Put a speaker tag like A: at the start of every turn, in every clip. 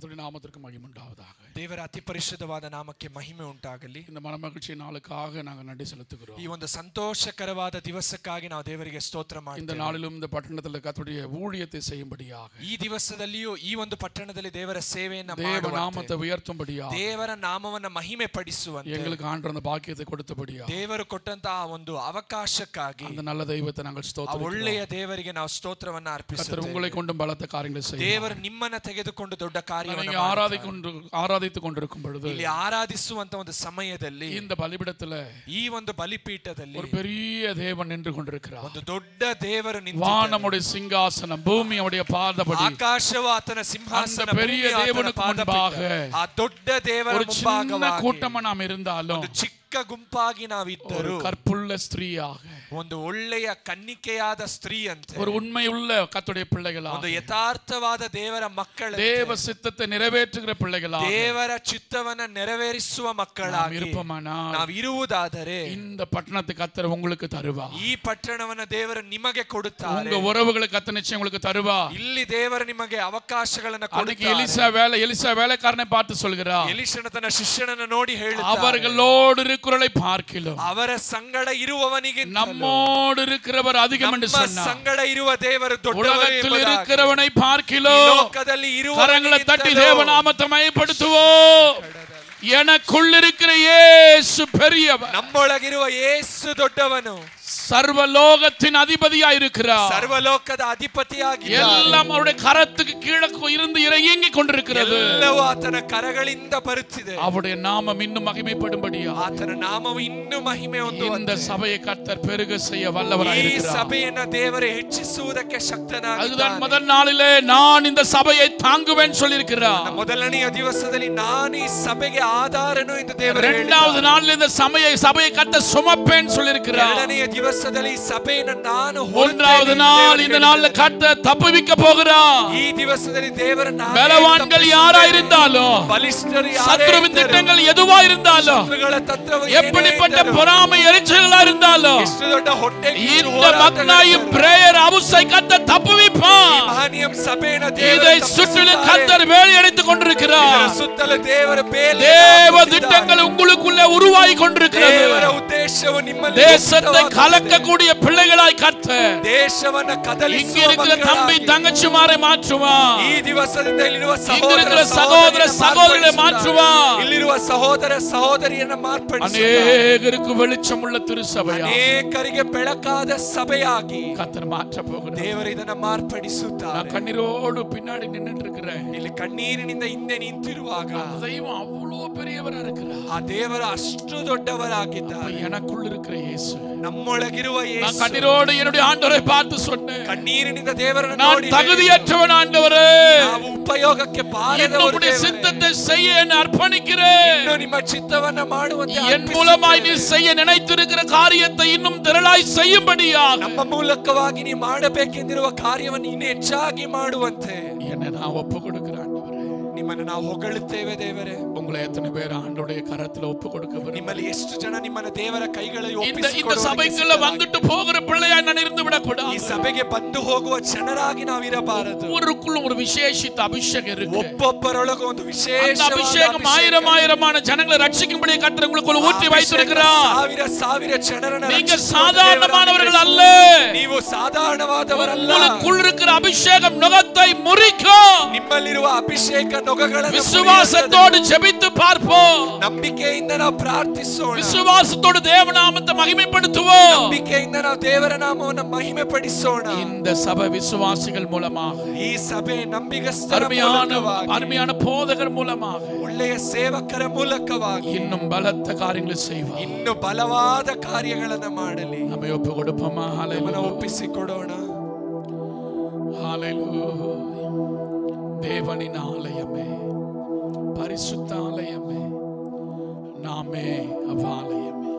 A: கர்த்தருடைய நாமத்திற்கு மகிமை உண்டாவதாக.
B: ದೇವರ ಅತಿ ಪರಿಶುದ್ಧವಾದ ನಾಮಕ್ಕೆ ಮಹಿಮೆ ಉಂಟಾಗಲಿ.
A: இந்த மனமகிழ்ச்சி நாளுக்காக நாங்கள் நன்றி செலுத்துகிறோம்.
B: ಈ ಒಂದು ಸಂತೋಷಕರವಾದ ದಿವಸಕ್ಕಾಗಿ ನಾವು ದೇವರಿಗೆ ಸ್ತೋತ್ರ ಮಾಡ್ತೇವೆ.
A: இந்த நாளிலும் இந்த பட்டணத்தில் கர்த்தருடைய ஊழியத்தை செய்யும்படியாக,
B: ಈ ದಿವಸದಲ್ಲಿಯೂ ಈ ಒಂದು ಪಟ್ಟಣದಲ್ಲಿ ದೇವರ ಸೇವೆಯನ್ನು
A: தேவ நாமத்தை உயர்த்தும்படியாக,
B: ದೇವರ ನಾಮವನ್ನು ಮಹಿಮೆ ಪಡಿಸುವಂತೆ
A: எங்களுக்கு ஆண்டவர் அந்த பாக்கியத்தை கொடுத்தபடியாக,
B: ದೇವರು ಕೊಟ್ಟಂತಹ ಒಂದು ಅವಕಾಶಕ್ಕಾಗಿ
A: அந்த நல்ல தெய்வத்தை நாங்கள் ಸ್ತೋತ್ರ
B: ಒಳ್ಳೆಯ ದೇವರಿಗೆ ನಾವು ಸ್ತೋತ್ರವನ್ನು ಅರ್ಪಿಸುತ್ತೇವೆ.
A: உங்களை கொண்டு பலத்த காரியங்களை செய்ய
B: ದೇವರು ನಿಮ್ಮನ್ನ ತೆಗೆದುಕೊಂಡು ದೊಡ್ಡ ಕಾರ್ಯವನ್ನು
A: ஆராதித்துக் கொண்டிருக்கும் பொழுது,
B: ಇಲ್ಲಿ ಆರಾಧಿಸುವಂತ ಒಂದು ಸಮಯದಲ್ಲಿ
A: இந்த பலிபீடத்துல
B: ಈ ಒಂದು ಬಲಿಪೀಠದಲ್ಲಿ
A: ஒரு பெரிய தேவன் நின்று கொண்டிருக்கிறார்.
B: ಒಂದು ದೊಡ್ಡ ದೇವರು ನಿಂತಿದ್ದಾನೆ.
A: வானமுடைய சிங்காசனம், பூமி அவருடைய பாதபடி,
B: ಆಕಾಶವು ಆತನ ಸಿಂಹಾಸನ,
A: பெரிய தேவனுக்கு முன்பாக
B: ಆ ದೊಡ್ಡ ದೇವರ ಮುಂಭಾಗವಾಗಿ
A: கூட்டமா நாம் இருந்தாலும்,
B: ಒಂದು ಚಿಕ್ಕ ಗುಂಪಾಗಿ ನಾವಿದ್ದರು,
A: கற்புள்ள ஸ்திரீயாக,
B: ಒಂದು ಒಳ್ಳೆಯ ಕನ್ನಿಕೆಯಾದ ಸ್ತ್ರೀ ಅಂತ,
A: ஒரு உண்மையுள்ள கர்த்தருடைய பிள்ளைகளா,
B: ಒಂದು ಯಥಾರ್ಥವಾದ ದೇವರ ಮಕ್ಕಳು,
A: தேவ சித்தத்தை நிறைவேற்றுகிற பிள்ளைகளா,
B: ದೇವರ ಚಿತ್ತವನ್ನ ನೆರವೇರಿಸುವ ಮಕ್ಕಳಾಗಿ ನಾವು ಇರುವುದಾದರೆ
A: இந்த பட்டணத்தை கர்த்தர் உங்களுக்கு தருவார்.
B: ಈ ಪಟ್ಟಣವನ್ನ ದೇವರು ನಿಮಗೆ ಕೊಡುತ್ತಾರೆ.
A: உங்க உறவுகளுக்கு கர்த்தர் நிச்சயம் உங்களுக்கு தருவார்.
B: ಇಲ್ಲಿ ದೇವರು ನಿಮಗೆ ಅವಕಾಶಗಳನ್ನು ಕೊಡುತ್ತಾರೆ.
A: எலிசா வேலைக்காரனை பார்த்து சொல்கிறார்,
B: ಎಲಿಷನ ತನ್ನ ಶಿಷ್ಯನನ್ನು ನೋಡಿ ಹೇಳುತ್ತಾನೆ,
A: அவர்களோடு இருக்கிறவரை பார்க்கிலும்
B: ಅವರ ಸಂಗಡ ಇರುವವನಿಗೆ
A: நம்மோடு இருக்கிறவர் அதிகம் என்று சொன்னார்.
B: ಸಂಗಡ ಇರುವ ದೇವರು ದೊಡ್ಡವರು,
A: உலகத்தில் இருக்கிறவனை பார்க்கிலும்
B: ಲೋಕದಲ್ಲಿ ಇರುವ
A: கரங்களை தட்டி தேவநாமத்தை மகிமைப்படுத்துவோம். எனக்குள் இருக்கிற இயேசு பெரியவர்,
B: நம்மೊಳಗಿರುವ ಯೇಸು ದೊಡ್ಡವನು,
A: சர்வலோகத்தின் அதிபதியாய் இருக்கிறார்.
B: ಸರ್ವಲೋಕದ ಅಧಿಪತಿಯಾಗಿದ್ದಾನೆ.
A: எல்லாம் அவருடைய கரத்துக்கு கீழே இருந்து இறங்கி கொண்டிருக்கிறது.
B: ಎಲ್ಲವೂ ಆತನ ಕರಗಳಿಂದ ಬರುತ್ತಿದೆ.
A: அவருடைய நாமம் இன்னும் மகிமைப்படும்படியா
B: ಆತನ ನಾಮವು ಇನ್ನೂ ಮಹಿಮೆ ಹೊಂದುವಂತೆ
A: இந்த சபையை கர்த்தர் பெருக செய்ய வல்லவராய் இருக்கிறார்.
B: ಈ ಸಭೆಯನ್ನು ದೇವರು ಹೆಚ್ಚಿಸುವುದಕ್ಕೆ ಶಕ್ತನಾಗಿದ್ದಾನೆ.
A: அதுதான் முதல் நாளிலே நான் இந்த சபையை தாங்குவேன் சொல்லியிருக்கிறார்.
B: ಮೊದಲನೆಯ ದಿವಸದಲ್ಲಿ ನಾನು ಈ ಸಭೆಗೆ ಆಧಾರನು ಎಂದು ದೇವರು ಹೇಳಿದ್ದಾನೆ.
A: இரண்டாவது நாளில் இந்த சபையை கர்த்தர் சுமப்பேன் சொல்லியிருக்கிறார்.
B: ಎರಡನೆಯ ದಿವಸದಲ್ಲಿ ಸಭೆಯನ್ನು ನಾನು
A: மூன்றாவது நாள் இந்த நாள்ல கர்த்தர் தப்புவிக்க போகிறார்.
B: ಈ ದಿವಸದಲ್ಲಿ ದೇವರು
A: பலவான்கள் யாரா இருந்தாலும்,
B: ಬಲಿಷ್ಠರು
A: சத்ருவின் திட்டங்கள் எதுவா இருந்தாலும், எப்படிப்பட்ட பொறாமை எரிச்சல்களா இருந்தாலும்,
B: ಎಷ್ಟು ದೊಡ್ಡ ಹೊಟ್ಟೆ
A: இந்த மக்னாயி பிரேயர் ஹவுஸை கர்த்தர் தப்புவிப்பார்.
B: ಮಹನೀಯಂ ಸಭೆಯನ್ನು
A: இதை சுற்றிலும் கர்த்தர் வேலையடைத்துக் கொண்டிருக்கிறார்.
B: ಸುತ್ತಲೂ ದೇವರ ಬೇಲಿ,
A: தேவ திட்டங்கள் உங்களுக்குள்ளே உருவாகி கொண்டிருக்கிறது.
B: ದೇವರ ಉದ್ದೇಶವು ನಿಮ್ಮಲ್ಲಿ,
A: தேசத்தை கலக்கக்கூடிய பிள்ளைகளாய் கர்த்தர்
B: ದೇಶವನ್ನು ಕದಲಿಸುವ
A: இங்க இருக்கிற தம்பி தங்கச்சிமாரை மாற்றுவார்.
B: ಈ ದಿವಸದಿಂದ ಇಲ್ಲಿರುವ
A: சகோதர சகோதரிகளை மாற்றுவார்.
B: ಇಲ್ಲಿರುವ ಸಹೋದರ ಸಹೋದರಿಯನ್ನು ಮಾರ್ಪಡಿಸುತ್ತಾನೆ.
A: அநேகருக்கு வெளிச்சமுள்ள திருச்சபையா,
B: ಅನೇಕರಿಗೆ ಬೆಳಕಾದ ಸಭೆಯಾಗಿ
A: கர்த்தர் மாற்ற போகிறார்.
B: ದೇವರು ಇದನ್ನು ಮಾರ್ಪಡಿಸುತ್ತಾರೆ.
A: நான் கண்ணீரோடு பின்னாடி நின்னுட்டு இருக்கிறேன்.
B: ಇಲ್ಲಿ ಕಣ್ಣೀರಿನಿಂದ ಹಿಂದೆ ನಿಂತಿರುವಾಗ
A: தெய்வம் அவ்வளவு பெரியவரா இருக்கிறார்.
B: ಆ ದೇವರು ಅಷ್ಟು ದೊಡ್ಡವರಾಗಿದ್ದಾರೆ.
A: எனக்குள்ள இருக்கிற இயேசு,
B: நம்மೊಳಗಿರುವ ಯೇಸು,
A: நான் கண்ணீரோடு என்னுடைய ஆண்டவரை பார்த்து சொன்னேன்,
B: ಕಣ್ಣೀರಿನಿಂದ ದೇವರನ್ನು
A: நான்
B: ನೋಡಿ,
A: தகுதியற்றவன் ஆண்டவரே,
B: ನಾವು ಉಪಯೋಗಕ್ಕೆ ಬಾರದವರು,
A: என்னுடைய சித்தத்தை செய்ய என்னை அர்ப்பணிக்கிறேன்.
B: இன்னும் ನಿಮ್ಮ ಚಿತ್ತವನ್ನು ಮಾಡುವಂತೆ
A: என் மூலமாய் நீ செய்ய நினைத்திருக்கிற காரியத்தை இன்னும் திரளாய் செய்யும்படியாக
B: ನಮ್ಮ ಮೂಲಕವಾಗಿ ನೀ ಮಾಡಬೇಕೆಂದಿರುವ ಕಾರ್ಯವನ್ನು ಇನ್ನೂ ಹೆಚ್ಚಾಗಿ ಮಾಡುವಂತೆ
A: என்னை நான் ஒப்பு கொடுக்கிறேன்.
B: ನಿಮ್ಮನ್ನು ನಾವು ಹೊಗಳುತ್ತೇವೆ ದೇವರೇ.
A: உங்களை எத்தனை பேர் ஆண்டவருடைய கரத்துல ஒப்பு கொடுக்க விரும்புகிறீர்கள்?
B: ನಿಮ್ಮಲ್ಲಿ ಎಷ್ಟು ಜನ ನಿಮ್ಮನ್ನು ದೇವರ ಕೈಗಳಲ್ಲಿ
A: இந்த
B: ಒಪ್ಪಿಸಿಕೊಡುವ
A: சபைக்குள்ள வந்துட்டு போகிற பிள்ளையாய் நான் இருந்து விடக்கூடாது.
B: ಈ ಸಭೆಗೆ ಬಂದು ಹೋಗುವ ಜನರಾಗಿ ನಾವು ಇರಬಾರದು.
A: ஒவ்வொருக்குள்ள ஒரு விசேஷித்த அபிஷேகம் இருக்கு.
B: ಒಬ್ಬೊಬ್ಬರೊಳಗೆ ಒಂದು ವಿಶೇಷ
A: அபிஷேகம் ஆயிரமான ஜனங்களை ரட்சிக்கும்படி கர்த்தர் உங்களுக்குள்ள ஊற்றி வைத்திருக்கிறார்.
B: ಸಾವಿರ ಜನರನ್ನು
A: நீங்க சாதாரணமானவர்கள் அல்ல.
B: ನೀವು ಸಾಧಾರಣವಾದವರಲ್ಲ.
A: உங்களுக்குள்ள இருக்கிற அபிஷேகம் நுகத்தை முறிக்கும்.
B: ನಿಮ್ಮಲ್ಲಿರುವ ಅಭಿಷೇಕ ನೊಗಗಳನ್ನು
A: விசுவாசத்தோடு ஜெபித்து பார்ப்போம்.
B: ನಂಬಿಕೆಯಿಂದ ನಾವು ಪ್ರಾರ್ಥಿಸೋಣ.
A: விசுவாசத்தோடு தேவநாமத்தை மகிமைப்படுத்துவோம்.
B: ನಂಬಿಕೆಯಿಂದ ನಾವು ದೇವರ ನಾಮವನ್ನು ಮಹಿಮೆಪಡಿಸೋಣ.
A: இந்த சபை விசுவாசிகள் மூலமாக,
B: ಈ ಸಭೆ ನಂಬಿಗಸ್ತರ
A: அருமையான போதகர் மூலமாக,
B: ಒಳ್ಳೆಯ ಸೇವಕರ ಮೂಲಕವಾಗಿ
A: இன்னும் பலத்த காரியங்களை செய்வார்.
B: ಇನ್ನು ಬಲವಾದ ಕಾರ್ಯಗಳನ್ನು ಮಾಡಲಿ.
A: நம்மை ஒப்பு கொடுப்போமா?
B: ನಮ್ಮನ್ನು ಒಪ್ಪಿಸಿಕೊಡೋಣ.
A: ஹல்லேலூயா. தேவனின் ஆலயமே, பரிசுத்த ஆலயமே, நாமே அவ்வாலயமே.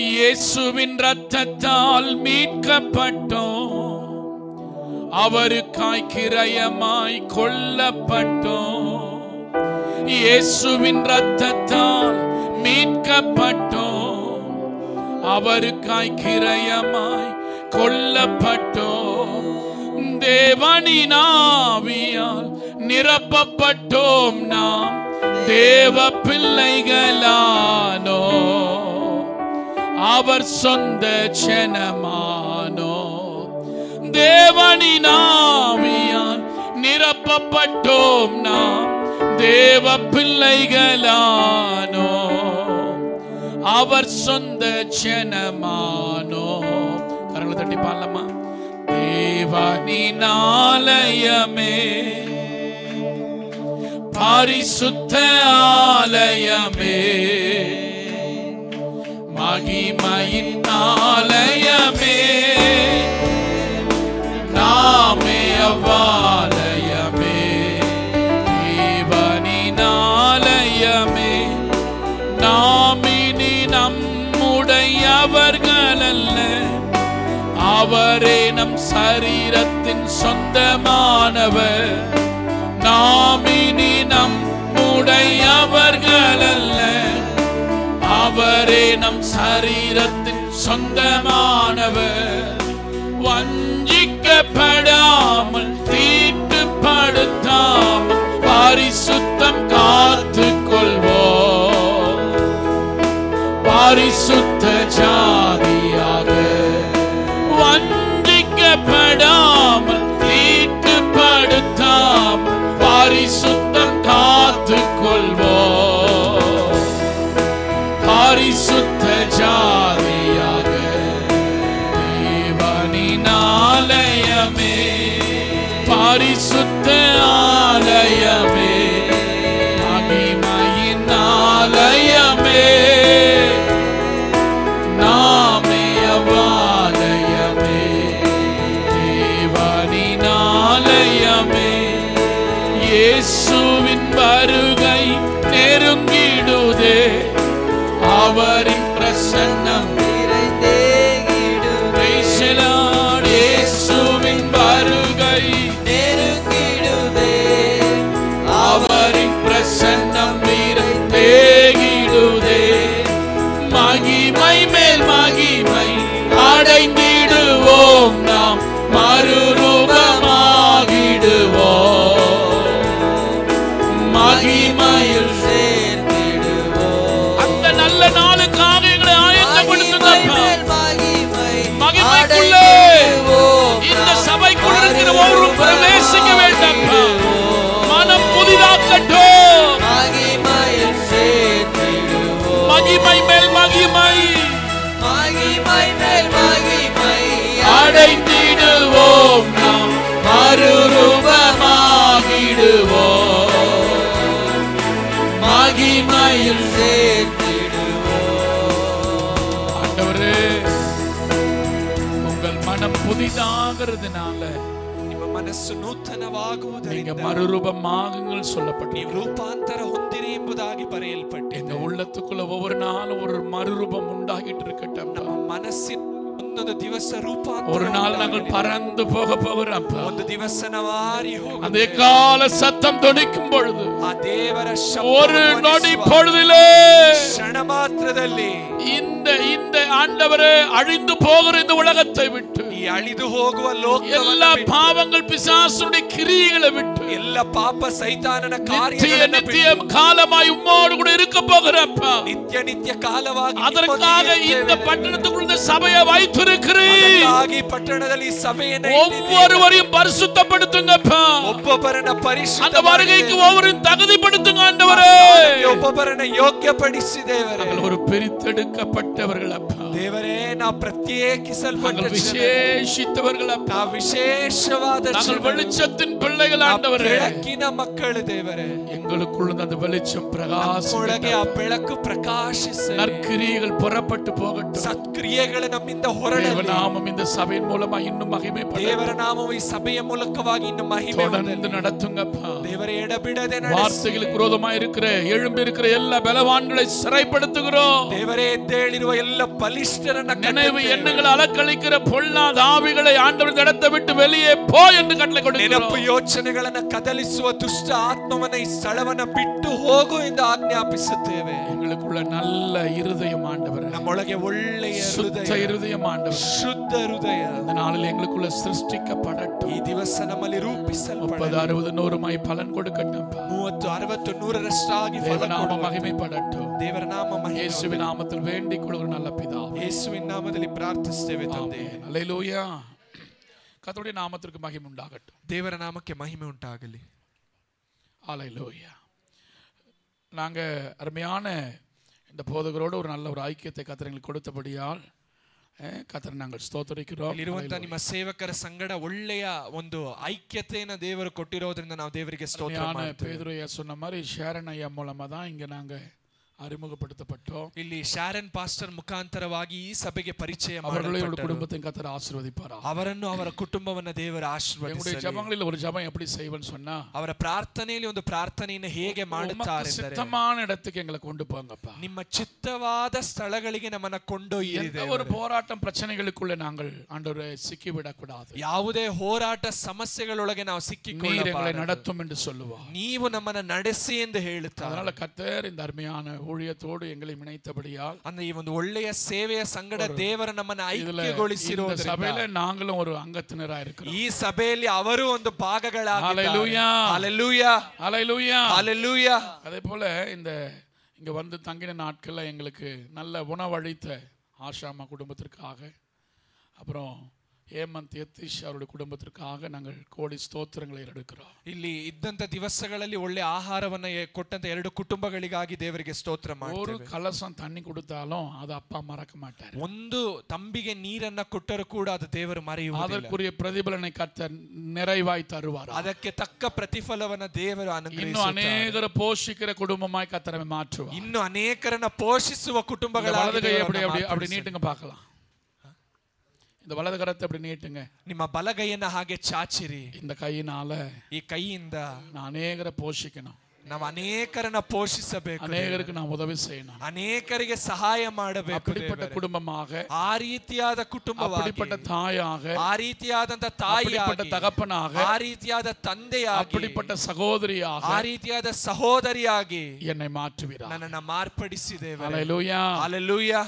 A: இயேசுவின் இரத்தத்தால் மீட்கப்பட்டோம், அவருக்காய் கிரயமாய் கொல்லப்பட்டோம். இயேசுவின் இரத்தத்தால் மீட்கப்பட்டோம், அவருக்காய் கிரயமாய் கொல்லப்பட்டோம். தேவனின் ஆவியால் நிரப்பப்பட்டோம் நாம் தேவ பிள்ளைகளானோ, அவர் சொந்த ஜனமானோ. தேவனின் ஆவியால் நிரப்பப்பட்டோம் நாம் தேவ பிள்ளைகளானோ, அவர் சொந்த ஜனமானோ. கரங்களை தட்டி பாடலாமா? தேவனின் ஆலயமே, பரிசுத்த ஆலயமே, மகிமையின் ஆலயமே, நாமே அவ்வாலயமே. தேவனின் ஆலயமே, நாமினி நம்முடையவர்கள் அல்ல, அவரே நம் சரீரத்தின் சொந்தமானவர். நாமினி நம்முடையவர்கள் அல்ல, அவரே நம் சரீரத்தின் சொந்தமானவர். வஞ்சிக்கப்படாமல் தீட்டுப்படுத்தாமல் பரிசுத்தம் காத்து கொள்வோம். பரிசுத்த ஜாதியாக வஞ்சிக்கப்படாமல் தீட்டுப்படுத்தாமல் பரிசுத்தம் காத்து கொள்வோம். பரிசுத்த ஜாதியாக தேவனின் ஆலயமே, பரிசுத்த ஆலயமே, மகிமையின் ஆலயமே, நாமே அவ்வாலயமே. தேவனின் ஆலயமே, இயேசுவின் வருகை நெருங்கிடுதே, அவரின் பிரசன்னம் நிறைந்தேகிடுதே. இயேசுவின் வருகை நெருங்கிடுதே, அவரின் பிரசன்னம் நிறைந்தேகிடுதே. மகிமை மேல் மகிமை அடைந்திடுவோம், நாம் மறுரூபமாகிடுவோம். மகிமையில் அந்த நல்ல நாளுக்காக எங்களை ஆயத்தப்படுத்துங்க. மகிமைக்குள்ளே இந்த சபைக்குள் இருக்கிற ஒவ்வொரு பிரவேசிக்க வேண்டும். மனம் புதிதாக்கட்டும். மகிமை மேல் மகிமை அடைந்திடுவோம், நாம் மறுரூபமாகிடுவோம். மகிமையில் ஆண்டவரே, உங்கள் மனம் புதிதாகிறதுனால
B: ನಿಮ್ಮ ಮನಸ್ಸು ನೂತನವಾಗುವುದರಿಂದ
A: நீங்க மறுரூபமாகுங்கள் சொல்லப்பட்டு
B: ನೀವು ರೂಪಾಂತರ ಹೊಂದಿರಿ ಎಂಬುದಾಗಿ ಬರೆಯಲ್ಪಟ್ಟಿದೆ.
A: எங்க உள்ளத்துக்குள்ள ஒவ்வொரு நாளும் ஒரு மறுரூபம் உண்டாகிட்டு இருக்கட்டும்.
B: ನಮ್ಮ ಮನಸ್ಸಿನ ಒಂದೊಂದು ದಿವಸ ರೂಪಾಂತರ.
A: ஒரு நாள் நாங்கள் பறந்து போக போகிறோம்.
B: ಒಂದು ದಿವಸ ನಾವು ಹಾರಿ ಹೋಗುತ್ತೇವೆ.
A: அந்த கால சத்தம் தொனிக்கும் பொழுது
B: ಆ ದೇವರ
A: ஒரு நொடி பொழுதிலே
B: ಕ್ಷಣ ಮಾತ್ರದಲ್ಲಿ
A: இந்த இந்த ஆண்டவரே அழிந்து போகிற இந்த உலகத்தை விட்டு,
B: ಈ ಅಳಿದು ಹೋಗುವ
A: எல்லா
B: ಲೋಕವನ್ನು
A: பாவங்கள் பிசாசுடைய கிரியைகளை விட்டு,
B: ಎಲ್ಲ ಪಾಪ ಸೈತಾನನ
A: நித்திய
B: ಕಾರ್ಯಗಳನ್ನು
A: நித்திய காலமாய் உம்மோடு கூட இருக்க போகிறப்பா.
B: ನಿತ್ಯ ನಿತ್ಯ ಕಾಲವಾಗಿ
A: அதற்காக இந்த பட்டணத்துக்குள்ள இந்த சபையை வைத்திருக்கிறீர்.
B: ಈ ಪಟ್ಟಣದಲ್ಲಿ ಸಭೆಯನ್ನು
A: ஒவ்வொருவரையும் பரிசுத்தப்படுத்துங்கப்பா.
B: ಒಬ್ಬೊಬ್ಬರನ್ನ
A: அந்த
B: ಪರಿಶುದ್ಧ
A: வருகைக்கு ஒவ்வொருவரையும் தகுதிப்படுத்துங்க ஆண்டவரே.
B: ಒಬ್ಬೊಬ್ಬರನ್ನ ಯೋಗ್ಯಪಡಿಸಿ ದೇವರೇ.
A: நாங்கள் ஒரு பிரித்தெடுக்கப்பட்டவர்கள் அப்பா.
B: ದೇವರೇ, ನಾವು ಪ್ರತ್ಯೇಕಿಸಲ್ಪಟ್ಟ
A: நாங்கள் விசேஷித்தவர்கள் அப்பா.
B: ನಾವು ವಿಶೇಷವಾದ
A: நாங்கள் வெளிச்சத்தின் பிள்ளைகள் ஆண்டவரே.
B: ಬೆಳಕಿನ ಮಕ್ಕಳು ದೇವರೇ.
A: எங்களுக்குள்ள அந்த வெளிச்சம்
B: ಒಳಗೆ ಆ
A: பிரகாசிக்கட்டும்.
B: ಬೆಳಕು ಪ್ರಕಾಶಿಸಲಿ.
A: நற்கிரியைகள் புறப்பட்டு போகட்டும்.
B: ಸತ್ಕ್ರಿಯೆಗಳು ನಮ್ಮಿಂದ ಹೊರಡಲಿ.
A: தேவநாமம் இந்த சபையின் மூலமா இன்னும் மகிமைப்படட்டும்.
B: ದೇವರ ನಾಮವು ಈ ಸಭೆಯ ಮೂಲಕವಾಗಿ ಇನ್ನು ಮಹಿಮೆ
A: தொடர்ந்து நடத்துங்கப்பா.
B: ದೇವರೇ, ಎಡಬಿಡದೆ
A: வார்த்தைகளுக்கு விரோதமாக இருக்கிற எழும்பி எழுந்திருக்கிற எல்லா பலவான்களை சிறைப்படுத்துகிறோம்.
B: ದೇವರೇ ಎದ್ದೇಳಿರುವ ಎಲ್ಲ ಬಲಿಷ್ಠರನ್ನ
A: நினைவு எண்ணங்களை அலக்களிக்கிற பொல்லாத ஆவிகளை ஆண்டவர் இடத்தை விட்டு வெளியே போ என்று கட்டளை கொடுக்கிறோம்.
B: ನೆನಪು ಯೋಚನೆಗಳನ್ನ ಕದಲಿಸುವ ದುಷ್ಟ ಆತ್ಮವನ್ನ ಈ ಸ್ಥಳವನ್ನ ಬಿಟ್ಟು ಹೋಗು ಎಂದು ಆಜ್ಞಾಪಿಸುತ್ತೇವೆ.
A: எங்களுக்குள்ள நல்ல இருதயம் ஆண்டவரே,
B: ನಮ್ಮೊಳಗೆ ಒಳ್ಳೆಯ
A: சுத்த இருதயம் ஆண்டவரே,
B: ಶುದ್ಧ ಹೃದಯ
A: இந்த நாளில் எங்களுக்குள்ள சிருஷ்டிக்கப்படட்டும்.
B: ಈ ದಿವಸ ನಮ್ಮಲ್ಲಿ
A: 30, 60, 100 பலன் கொடுக்கட்டும்.
B: 30, 60, 100ರಷ್ಟಾಗಿ
A: தேவநாம மகிமைப்படட்டும்.
B: ದೇವರ ನಾಮ ಮಹಿಮೆ.
A: இயேசுவின் நாமத்தில் வேண்டிக் கொள்கிற நல்ல பிதாவே,
B: ಯೇಸುವಿನ ನಾಮದಲ್ಲಿ ಪ್ರಾರ್ಥಿಸುತ್ತೇವೆ ತಂದೆ.
A: அல்லேலூயா. கர்த்தருடைய நாமத்திற்கு மகிமை உண்டாகட்டும்.
B: ದೇವರ ನಾಮಕ್ಕೆ ಮಹಿಮೆ ಉಂಟಾಗಲಿ.
A: அல்லேலூயா. நாங்க அருமையான இந்த போதகரோடு ஒரு நல்ல ஒரு ஐக்கியத்தை கர்த்தர் எங்களுக்கு கொடுத்தபடியால் கர்த்தரை நாங்கள் ஸ்தோத்திரிக்கிறோம்.
B: ಇರುವಂತ ನಿಮ್ಮ ಸೇವಕರ ಸಂಗಡ ಒಳ್ಳೆಯ ಒಂದು ಐಕ್ಯತೆಯನ್ನು ದೇವರು ಕೊಟ್ಟಿರೋದ್ರಿಂದ ನಾವು ದೇವರಿಗೆ ಸ್ತೋತ್ರ ಮಾಡ್ತೇವೆ.
A: பேதுரு சொன்ன மாதிரி ஷாரன் ஐயா மூலமா தான் இங்க நாங்க அறிமுகப்படுத்தப்பட்டோம்.
B: ಇಲ್ಲಿ ಶಾರನ್ ಪಾಸ್ಟರ್ ಮುಖಾಂತರವಾಗಿ ಈ ಸಭೆಗೆ ಪರಿಚಯ
A: அவர்களோட குடும்பத்தையும் கர்த்தர் ஆசீர்வதிப்பாரா.
B: ಅವರನ್ನು ಅವರ ಕುಟುಂಬವನ್ನ ದೇವರು ಆಶೀರ್ವದಿಸಲಿ.
A: எங்களுடைய ஜெபங்களில் ஒரு ஜெபம் எப்படி செய்வேன்னு சொன்னா,
B: ಅವರ ಪ್ರಾರ್ಥನೆಯಲ್ಲಿ ಒಂದು ಪ್ರಾರ್ಥನೆಯನ್ನು ಹೇಗೆ ಮಾಡುತ್ತಾರೆ ಅಂದರೆ,
A: சித்தமான இடத்துக்கு எங்களை கொண்டு போங்கப்பா.
B: ನಿಮ್ಮ ಚಿತ್ತವಾದ ಸ್ಥಳಗಳಿಗೆ ನಮ್ಮನ್ನ ಕೊಂಡೊಯ್ಯಿರಿ.
A: ஒரு போராட்டம் பிரச்சனைகளுக்குள்ள நாங்கள் ஆண்டவரே சிக்கிவிடக் கூடாது.
B: ಯಾವುದೇ ಹೋರಾಟ ಸಮಸ್ಯೆಗಳೊಳಗೆ ನಾವು ಸಿಕ್ಕಿಕೊಳ್ಳಬಾರದು.
A: எங்களை நடத்தும் என்று சொல்லுவார்.
B: ನೀವು ನಮ್ಮನ್ನ ನಡೆಸಿ ಎಂದು ಹೇಳುತ್ತಾರೆ.
A: அதனால கர்த்தர் இந்த அருமையான ஊழியத்தோடு எங்களை இணைத்தபடியால்
B: ಅಂದ್ರೆ ಈ ಒಂದು ಒಳ್ಳೆಯ ಸೇವೆಯ ಸಂಗಡ ದೇವರ ನಮ್ಮನ್ನ ಐಕ್ಯಗೊಳಿಸಿರೋದ್ರಿಂದ
A: ಸಭೆಯಲ್ಲಿ நாங்களும் ஒரு அங்கத்தினரா இருக்கிறோம்.
B: ಈ ಸಭೆಯಲ್ಲಿ ಅವರು ಒಂದು ಭಾಗಗಳಾಗಿದ್ದಾರೆ.
A: ஹalleluya,
B: ஹalleluya,
A: ஹalleluya,
B: ஹalleluya.
A: அதே போல இங்க வந்து தங்கின நாட்கள்ல எங்களுக்கு நல்ல உணவளித்த ஆஷாமா குடும்பத்திற்காக, அப்புறம் ಹೇಮಂತ್ ಯತೀಶ್ ಅವರ ಕುಟುಂಬத்திற்காக நாங்கள் கோடி ஸ்தோத்திரங்களை எடுக்கிறோம்.
B: ಇಲ್ಲಿ ಇದ್ದಂತ ದಿವಸಗಳಲ್ಲಿ ಒಳ್ಳೆ ಆಹಾರವನ್ನ ಕೊಟ್ಟಂತ ಎರಡು ಕುಟುಂಬಗಳಿಗಾಗಿ ದೇವರಿಗೆ ಸ್ತೋತ್ರ ಮಾಡ್ತೇವೆ.
A: ஒரு கலசம் தண்ணி கொடுத்தாலும் அது அப்பா மறக்க மாட்டார்.
B: ಒಂದು ತಂಬಿಗೆ ನೀರನ್ನ ಕೊಟ್ಟರೂ ಕೂಡ ಅದು ದೇವರು ಮರೆಯುವುದಿಲ್ಲ.
A: அதற்குரிய பிரதிபலனை கர்த்தர் நிறைவாய் தருவார்.
B: ಅದಕ್ಕೆ ತಕ್ಕ ಪ್ರತಿಫಲವನ್ನ ದೇವರು ಅನುಗ್ರಹಿಸುತ್ತಾರೆ.
A: ಇನ್ನು ಅನೇಕರ ಪೋಷಿக்கிற குடும்பமாய் கர்த்தரை மாற்றுவார்.
B: ಇನ್ನು ಅನೇಕರನ್ನ ಪೋಷಿಸುವ ಕುಟುಂಬಗಳಾಗಿ
A: அப்படி நீட்டுங்க பார்க்கலாம். இந்த வலது கரத்தை அப்படி நீட்டுங்க.
B: ನಿಮ್ಮ ಬಲಗೈಯನ್ನ ಹಾಗೆ ಚಾಚಿರಿ.
A: இந்த கையினால,
B: ಈ ಕೈಯಿಂದ
A: நான் அநேகரை போஷிக்கணும்.
B: ನಾವು ಅನೇಕರನ್ನ ಪೋಷಿಸಬೇಕು.
A: ಅನೇಕರಿಗೆ ನಾವು ಉದವಿ செய்யணும்.
B: ಅನೇಕರಿಗೆ ಸಹಾಯ ಮಾಡಬೇಕು.
A: அப்படிப்பட்ட குடும்பமாக,
B: ಆ ರೀತಿಯಾದ ಕುಟುಂಬವಾಗಿ,
A: அப்படிப்பட்ட தாயாக,
B: ಆ ರೀತಿಯಾದಂತ ತಾಯಿಯಾಗಿ,
A: அப்படிப்பட்ட தகப்பனாக,
B: ಆ ರೀತಿಯಾದ ತಂದೆಯಾಗಿ,
A: அப்படிப்பட்ட சகோதரியாக,
B: ಆ ರೀತಿಯಾದ ಸಹೋದರಿಯಾಗಿ
A: என்னை மாற்றுவீராக.
B: ನನ್ನನ್ನು ಮಾರ್ಪಡಿಸಿದ್ದೇವೆ.
A: ஹalleluya,
B: ஹalleluya.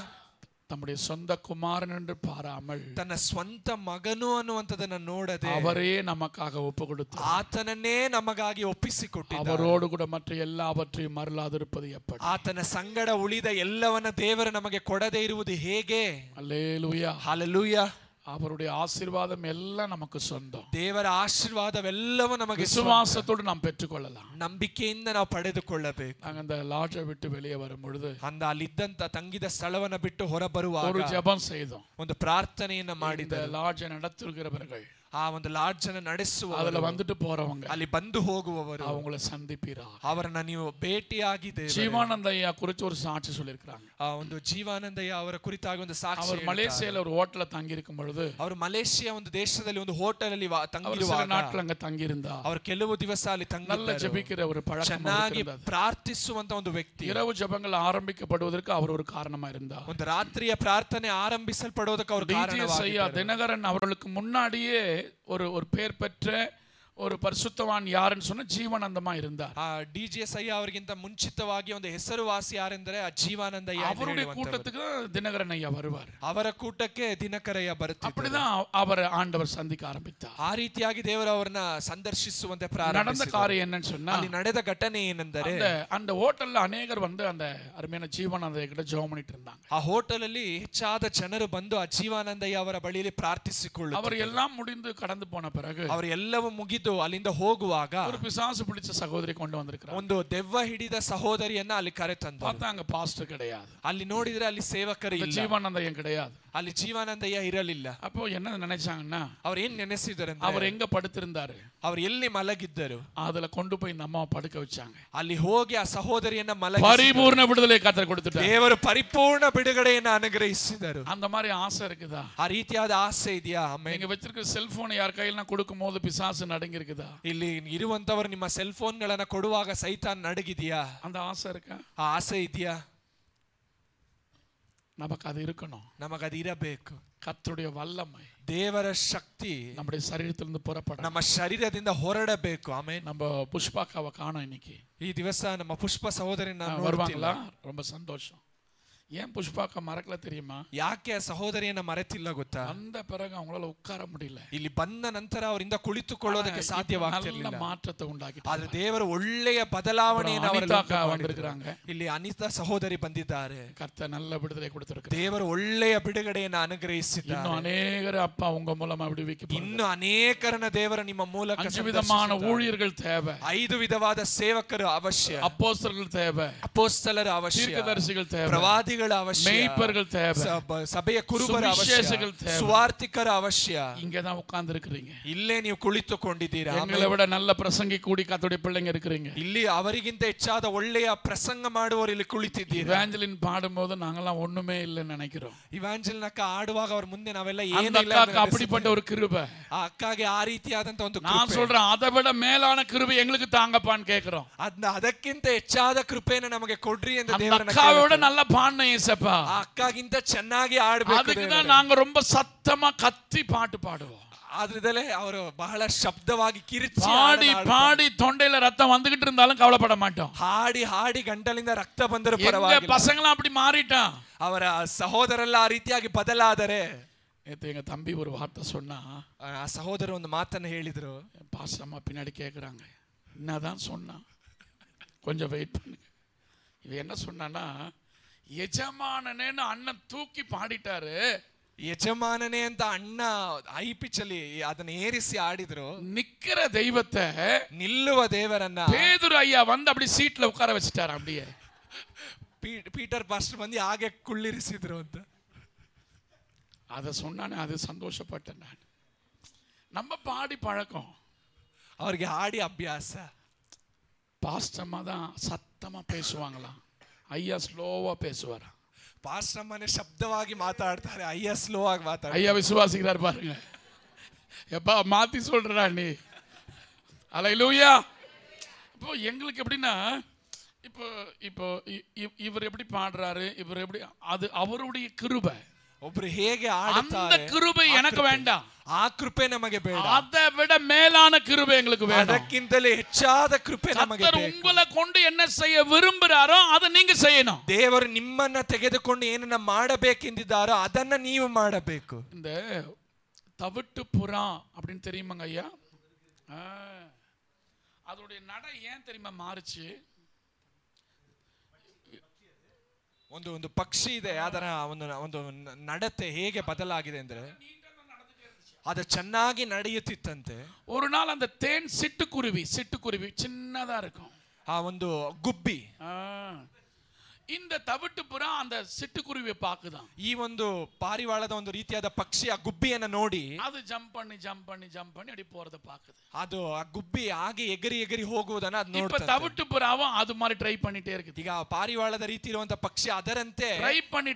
A: தம்முடைய சொந்த குமாரன் என்று பாராமல்
B: ತನ್ನ ಸ್ವಂತ ಮಗನು ಅನ್ನುವಂತದನ್ನ ನೋಡದೆ
A: அவரே நமக்காக ஒப்பு கொடுத்தார்.
B: ಆತನನ್ನೇ ನಮಗಾಗಿ ಒಪ್ಪಿಸಿಕೊಟ್ಟಿದ್ದಾರೆ.
A: அவரோடு கூட மற்ற எல்லாவற்றையும் மறலாதிருப்பது எப்படி?
B: ಆತನ ಸಂಗಡ ಉಳಿದ ಎಲ್ಲವನ್ನ ದೇವರು ನಮಗೆ ಕೊಡದೇ ಇರುವುದು ಹೇಗೆ?
A: ஹalleluya,
B: ஹalleluya.
A: அவருடைய ஆசீர்வாதம் எல்லாம் நமக்கு சொந்தம்.
B: ದೇವರ ಆಶೀರ್ವಾದವೆಲ್ಲವೂ ನಮಗೆ
A: விசுவாசத்தோடு நாம் பெற்றுக்கொள்ளலாம்.
B: ನಂಬಿಕೆಯಿಂದ ನಾವು ಪಡೆದುಕೊಳ್ಳಬೇಕು.
A: நாங்க அந்த லாட்ஜை விட்டு வெளியே வரும் பொழுது
B: ಅಲ್ಲಿದ್ದಂತ ತಂಗಿದ ಸ್ಥಳವನ್ನ ಬಿಟ್ಟು ಹೊರಬರುವಾಗ
A: ஒரு ஜெபம் செய்தோம்.
B: ಒಂದು ಪ್ರಾರ್ಥನೆಯನ್ನ ಮಾಡಿದ
A: லாட்ஜை நடத்துகிறவர்கள்,
B: ಆ ಒಂದು ಲಾಡ್ಜ್ ಅನ್ನು ನಡೆಸುವ,
A: அதுல வந்துட்டு போறவங்க,
B: ಅಲ್ಲಿ ಬಂದು ಹೋಗುವವರು,
A: அவங்களை சந்திப்பீரா.
B: ಅವರನ್ನ ನೀವು ಭೇಟಿಯಾಗಿದೆ.
A: ஜீவானந்தையா குறித்து ஒரு சாட்சி சொல்லியிருக்காங்க.
B: ಆ ಒಂದು ಜೀವಾನಂದಯ್ಯ ಅವರ ಕುರಿತಾಗಿ ಒಂದು ಸಾಕ್ಷಿ.
A: அவர் மலேசியால ஒரு ஹோட்டல்ல தங்கி இருக்கும் பொழுது,
B: ಅವರು ಮಲೇಷಿಯಾ ಒಂದು ದೇಶದಲ್ಲಿ ಒಂದು ಹೋಟೆಲ್ ಅಲ್ಲಿ ತಂಗಿರುವಾಗ,
A: சில நாட்கள் அங்க தங்கி இருந்தா,
B: ಅವರು ಕೆಲವು ದಿವಸ ಅಲ್ಲಿ ತಂಗಿ
A: நல்ல ஜெபிக்கிற ஒரு பழக்கம்
B: ಚೆನ್ನಾಗಿ ಪ್ರಾರ್ಥಿಸುವಂತ ಒಂದು ವ್ಯಕ್ತಿ.
A: இரவு ஜெபங்கள் ஆரம்பிக்கப்படுவதற்கு அவர் ஒரு காரணமா இருந்தார்.
B: ಒಂದು ರಾತ್ರಿಯ ಪ್ರಾರ್ಥನೆ ಆರಂಭಿಸಲ್ಪಡುವುದಕ್ಕೆ ಅವರು ಕಾರಣವಾಗಿದ್ದಾರೆ.
A: தினகரன் அவர்களுக்கு முன்னாடியே ஒரு பேர் பெற்ற ஒரு பரிசுத்தவான் யாருன்னு சொன்னா ஜீவானந்தமா இருந்தார்.
B: ಡಿಜೆಎಸ್ ಅಯ್ಯ ಅವರಿಗಿಂತ ಮುಂಚಿತವಾಗಿ ಒಂದು ಹೆಸರುವಾಸಿ ಯಾರೆಂದರೆ ಜೀವಾನಂದಯ್ಯ.
A: அவருடைய கூட்டத்துக்கு தினகரன் ஐயா வருவார்.
B: ಅವರ ಕೂಟಕ್ಕೆ ದಿನಕರಯ್ಯ ಬರುತ್ತಿದ್ದರು.
A: அப்படிதான் அவர் ஆண்டவர் சந்திக்க ஆரம்பித்தார்.
B: ಆ ರೀತಿಯಾಗಿ ದೇವರು ಅವರನ್ನ ಸಂದರ್ಶಿಸುವಂತೆ ಪ್ರಾರಂಭಿಸಿದರು.
A: நடந்த காரியம் என்னன்னு சொன்னா,
B: ಅಲ್ಲಿ ನಡೆದ ಘಟನೆ ಏನೆಂದರೆ,
A: அந்த ஹோட்டல்ல அநேகர் வந்து அந்த அருமையான ஜீவானந்தய்ய கிட்ட ஜெபம் பண்ணிட்டு இருந்தாங்க.
B: ಆ ಹೋಟೆಲ್ ಅಲ್ಲಿ ಹೆಚ್ಚಾದ ಜನರು ಬಂದು ಆ ಜೀವಾನಂದಯ್ಯ ಅವರ ಬಳಿಯಲ್ಲಿ ಪ್ರಾರ್ಥಿಸಿಕೊಳ್ಳುತ್ತಾರೆ.
A: அவர் எல்லாம் முடிந்து கடந்து போன பிறகு,
B: ಅವರು ಎಲ್ಲವೂ ಮುಗಿದು ಅಲ್ಲಿಂದ ಹೋಗುವಾಗ
A: ஒரு பிசாசு பிடிச்ச சகோதரி கொண்டு வந்திருக்கிறார்.
B: ಒಂದು ದೆವ್ವ ಹಿಡಿದ ಸಹೋದರಿಯನ್ನ ಅಲ್ಲಿ ಕರೆತಂದರು.
A: பார்த்தாங்க பாஸ்டர் கிடையாது.
B: ಅಲ್ಲಿ ನೋಡಿದ್ರೆ ಅಲ್ಲಿ ಸೇವಕರು ಇಲ್ಲ.
A: ஜீவானந்தய்யம் கிடையாது.
B: ಅಲ್ಲಿ ಜೀವಾನಂದಯ್ಯ ಇರಲಿಲ್ಲ.
A: அப்போ என்ன நினைச்சாங்கன்னா,
B: ಅವ್ರು ಏನ್ ನೆನೆಸಿದ್ದಾರೆ,
A: அவர் எங்க படுத்திருந்தாரு,
B: ಅವ್ರು ಎಲ್ಲಿ ಮಲಗಿದ್ದರು
A: அதுல கொண்டு போய் இந்த அம்மாவை படுக்க வச்சாங்க.
B: ಅಲ್ಲಿ ಹೋಗಿ ಆ ಸಹೋದರಿಯನ್ನ ಮಲಗಿಸಿ
A: பரிபூர்ண விடுதலை கர்த்தர் கொடுத்துட்டார்.
B: ದೇವರು ಪರಿಪೂರ್ಣ ಬಿಡುಗಡೆಯನ್ನು ಅನುಗ್ರಹಿಸಿದರು.
A: அந்த மாதிரி ஆசை இருக்குதா?
B: ಆ ರೀತಿಯಾದ ಆಸೆ ಇದೆಯಾ?
A: நீங்க வச்சிருக்கிற செல்போனை யார் கையில கொடுக்கும் போது பிசாசு நடுங்கி நடுங்கிருக்குதா?
B: ಇಲ್ಲಿ ಇರುವಂತವರು ನಿಮ್ಮ ಸೆಲ್ ಫೋನ್ಗಳನ್ನ ಕೊಡುವಾಗ ಸೈತಾನ್ ನಡುಗಿದೆಯಾ?
A: அந்த ಆಸೆ இருக்கா?
B: ಆ ಆಸೆ ಇದೆಯಾ?
A: நமக்கு அது இருக்கணும்.
B: ನಮಗದು ಇರಬೇಕು.
A: கர்த்தருடைய வல்லமை,
B: ದೇವರ ಶಕ್ತಿ
A: நம்முடைய சரீரத்திலிருந்து புறப்பட,
B: ನಮ್ಮ ಶರೀರದಿಂದ ಹೊರಡಬೇಕು. ಆಮೇಲೆ
A: நம்ம புஷ்பாக்காவை காணோம் இன்னைக்கு.
B: ಈ ದಿವಸ ನಮ್ಮ ಪುಷ್ಪ ಸಹೋದರಿನ
A: வருவாங்களா? ரொம்ப சந்தோஷம். ஏன் புஷ்பாக்கா மறக்கல தெரியுமா?
B: ಯಾಕೆ ಆ ಸಹೋದರಿಯನ್ನ ಮರೆತಿಲ್ಲ ಗೊತ್ತಾ?
A: அந்த பிறகு அவங்களால உட்கார முடியல.
B: ಇಲ್ಲಿ ಬಂದ ನಂತರ ಅವರಿಂದ ಕುಳಿತುಕೊಳ್ಳೋದಕ್ಕೆ ಸಾಧ್ಯವಾಗ್ತಿರಲಿಲ್ಲ.
A: நல்ல ಮಾற்றத்தை ಉಂಟಾಗಿತ್ತು.
B: ಆದ್ರೆ ದೇವರು ಒಳ್ಳೆಯ ಬದಲಾವಣೆಯನ್ನು
A: ಅನಿತಾ ಬಂದಿರುக்காங்க.
B: ಇಲ್ಲಿ ಅನಿತಾ ಸಹೋದರಿ ಬಂದಿದ್ದಾರೆ.
A: ಕರ್ತர் நல்ல விடுதலை கொடுத்திருக்கிறார்.
B: ದೇವರು ಒಳ್ಳೆಯ ಬಿಡುಗಡೆಯನ್ನು ಅನುಗ್ರಹಿಸಿದ್ದಾರೆ.
A: ಇನ್ನು ಅನೇಕರ ಅಪ್ಪ ಉಂಗ ಮೂಲಕ ಬಿಡುವಿಕೆ.
B: ಇನ್ನು ಅನೇಕರನ್ನ ದೇವರ ನಿಮ್ಮ ಮೂಲಕ
A: 5 ವಿಧமான ஊழியர்கள் தேவை.
B: 5 ವಿಧವಾದ ಸೇವಕರು ಅವಶ್ಯ.
A: ಅಪೊಸ್ತಲರು தேவை.
B: ಅಪೊಸ್ತಲರು ಅವಶ್ಯ.
A: ದೀರ್ಘದರ್ಶಿಗಳು தேவை.
B: ಪ್ರವಾದಿಗಳು ಅವಶ್ಯ.
A: ಮೇய்ಪர்கள் தேவை.
B: ಸಭೆಯ ಕುರುಬರು ಅವಶ್ಯ. ಸುವಾರ್ತಿಕರು ಅವಶ್ಯ.
A: இங்க தான் உட்கார்ந்து இருக்கீங்க.
B: ಇಲ್ಲೇ ನೀವು ಕುಳಿತುಕೊಂಡಿದ್ದೀರಾ.
A: எங்களை விட நல்ல பிரசங்கி கூடி கர்த்தருடைய பிள்ளைங்க இருக்கீங்க.
B: ಇಲ್ಲಿ ಅವರಿಗಿಂತ ಹೆಚ್ಚಾದ ಒಳ್ಳೆಯ ಪ್ರಸಂಗ ಮಾಡುವವರು ಇಲ್ಲಿ ಕುಳಿತಿದ್ದೀರಾ.
A: ಇವಾಂಜಲಿನ್ பாடும்போது நாங்கலாம் ஒண்ணுமே இல்லன்னு நினைக்கிறோம்.
B: ಇವಾಂಜಲಿನಕ್ಕ ಆಡುವಾಗ ಅವರ ಮುಂದೆ ನಾವೆಲ್ಲ
A: ಏನಿಲ್ಲ ಅಂತ அப்படிப்பட்ட ஒரு கிருபை.
B: ಆ ಅಕ್ಕಗೆ ಆ ರೀತಿಯಾದಂತ ಒಂದು ಕೃಪೆ.
A: நான் சொல்றேன் அதை விட மேலான கிருபை எங்களுக்கு தாங்கப்பான்னு கேக்குறோம்.
B: ಅದಕ್ಕಿಂತ ಹೆಚ್ಚಾದ ಕೃಪೆಯನ್ನು ನಮಗೆ ಕೊಡ್ರಿ ಎಂದು ದೇವರನ್ನ
A: ಅಕ್ಕಾವಿಡ நல்ல பாடுன ஏசப்பா.
B: ಆ ಅಕ್ಕಗಿಂತ ಚೆನ್ನಾಗಿ ಆಡಬೇಕು.
A: ಅದಕ್ಕೆ நாங்க ரொம்ப சத்தமா கத்தி பாட்டு பாடுவோம்.
B: ಆದ್ರಿಂದಲೇ ಅವರು ಬಹಳ ಶಬ್ದವಾಗಿ ಕಿರಿಚಿ
A: பாடி பாடி தொண்டையில ரத்தம் வந்துகிட்டு இருந்தாலும் கவலைப்பட மாட்டோம்.
B: ಹಾಡಿ ಹಾಡಿ ಗಂಟಲಿಂದ ರಕ್ತ ಬಂದರೂ ಪರವಾಗಿಲ್ಲ.
A: பசங்களா அப்படி மாறிட்டான்.
B: ಅವರ ಸಹೋದರರೆಲ್ಲ ಆ ರೀತಿಯಾಗಿ ಬದಲಾದರೆ.
A: நேத்து எங்க தம்பி ஒரு வார்த்தை சொன்னா,
B: ಆ ಸಹೋದರ ಒಂದು ಮಾತನ್ನು ಹೇಳಿದ್ರು.
A: பாஸ்டர் அம்மா பின்னாடி கேக்குறாங்க, என்னதான் சொன்னா, கொஞ்சம் வெயிட் பண்ணுங்க. இவ என்ன சொன்னான்னா, ಯಜಮಾನನೇನ ಅಣ್ಣ ತೂಕಿ ಪಾಡಿட்டாரு.
B: ಯಜಮಾನನೇ ಅಂತ ಅಣ್ಣ ಐ ಪಿಚ್ಚಲ್ಲಿ ಅದನ್ನ ಏರಿಸಿ ಆಡಿದ್ರು. ನಿಕ್ಕಿற தெய்வத்தை, ನಿಲ್ಲುವ ದೇವರನ್ನ
A: பேதுரு ஐயா வந்து அப்படி சீட்ல உட்கார வச்சிட்டாரு. அப்படியே
B: ಪೀಟರ್ ಪಾಸ್ಟರ್ ಬಂದು ಹಾಗೆ ಕುಳ್ಳಿರಿಸಿದ್ರು ಅಂತ
A: அத சொன்னானே, அது சந்தோஷப்பட்டேன் நான். நம்ம பாடி பழக்கம்,
B: அவருக்கு ஆடி அபியாச.
A: பாஸ்டர் அம்மா தான் சத்தமா பேசுவாங்களாம், ஐயா ஸ்லோவா பேசுவாரா.
B: பாஸ்டர் அம்மானே சப்தವಾಗಿ ಮಾತಾಡ್ತಾರೆ, ஐயா ஸ்லோ ಆಗಿ ಮಾತಾಡ್ತಾರೆ.
A: ஐயா விசுவாசிக்கிறார் பாருங்க. எப்பா மாத்தி சொல்றா நீ. அல்லேலூயா. இப்போ எங்களுக்கு எப்படின்னா, இப்போ இப்போ இவர் எப்படி பாடுறாரு, இவர் எப்படி, அது அவருடைய கிருபை.
B: ಒಬ್ರು ಹೇಗೆ ಆಡುತ್ತಾರೆ,
A: அந்த கிருபை எனக்கு வேண்டாம்.
B: ಆ ಕೃಪೆ ನಮಗೆ ಬೇಡ.
A: அதை விட மேலான கிருபை எங்களுக்கு வேணும்.
B: ಅದಕ್ಕಿಂತಲೇ ಹೆಚ್ಚಾದ ಕೃಪೆ ನಮಗೆ ಬೇಕು.
A: கர்த்தர் உங்களை கொண்டு என்ன செய்ய விரும்புறாரோ அதை நீங்க செய்யணும்.
B: ದೇವರು ನಿಮ್ಮನ್ನ ತೆಗೆದುಕೊಂಡು ಏನನ್ನ ಮಾಡಬೇಕೆಂದಿದ್ದಾರೋ ಅದನ್ನ ನೀವು ಮಾಡಬೇಕು.
A: இந்த தவிட்டு புறா அப்படின்னு தெரியுமாங்க ஐயா? அதோடைய நடை ஏன் தெரியுமா மாறுச்சு?
B: ಒಂದು ಒಂದು ಪಕ್ಷಿ ಇದೆ, ಅದರ ಒಂದು ನಡತೆ ಹೇಗೆ ಬದಲಾಗಿದೆ ಅಂದ್ರೆ, ಅದು ಚೆನ್ನಾಗಿ ನಡೆಯುತ್ತಿತ್ತಂತೆ.
A: ஒரு நாள் அந்த தேன் சிட்டுக்குருவி சின்னதா இருக்கும்,
B: ಆ ಒಂದು ಗುಬ್ಬಿ,
A: இந்த தவிட்டு புறா அந்த சிட்டுக்குருவியை பாக்குதான்.
B: ಈ ಒಂದು ಪಾರಿವಾಳದ ಒಂದು ರೀತಿಯಾದ ಪಕ್ಷಿ ಆ ಗುಬ್ಬಿಯನ್ನ ನೋಡಿ
A: ಅದು ಜಂಪ್ பண்ணி அடி போறத பாக்குது.
B: ಅದು ಆ ಗುಬ್ಬಿ ಹಾಗೆ ಎಗರಿ ಎಗರಿ ಹೋಗುವುದನ್ನ ಅದು
A: ನೋಡ್ತಾ, இப்ப தவிட்டு புறாவும் அது மாதிரி ட்ரை பண்ணிட்டே இருக்குது.
B: ಈಗ ಪಾರಿವಾಳದ ರೀತಿ ಇರುವಂತ ಪಕ್ಷಿ ಅದರಂತೆ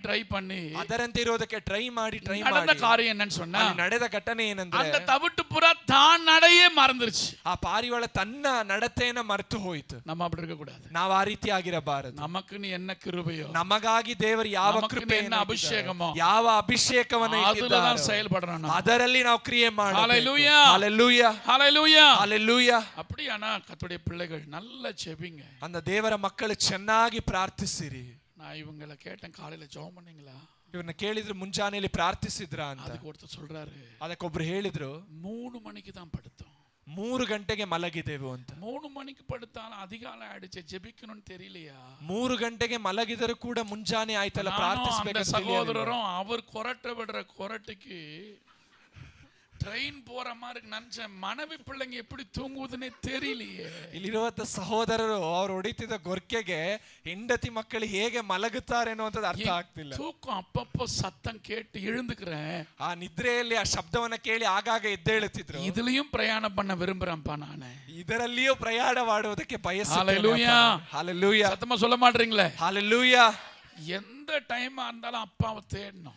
A: ட்ரை பண்ணி
B: ಅದರಂತೆ ಇರೋದಕ್ಕೆ ಟ್ರೈ ಮಾಡಿ
A: நடந்த காரியம் என்னன்னு சொன்னா,
B: ನಡೆದ ಘಟನೆ ಏನಂದ್ರೆ,
A: அந்த தவிட்டு புறா தான் நடையே மறந்துருச்சு.
B: ಆ ಪಾರಿವಾಳ ತನ್ನ ನಡತೆಯನ್ನ ಮರೆತು ಹೋಯಿತು.
A: நம்ம அப்படி இருக்க கூடாது.
B: ನಾವು ಆ ರೀತಿ ಆಗಿರಬಾರದು.
A: நமக்கு நீ என்ன கிருபையோ,
B: ನಮಗಾಗಿ ದೇವರು ಯಾವ ಕೃಪೆಯನ್ನು,
A: ಅಭಿಷೇಕಮೋ,
B: ಯಾವ ಅಭಿಷೇಕವನ್ನು
A: ಇಟ್ಟಿದ್ದಾರೋ செயல்பಡೋಣ.
B: ಅದರಲ್ಲಿ ನಾವು ಕ್ರಿಯೆ ಮಾಡಬೇಕು.
A: ஹalleluya,
B: ஹalleluya,
A: ஹalleluya,
B: ஹalleluya.
A: அப்படியானா கர்த்தருடைய பிள்ளைகள் நல்ல ஜெபிங்க.
B: அந்த ದೇವರ ಮಕ್ಕಳು ಚೆನ್ನಾಗಿ ಪ್ರಾರ್ಥಿಸಿರಿ.
A: நான் இவங்களை கேட்டேன், காலையில ஜெபம் பண்ணீங்களா?
B: ಇವನ್ನ ಕೇಳಿದ್ರು, ಮುಂಜಾನೆಯಲ್ಲಿ ಪ್ರಾರ್ಥಿಸಿದ್ರಾ ಅಂತ.
A: ಅದಕ್ಕೆ ஒருத்தர் சொல்றாரு,
B: ಅದಕ್ಕೊಬ್ರು ಹೇಳಿದ್ರು,
A: 3 மணிக்கு தான் படுத்தோம்,
B: 3 ಗಂಟೆಗೆ ಮಲಗಿದೆವು ಅಂತ.
A: 3 மணிக்கு படுத்தாலும் அதிகாலை ஆயிடுச்சு, ஜெபிக்கணும்னு தெரியலையா?
B: 3 ಗಂಟೆಗೆ ಮಲಗಿದರೂ ಕೂಡ ಮುಂಜಾನೆ ಆಯ್ತಲ್ಲ ಪ್ರಾರ್ಥಿಸಬೇಕು.
A: சகோதரரும் அவர் கொரட்டை விடுற கொரட்டைக்கு ட்ரெயின் போற மாதிரி நினைச்சேன். மனைவி பிள்ளைங்க எப்படி தூங்குವುದನ್ನೇ தெரியலையே.
B: ಇಲ್ಲಿರುವಂತ ಸಹೋದರರು ಅವರು ಹೊಡಿತಿದ್ದ ಗೊರ್ಕೆಗೆ ಹೆಂಡತಿ ಮಕ್ಕಳು ಹೇಗೆ ಮಲಗುತ್ತಾರೆ ಅನ್ನುವಂಥದ್ದು ಅರ್ಥ ಆಗ್ತಿಲ್ಲ.
A: தூக்கம் அப்பப்போ சத்தம் கேட்டு எழுந்துக்கிறேன்.
B: ಆ ನಿದ್ರೆಯಲ್ಲಿ ಆ ಶಬ್ದವನ್ನ ಕೇಳಿ ಆಗಾಗ ಎದ್ದೇಳುತ್ತಿದ್ರು.
A: இதுலயும் பிரயாணம் பண்ண விரும்புறேன்ப்பா நானே.
B: ಇದರಲ್ಲಿಯೂ ಪ್ರಯಾಣ ಮಾಡುವುದಕ್ಕೆ ಬಯಸುತ್ತೇನೆ.
A: ஹalleluya,
B: ஹalleluya.
A: சத்தமா சொல்ல மாட்டீங்களே?
B: ஹalleluya.
A: எந்த டைமா இருந்தாலும் அப்பாவை தேடணும்.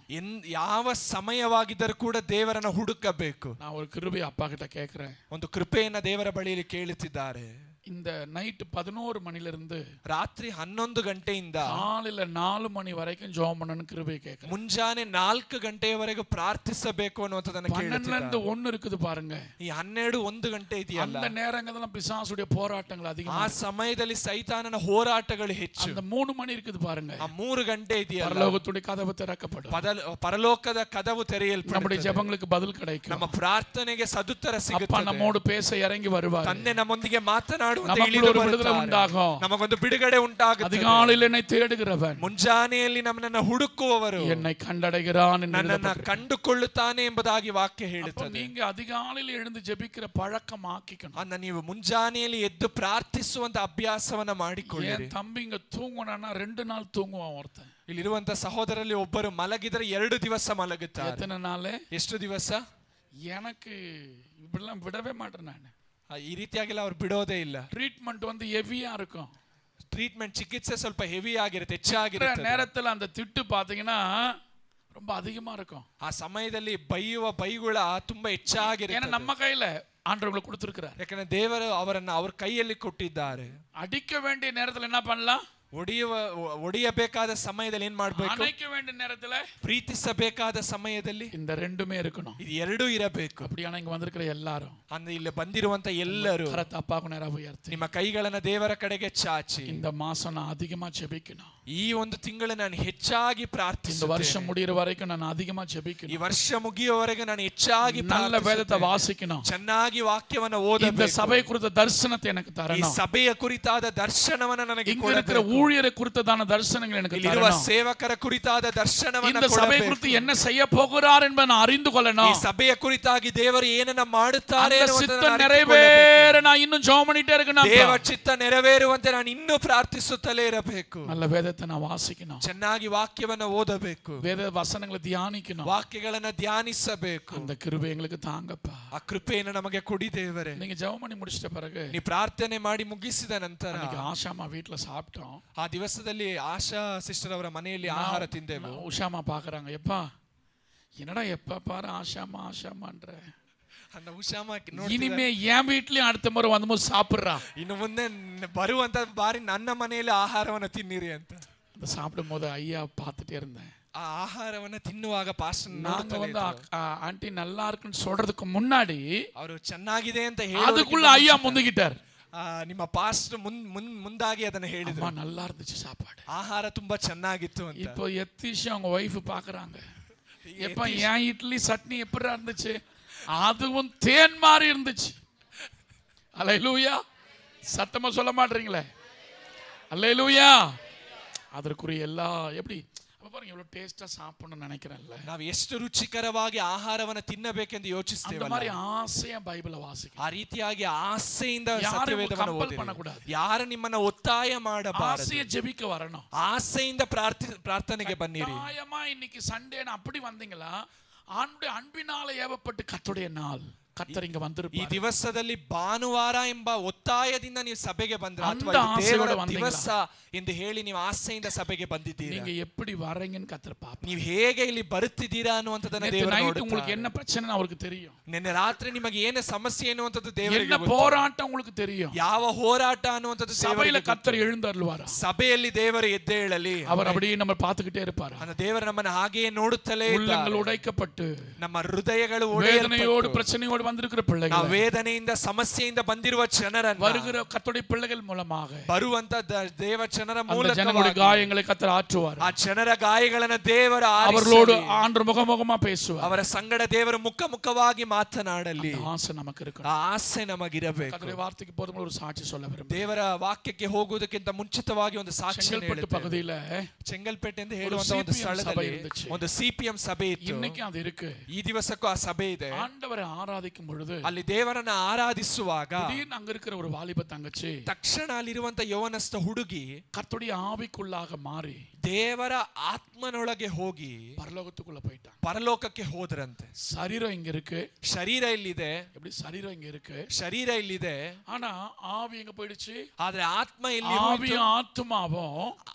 B: ಯಾವ ಸಮಯವಾಗಿದ್ದರೂ ಕೂಡ ದೇವರನ್ನ ಹುಡುಕಬೇಕು.
A: நான் ஒரு கிருபை அப்பா கிட்ட கேட்கிறேன்.
B: ಒಂದು ಕೃಪೆಯನ್ನ ದೇವರ ಬಳಿಯಲ್ಲಿ ಕೇಳುತ್ತಿದ್ದಾರೆ.
A: இந்த நைட் 11 மணிலிருந்து
B: ರಾತ್ರಿ 11 ಗಂಟೆಯಿಂದ
A: காலையில 4 மணி வரைக்கும் ஜெபம் பண்ணனும் கிருபை கேட்கிறேன்.
B: ಮುಂಜಾನೆ 4 ಗಂಟೆಯವರೆಗೆ ಪ್ರಾರ್ಥಿಸಬೇಕು ಅನ್ನುವಂತದನ್ನ ಕೇಳುತ್ತಿದ್ದಾರೆ.
A: 12:01 இருக்குது பாருங்க.
B: ಈ 12:01 ಗಂಟೆ ಇದೆಯಲ್ಲ,
A: அந்த நேரங்கள்ல பிசாசுடைய போராட்டங்கள் அதிகமா.
B: ಆ ಸಮಯದಲ್ಲಿ ಸೈತಾನನ ಹೋರಾಟಗಳು ಹೆಚ್ಚು.
A: அந்த 3 மணி இருக்குது பாருங்க.
B: ಆ 3 ಗಂಟೆ ಇದೆಯಲ್ಲ,
A: பரலோகத்துடைய கதவு திறக்கப்படும்.
B: ಪರಲೋಕದ ಕದವು ತೆರೆಯಲ್ಪಡುತ್ತದೆ.
A: நம்முடைய ஜெபங்களுக்கு பதில் கிடைக்கும்.
B: ನಮ್ಮ ಪ್ರಾರ್ಥನೆಗೆ ಸದುತ್ತರ ಸಿಗುತ್ತದೆ.
A: அப்பா நம்மோடு பேச ಇறங்கி வருவார்.
B: ತಂದೆ ನಮ್ಮೊಂದಿಗೆ ಮಾತನಾಡುವಂತೆ
A: நமக்கு ஒரு விடுதலை உண்டாகும்.
B: ನಮಗೊಂದು ಬಿಡುಗಡೆ ಉಂಟಾಗುತ್ತದೆ.
A: அதிகாலையில் என்னை தேடுகிறவன்
B: ಮುಂಜಾನೆಯಲ್ಲಿ ನಮ್ಮನ್ನ ಹುಡುಕುವವರು
A: என்னை கண்டடைகிறான் என்று
B: ನನ್ನನ್ನ ಕಂಡುಕೊಳ್ಳುತ್ತಾನೆ ಎಂಬುದಾಗಿ ವಾಕ್ಯ ಹೇಳುತ್ತದೆ.
A: நீங்க அதிகாலையில் எழுந்து ஜெபிக்கிற பழக்கம் ஆக்கிக்கணும்.
B: ಅನ್ನ ನೀವು ಮುಂಜಾನೆಯಲ್ಲಿ ಎದ್ದು ಪ್ರಾರ್ಥಿಸುವಂತ ಅಭ್ಯಾಸವನ್ನ ಮಾಡಿಕೊಳ್ಳಿರಿ.
A: என் தம்பிங்க தூங்குனானா 2 நாள் தூங்குவான் ஒருத்தன்.
B: ಇಲ್ಲಿರುವಂತ ಸಹೋದರಲ್ಲಿ ಒಬ್ಬರು ಮಲಗಿದರೆ 2 ದಿವಸ ಮಲಗುತ್ತಾರೆ.
A: எத்தனை நாள்?
B: ಎಷ್ಟು ದಿವಸ?
A: எனக்கு இப்படிலாம் விடவே மாட்டேன் நான்.
B: ಈ ರೀತಿಯಾಗಿಲ್ಲ ಅವ್ರು ಬಿಡೋದೇ ಇಲ್ಲ.
A: ட்ரீட்மெண்ட் வந்து ஹெவியா இருக்கும்.
B: ಟ್ರೀಟ್ಮೆಂಟ್ ಚಿಕಿತ್ಸೆ ಸ್ವಲ್ಪ ಹೆವಿ ಆಗಿರುತ್ತೆ, ಹೆಚ್ಚಾಗಿರುತ್ತೆ.
A: நேரத்துல அந்த திட்டு பாத்தீங்கன்னா ரொம்ப அதிகமா இருக்கும்.
B: ಆ ಸಮಯದಲ್ಲಿ ಬೈಯುವ ಬೈಗುಳ ತುಂಬಾ ಹೆಚ್ಚಾಗಿರುತ್ತೆ.
A: ஏன்னா நம்ம கையில ஆண்டவருக்கு கொடுத்திருக்கிறார்.
B: ಯಾಕಂದ್ರೆ ದೇವರು ಅವರನ್ನ ಅವ್ರ ಕೈಯಲ್ಲಿ ಕೊಟ್ಟಿದ್ದಾರೆ.
A: அடிக்க வேண்டிய நேரத்துல என்ன பண்ணலாம்?
B: ಒಡೆಯಬೇಕಾದ ಸಮಯದಲ್ಲಿ ಏನ್ ಮಾಡಬೇಕು?
A: அணைக்க வேண்டிய நேரத்துல
B: ಪ್ರೀತಿಸಬೇಕಾದ ಸಮಯದಲ್ಲಿ
A: இந்த ரெண்டுமே இருக்கணும்.
B: ಇದು ಎರಡೂ ಇರಬೇಕು.
A: அப்படியான இங்க வந்திருக்கிற எல்லாரும்,
B: ಅಂದ್ರೆ ಇಲ್ಲಿ ಬಂದಿರುವಂತ ಎಲ್ಲರೂ
A: கரத்தை அப்பாவுக்கு நேரா உயர்த்தி
B: ನಿಮ್ಮ ಕೈಗಳನ್ನ ದೇವರ ಕಡೆಗೆ ಚಾಚಿ,
A: இந்த மாசம் நான் அதிகமா ஜெபிக்கணும்.
B: ಈ ಒಂದು ತಿಂಗಳು ನಾನು ಹೆಚ್ಚಾಗಿ ಪ್ರಾರ್ಥಿಸುತ್ತೇನೆ.
A: இந்த வருஷம் முடிகிற வரைக்கும் நான் அதிகமா ஜெபிக்கணும்.
B: ಈ ವರ್ಷ ಮುಗಿಯುವವರೆಗೆ ನಾನು ಹೆಚ್ಚಾಗಿ
A: நல்ல வேதத்தை வாசிக்கணும்.
B: ಚೆನ್ನಾಗಿ ವಾಕ್ಯವನ್ನು ಓದಬೇಕು.
A: இந்த சபை குறித்த தரிசனத்தை எனக்கு
B: ಈ
A: தரணும்.
B: ಸಭೆಯ ಕುರಿತಾದ ದರ್ಶನವನ್ನು ನನಗೆ
A: இங்க இருக்கிற ஊழியரை குறித்ததான தரிசனங்கள் எனக்கு தரணும்.
B: ಸೇವಕರ ಕುರಿತಾದ ದರ್ಶನವನ್ನು
A: இந்த சபை குறித்து என்ன செய்ய போகிறார் என்பதை நான் அறிந்து கொள்ளணும்.
B: ಈ ಸಭೆಯ ಕುರಿತಾಗಿ ದೇವರು ಏನನ್ನ ಮಾಡುತ್ತಾರೆ
A: சித்த நிறைவேற நான் இன்னும் ஜெபம் பண்ணிட்டே இருக்கணும்.
B: ದೇವ ಚಿತ್ತ ನೆರವೇರುವಂತೆ ನಾನು ಇನ್ನೂ ಪ್ರಾರ್ಥಿಸುತ್ತಲೇ ಇರಬೇಕು.
A: நல்ல வேதத்தை நான் வாசிக்கணும்.
B: ಚೆನ್ನಾಗಿ ವಾಕ್ಯವನ್ನು ಓದಬೇಕು.
A: வேத வசனங்களை தியானிக்கணும்.
B: ವಾಕ್ಯಗಳನ್ನು ಧ್ಯಾನಿಸಬೇಕು.
A: அந்த கிருபை எங்களுக்கு தாங்கப்பா.
B: ಆ ಕೃಪೆಯನ್ನು ನಮಗೆ ಕೊಡಿ ದೇವರೇ.
A: நீங்க ஜெபம் பண்ணி முடிச்சிட்ட பிறகு
B: ನೀ ಪ್ರಾರ್ಥನೆ ಮಾಡಿ ಮುಗಿಸಿದ ನಂತರ
A: ஆஷாமா வீட்ல சாப்பிட்டோம்.
B: ಆ ದಿವಸದಲ್ಲಿ ಆಶಾ ಸಿಸ್ಟರ್ ಅವರ ಮನೆಯಲ್ಲಿ ಆಹಾರ ತಿಂದೆವು.
A: உஷாமா பாக்குறாங்க, எப்பா என்னடா எப்ப பாரு ஆஷாமா ஆஷாமான்ற.
B: அந்த உஷாமா
A: இனிமே என் வீட்லயும் அடுத்த முறை வந்து சாப்பிடுறா,
B: ಇನ್ನು ಮುಂದೆ ಬರುವಂತ ಬಾರಿ ನನ್ನ ಮನೆಯಲ್ಲಿ ಆಹಾರವನ್ನು ತಿನ್ನಿರಿ ಅಂತ.
A: அந்த சாப்பிடும் போது ஐயா பார்த்துட்டே இருந்தேன்.
B: ಆ ಆಹಾರವನ್ನು ತಿನ್ನುವಾಗ ಪಾಸ್ಟರ್
A: நாங்க வந்து ஆண்டி நல்லா இருக்குன்னு சொல்றதுக்கு முன்னாடி
B: ಅವರು ಚೆನ್ನಾಗಿದೆ ಅಂತ
A: அதுக்குள்ள ஐயா முந்திக்கிட்டார்.
B: ನಿಮ್ಮ ಪಾಸ್ಟರ್ ಮುಂದಾಗಿ ಅದನ್ನ ಹೇಳಿದ್ರು.
A: நல்லா இருந்துச்சு சாப்பாடு,
B: ಆಹಾರ ತುಂಬಾ ಚೆನ್ನಾಗಿತ್ತು ಅಂತ.
A: இப்போ எத்திஷ் அவங்க வைஃப் பாக்குறாங்க, எப்ப என் இட்லி சட்னி எப்படி இருந்துச்சு, அதுவும் தேன் மாதிரி இருந்துச்சு. அல்லேலூயா, சத்தமா சொல்ல மாட்டீங்களே அல்லேலூயா. அதற்குரிய எல்லா எப்படி பாருங்க எவ்வளவு டேஸ்டா சாப்பிடணும்னு நினைக்கிறேன்ல.
B: ನಾವು ಎಷ್ಟು ರುಚಿಕರವಾಗಿ ಆಹಾರವನ್ನು ತಿನ್ನಬೇಕೆಂದು ಯೋಚಿಸ್ತೇವೆ.
A: அந்த மாதிரி ಆಸೆಯ ಬೈಬಲ್ ವಾಸಿಕೆ,
B: ಆ ರೀತಿಯಾಗಿ ಆಸೆಯಿಂದ ಸತ್ಯವೇದವನ್ನು ಓದಿ. ಯಾರು ನಿಮ್ಮನ್ನ ಒತ್ತಾಯ ಮಾಡಬಾರದು.
A: ஆசையை ஜெபிக்க வரணும்.
B: ಆಸೆಯಿಂದ ಪ್ರಾರ್ಥನೆಗೆ ಬನ್ನಿರಿ.
A: நியாயமா இன்னைக்கு சண்டேனா அப்படி வந்தீங்களா? ஆண்டுடைய அன்பினால ஏவப்பட்டு கர்த்தருடைய நாள், கர்த்தர் இங்க வந்திருப்பார்.
B: ಈ ದಿವಸದಲ್ಲಿ ಭಾನುವಾರ ಎಂಬ ಒತ್ತಾಯದಿಂದ ನೀವು ಸಭೆಗೆ ಬಂದ್ರೆ ಅಥವಾ ದೇವರ ದಿವಸ ಎಂದು ಹೇಳಿ ನೀವು ಆಸೆಯಿಂದ ಸಭೆಗೆ ಬಂದಿದ್ದೀರಾ.
A: நீங்க எப்படி வரீங்கன்னு கர்த்தர் பாப்பார்.
B: ನೀವು ಹೇಗೆ ಇಲ್ಲಿ ಬರುತ್ತಿದ್ದೀರಾ ಅನ್ನುವಂತದನ್ನ ದೇವರು ನೋಡುತ್ತಾರೆ.
A: உங்களுக்கு என்ன பிரச்சனை அவருக்கு தெரியும்.
B: ನಿನ್ನೆ ರಾತ್ರಿ ನಿಮಗೆ ಏನು ಸಮಸ್ಯೆ ಅನ್ನುವಂತದ್ದು ದೇವರಿಗೆ
A: என்ன போராட்டம் உங்களுக்கு தெரியும்.
B: ಯಾವ ಹೋರಾಟ ಅನ್ನುವಂತದ್ದು
A: சபையில கர்த்தர் எழுந்தருளுவார்.
B: ಸಭೆಯಲ್ಲಿ ದೇವರು ಎದ್ದೇಳಲಿ.
A: அவர் அப்படியே நம்ம பார்த்துக்கிட்டே இருப்பார்.
B: அந்த தேவர் நம்மನ್ನ ಹಾಗೆಯೇ ನೋಡುತ್ತಲೇ ಇದ್ದಾರೆ.
A: உள்ளங்கள் உடைக்கப்பட்டு
B: ನಮ್ಮ ಹೃದಯಗಳು
A: வேதனையோடு பிரச்சனையோடு வந்திருக்கிற பிள்ளைகள்,
B: ನಾವು ವೇದನೆಯಿಂದ ಸಮಸ್ಯೆಯಿಂದ ಬಂದಿರುವ ಜನರನ್ನು
A: வருகிற கர்த்தருடைய பிள்ளைகள் மூலமாக
B: ಬರುವಂತ ದೇವ ಜನರ ಮೂಲಕ
A: ಜನங்களுடைய காயங்களை கர்த்தர் ஆற்றுவார்.
B: ಆ ಜನರ ಗಾಯಗಳನ್ನು ದೇವರು
A: அவர்களோடு ஆண்டவர் முகமுகமா பேசுவார்.
B: ಅವರ ಸಂಗಡ ದೇವರು ಮುಖವಾಗಿ ಮಾತನಾಡಲಿ.
A: ஆசை நமக்கு இருக்கணும்.
B: ಆ ಆಸೆ ನಮಗಿರಬೇಕು.
A: கர்த்தருடைய வார்த்தைக்கு போதும் ஒரு சாட்சி சொல்ல விரும்புகிறேன்.
B: ದೇವರ ವಾಕ್ಯಕ್ಕೆ ಹೋಗುವುದಕ್ಕಿಂತ ಮುಂಚಿತವಾಗಿ ಒಂದು ಸಾಕ್ಷಿಯನ್ನು ಹೇಳುತ್ತೇನೆ.
A: பகுதியில
B: ಚೆಂಗಲ್ಪೇಟೆ ಎಂದು ಹೇಳುವಂತ ಒಂದು ಸ್ಥಳದಲ್ಲಿ ಒಂದು ಸಿಪಿಎಂ ಸಭೆ ಇತ್ತು.
A: இன்னைக்கு அது இருக்கு.
B: ಈ ದಿವಸಕ್ಕೂ ಆ ಸಭೆ ಇದೆ.
A: ஆண்டவரை ஆராதிக்க ஆராதிக்கும் பொழுது
B: ಅಲ್ಲಿ ದೇವರನ್ನ ಆರಾಧಿಸುವಾಗ
A: திடீர்னு அங்க இருக்கிற ஒரு வாலிப தங்கச்சி
B: ತಕ್ಷಣ ಅಲ್ಲಿರುವಂತ ಯೌವನಸ್ಥ ಹುಡುಗಿ
A: கர்த்தருடைய ஆவிக்குள்ளாக மாறி
B: ದೇವರ ಆತ್ಮನೊಳಗೆ ಹೋಗಿ
A: பரலோகத்துக்குள்ள போயிட்டாங்க.
B: ಪರಲೋಕಕ್ಕೆ ಹೋದ್ರಂತೆ.
A: சரீரம் இங்க இருக்கு,
B: ಶರೀರ ಇಲ್ಲಿದೆ,
A: எப்படி சரீரம் இங்க இருக்கு,
B: ಶರೀರ ಇಲ್ಲಿದೆ,
A: ஆனா ஆவி எங்க போயிடுச்சு?
B: ಆದ್ರೆ ಆತ್ಮ ಎಲ್ಲಿ
A: ஆவி ஆத்மாவும்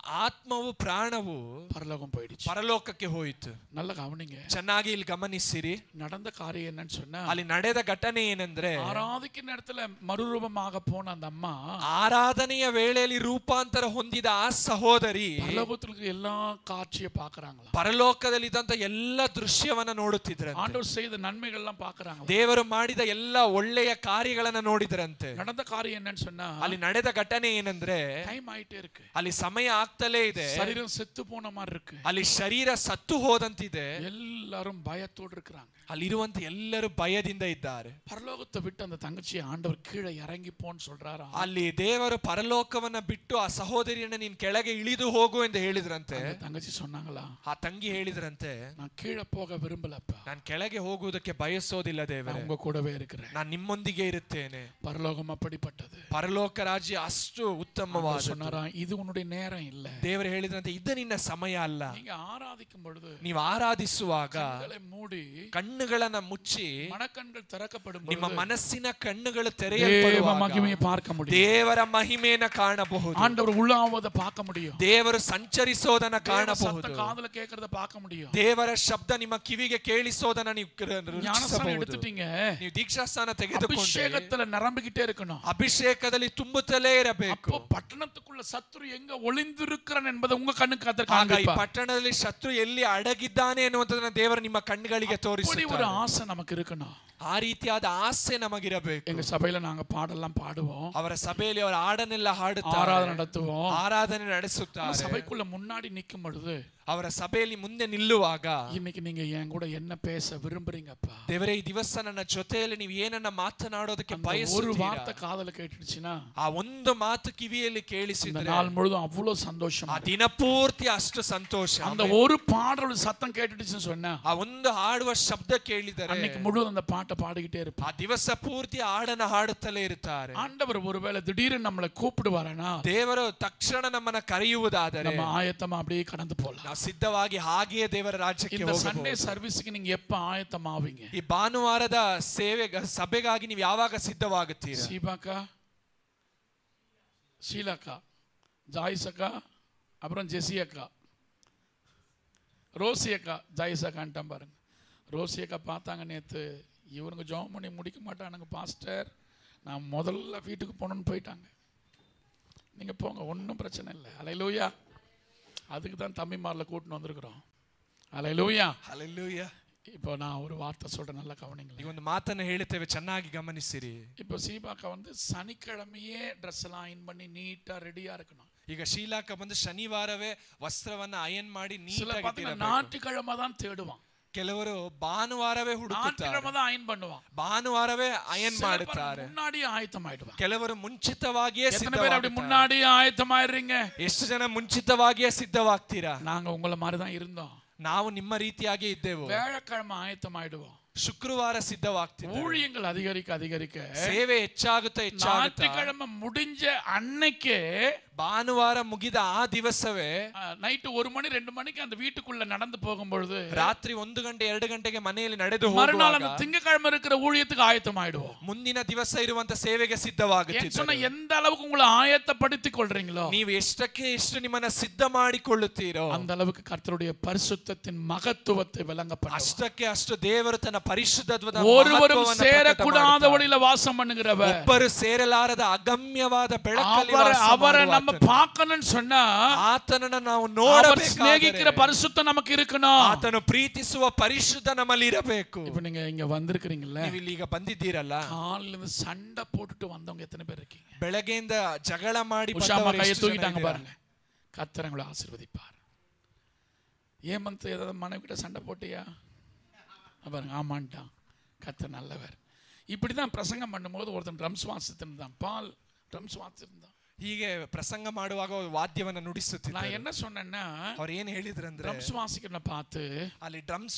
B: ಆತ್ಮವು ಪ್ರಾಣವು
A: பரலோகம் போயிடுச்சு,
B: ಪರಲೋಕಕ್ಕೆ ಹೋಯಿತು.
A: நல்ல கவனிங்க.
B: ಚೆನ್ನಾಗಿ ಇಲ್ಲಿ ಗಮನಿಸಿರಿ.
A: நடந்த காரியம் என்னன்னு சொன்னா,
B: ಅಲ್ಲಿ ನಡೆದ ಘಟನೆ ಏನಂದ್ರೆ
A: ஆராதிக்கிற நேரத்துல மறுரூபமாக போன அந்த அம்மா
B: ಆರಾಧನೆಯ ವೇಳೆಯಲ್ಲಿ ರೂಪಾಂತರ ಹೊಂದಿದ ಆ ಸಹೋದರಿ
A: பரலோகத்துல எல்லா காட்சியை பாக்குறாங்களா,
B: ಪರಲೋಕದಲ್ಲಿ ಇದ್ದಂತ ಎಲ್ಲ ದೃಶ್ಯವನ್ನ ನೋಡುತ್ತಿದ್ರಂತೆ.
A: ஆண்டவர் செய்த நன்மைகள் எல்லாம் பாக்குறாங்க,
B: ದೇವರು ಮಾಡಿದ ಎಲ್ಲ ಒಳ್ಳೆಯ ಕಾರ್ಯಗಳನ್ನ ನೋಡಿದ್ರಂತೆ.
A: நடந்த காரியம் என்னன்னு சொன்னா,
B: ಅಲ್ಲಿ ನಡೆದ ಘಟನೆ ಏನಂದ್ರೆ
A: டைம் ஆயிட்டே இருக்கு,
B: ಅಲ್ಲಿ ಸಮಯ ಆಗ್ತಲೇ ಇದೆ,
A: சரீரம் செத்து போன மாதிரி இருக்கு,
B: ಅಲ್ಲಿ ಶರೀರ ಸತ್ತು ಹೋದಂತಿದೆ,
A: எல்லாரும் பயத்தோடு இருக்கிறாங்க.
B: ಅಲ್ಲಿರುವಂತ ಎಲ್ಲರೂ ಭಯದಿಂದ ಇದ್ದಾರೆ.
A: பரலோகத்தை விட்டு அந்த தங்கச்சியை ஆண்டவர் கீழே இறங்கி போன்னு சொல்றாரா?
B: ಅಲ್ಲಿ ದೇವರು ಪರಲೋಕವನ್ನ ಬಿಟ್ಟು ಆ ಸಹೋದರಿಯನ್ನ ನೀನ್ ಕೆಳಗೆ ಇಳಿದು ಹೋಗು ಎಂದು ಹೇಳಿದ್ರಂತೆ.
A: தங்கச்சி சொன்னாங்களா,
B: ಆ ತಂಗಿ ಹೇಳಿದ್ರಂತೆ,
A: நான் கீழே போக விரும்பலப்பா,
B: ನಾನು ಕೆಳಗೆ ಹೋಗುವುದಕ್ಕೆ ಬಯಸೋದಿಲ್ಲ ದೇವರೇ,
A: உங்க கூடவே இருக்கிறேன்,
B: ನಾನು ನಿಮ್ಮೊಂದಿಗೆ ಇರುತ್ತೇನೆ.
A: பரலோகம் அப்படிப்பட்டது,
B: ಪರಲೋಕ ರಾಜ್ಯ ಅಷ್ಟು ಉತ್ತಮವಾದ.
A: சொன்னாரா, இது உன்னுடைய நேரம் இல்ல.
B: ದೇವರು ಹೇಳಿದ್ರಂತೆ, ಇದು ನಿನ್ನ ಸಮಯ ಅಲ್ಲ.
A: நீங்க ஆராதிக்கும் பொழுது
B: ನೀವು ಆರಾಧಿಸುವಾಗ
A: கண்களை மூடி
B: ಕಣ್ಣುಗಳನ್ನ ಮುಚ್ಚಿ
A: மனக்கண்கள் திறக்கப்படும்
B: ನಿಮ್ಮ
A: பொழுது
B: ಮನಸ್ಸಿನ ಕಣ್ಣುಗಳು
A: தேவ
B: ತೆರೆಯಲ್ಪಡುವಾಗ
A: மகிமையை பார்க்க முடியும்,
B: ದೇವರ ಮಹಿಮೆಯನ್ನ ಕಾಣಬಹುದು,
A: ஆண்டவர் உள்ளாவதை பார்க்க முடியும்,
B: ದೇವರು ಸಂಚರಿಸೋದನ್ನ ಕಾಣಬಹುದು,
A: சத்த காதுல கேக்குறத பார்க்க முடியும்.
B: ದೇವರ ಶಬ್ದ ನಿಮ್ಮ ಕಿವಿಗೆ ಕೇಳಿಸೋದನ್ನ ನೀವು
A: ஞானஸ்நானம்
B: ರುಚಿಸಬಹುದು.
A: எடுத்துட்டீங்க,
B: ನೀವು ದೀಕ್ಷಾಸ್ಥಾನ ತೆಗೆದುಕೊಂಡು
A: அபிஷேகத்துல நிரம்பிக்கிட்டே இருக்கணும்,
B: ಅಭಿಷೇಕದಲ್ಲಿ ತುಂಬುತ್ತಲೇ ಇರಬೇಕು.
A: அப்போ பட்டணத்துக்குள்ள சத்துரு எங்க ஒளிந்திருக்கிறான் என்பதை உங்க கண்ணுக்கு கர்த்தர்
B: ಆಗ ಈ
A: காண்பிப்பார்.
B: ಪಟ್ಟಣದಲ್ಲಿ ಶತ್ರು ಎಲ್ಲಿ ಅಡಗಿದ್ದಾನೆ ಅನ್ನುವಂಥದ್ದನ್ನ ದೇವರು ನಿಮ್ಮ ಕಣ್ಣುಗಳಿಗೆ
A: இப்படி
B: ತೋರಿಸುತ್ತಾರೆ.
A: ஒரு ஆசை நமக்கு இருக்கணும்.
B: ಆ ರೀತಿಯಾದ ಆಸೆ ನಮಗಿರಬೇಕು.
A: எங்க சபையில நாங்க பாடெல்லாம் பாடுவோம்,
B: ಅವರ ಸಭೆಯಲ್ಲಿ ಅವರ ಹಾಡನ್ನೆಲ್ಲ ಹಾಡುತ್ತಾರೆ,
A: ஆராதனை நடத்துவோம்.
B: ಆರಾಧನೆ ನಡೆಸುತ್ತಾರೆ.
A: சபைக்குள்ள முன்னாடி நிக்கும் பொழுது
B: ಅವರ ಸಭೆಯಲ್ಲಿ ಮುಂದೆ ನಿಲ್ಲುವಾಗ,
A: இன்னைக்கு நீங்க என் கூட என்ன பேச விரும்புறீங்கப்பா,
B: ದೇವರೇ ಈ ದಿವಸ ನನ್ನ ಜೊತೆಯಲ್ಲಿ ನೀವು ಏನನ್ನ ಮಾತನಾಡೋದಕ್ಕೆ
A: ஒரு
B: ಬಯಸುತ್ತೀರಾ,
A: வார்த்தை காதுல கேட்டுடுச்சுன்னா
B: ಆ ಒಂದು ಮಾತು ಕಿವಿಯಲ್ಲಿ
A: இந்த
B: ಕೇಳಿಸಿದ್ರೆ
A: நாள் முழுதும் அவ்வளவு சந்தோஷம்.
B: ಆ ದಿನಪೂರ್ತಿ ಅಷ್ಟು ಸಂತೋಷ.
A: அந்த ஒரு பாடலோட சத்தம் கேட்டுடுச்சுன்னு சொன்னா
B: ಆ ಒಂದು ಹಾಡುವ ಶಬ್ದ ಕೇಳಿದರೆ
A: அன்னைக்கு முழுவதும் அந்த பாட்டை பாடிக்கிட்டே
B: ಆ
A: இருப்பான்.
B: ದಿವಸ ಪೂರ್ತಿ ಹಾಡನ್ನ ಹಾಡುತ್ತಲೇ ಇರ್ತಾರೆ.
A: ஆண்டவர் ஒருவேளை திடீர்னு நம்மளை கூப்பிடுவாரனா,
B: ದೇವರು ತಕ್ಷಣ ನಮ್ಮನ್ನ ಕರೆಯುವುದಾದರೆ
A: நம்ம ஆயத்தமா அப்படியே கடந்து போலாம்.
B: ನಾವು ಸಿದ್ಧವಾಗಿ ಹಾಗೆಯೇ ದೇವರ ರಾಜ್ಯಕ್ಕೆ
A: இந்த சண்டே
B: ಹೋಗಬಹುದು.
A: சர்வீஸ்க்கு நீங்க எப்ப ஆயத்தமாவீங்க?
B: ಈ ಭಾನುವಾರದ ಸಭೆಗಾಗಿ ನೀವು ಯಾವಾಗ ಸಿದ್ಧವಾಗುತ್ತೀರಾ?
A: சீபாக்கா, ஷீலாக்கா, ஜாயிஸ் அக்கா, அப்புறம் ஜெசி அக்கா, ரோசி அக்கா, ஜாயிஸ் அக்கான்ட்டான் பாருங்க. ரோசி அக்கா பார்த்தாங்க நேற்று, இவனுங்க ஜாம் பண்ணி முடிக்க மாட்டானுங்க பாஸ்டர், நான் முதல்ல வீட்டுக்கு போகணுன்னு போயிட்டாங்க. நீங்கள் போங்க, ஒன்றும் பிரச்சனை இல்லை. அல்லேலூயா. அதுக்கு தான் தம்பிமாரில் கூட்டின்னு வந்திருக்கிறோம். அல்லேலூயா.
B: ಹಲ್ಲೆಲೂಯಾ.
A: இப்போ நான் ஒரு வார்த்தை சொல்கிறேன், நல்லா கவனிங்களேன்.
B: ಈಗ ಒಂದು ಮಾತನ್ನು ಹೇಳುತ್ತೇವೆ, ಚೆನ್ನಾಗಿ ಗಮನಿಸಿರಿ.
A: இப்போ சீபாக்கா வந்து சனிக்கிழமையே ட்ரெஸ் எல்லாம் அயன் பண்ணி நீட்டாக ரெடியாக இருக்கணும்.
B: ಈಗ ಶೀಲಾಕ ಬಂದು ಶನಿವಾರವೇ ವಸ್ತ್ರವನ್ನ ಅಯನ್ ಮಾಡಿ
A: சில
B: ನೀಟಾಗಿ
A: பார்த்தீங்கன்னா ஞாயிற்றுக்கிழமை தான் தேடுவான்,
B: ಕೆಲವರು ಭಾನುವಾರವೇ ಹುಡುಕುತ್ತಾರೆ,
A: ஞாயிற்றுக்கிழமை தான் அயன் பண்ணுவான்,
B: ಭಾನುವಾರವೇ ಅಯನ್
A: சில பேர்
B: ಮಾಡುತ್ತಾರೆ.
A: முன்னாடியே ஆயத்தமாயிடுவான்.
B: ಕೆಲವರು ಮುಂಚಿತವಾಗಿಯೇ
A: எத்தனை பேர் அப்படி
B: ಸಿದ್ಧವಾಗುತ್ತಾರೆ.
A: முன்னாடியே ஆயத்தமாயிடுறீங்க?
B: ಎಷ್ಟು ಜನ ಮುಂಚಿತವಾಗಿಯೇ ಸಿದ್ಧವಾಗ್ತೀರಾ?
A: நாங்க உங்களை மாதிரி தான் இருந்தோம்.
B: ನಾವು ನಿಮ್ಮ ರೀತಿಯಾಗಿ ಇದ್ದೆವು.
A: வியாழக்கிழமை ஆயத்தமாயிடுவோம்.
B: ಶುಕ್ರವಾರ ಸಿದ್ಧವಾಗ್ತೀವಿ.
A: ஊழியங்கள் அதிகரிக்க அதிகரிக்க
B: ಸೇವೆ ಹೆಚ್ಚಾಗುತ್ತಾ ಹೆಚ್ಚಾಗುತ್ತಾ
A: ஞாயிற்றுக்கிழமை முடிஞ்ச அன்னைக்கே
B: ಭಾನುವಾರ ಮುಗಿದ ಆ ದಿವಸವೇ
A: நைட்டு 1 மணி 2 மணிக்கு அந்த வீட்டுக்குள்ள நடந்து போகும்பொழுது
B: ರಾತ್ರಿ 1 ಗಂಟೆ 2 ಗಂಟೆಗೆ ಮನೆಯಲ್ಲಿ ನಡೆದು
A: மறுநாள் அந்த
B: ಹೋಗುವಾಗ
A: திங்கக்கிழமை இருக்கிற ஊழியத்துக்கு ஆயத்தமாயிடுவோம்.
B: ಮುಂದಿನ ದಿವಸ ಇರುವಂತ ಸೇವೆಗೆ ಸಿದ್ಧವಾಗುತ್ತೀವಿ.
A: சொன்ன எந்த அளவுக்கு உங்களை ஆயத்தப்படுத்திக் கொள்றீங்களோ
B: ನೀವು ಎಷ್ಟಕ್ಕೆ ಎಷ್ಟು ನಿಮ್ಮನ್ನ ಸಿದ್ಧ ಮಾಡಿಕೊಳ್ಳುತ್ತೀರೋ
A: அந்த அளவுக்கு கர்த்தருடைய பரிசுத்தத்தின் மகத்துவத்தை விளங்க பண்ணுவார்.
B: ಅಷ್ಟಕ್ಕೆ ಅಷ್ಟು ದೇವರು ತನ್ನ ಪರಿಶುದ್ಧತ್ವದ
A: ஒருவரும்
B: ಮಹತ್ವವನ್ನು
A: சேரக்கூடாத
B: ಪ್ರಕಟ
A: வழியில வாசம் பண்ணுகிறவர்,
B: ಒಬ್ಬರು ಸೇರಲಾರದ ಅಗಮ್ಯವಾದ ಬೆಳಕಲ್ಲಿ ವಾಸ
A: அவரை நம்ம
B: ಮಾಡುವಾತನು.
A: பார்க்கணும்னு சொன்னா
B: ಆತನನ್ನು ನಾವು
A: அவர்
B: ನೋಡಬೇಕಾದರೆ
A: சிநேகிக்கிற பரிசுத்தம் நமக்கு இருக்கணும்.
B: ಆತನು ಪ್ರೀತಿಸುವ ಪರಿಶುದ್ಧ ನಮ್ಮಲ್ಲಿ ಇರಬೇಕು.
A: இப்ப நீங்க இங்க வந்திருக்கிறீங்கல்ல,
B: ನೀವು ಇಲ್ಲಿಗ ಬಂದಿದ್ದೀರಲ್ಲ,
A: காலையில இருந்து சண்டை போட்டுட்டு வந்தவங்க எத்தனை பேர் இருக்கீங்க?
B: ಬೆಳಗ್ಗೆಯಿಂದ ಜಗಳ ಮಾಡಿ
A: உஷாமா
B: ಬಂದವರು
A: கையை
B: ಎಷ್ಟು ಜನ
A: தூக்கிட்டாங்க
B: ಇದ್ದೀರಾ?
A: பாருங்க. கர்த்தர் உங்களை ஆசீர்வதிப்பார். ஏமந்த் ஏதாவது மனைவி கிட்ட சண்டை போட்டியா? பாருங்க, ஆமான்ட்டான். கர்த்தர் நல்லவர். இப்படிதான் பிரசங்கம் பண்ணும்போது ஒருத்தன் ட்ரம்ஸ் வாசித்திருந்தான், பால் ட்ரம்ஸ் வாசித்திருந்தான்.
B: ಹೀಗೆ ಪ್ರಸಂಗ ಮಾಡುವಾಗ ವಾದ್ಯವನ್ನ ನುಡಿಸುತ್ತಿದ್ದರು.
A: நான் என்ன சொன்னேன்னா,
B: ಅವ್ರು ಏನ್ ಹೇಳಿದ್ರಂದ್ರೆ,
A: ட்ரம்ஸ் வாசிக்கிறவனை பார்த்து
B: ಅಲ್ಲಿ ಡ್ರಮ್ಸ್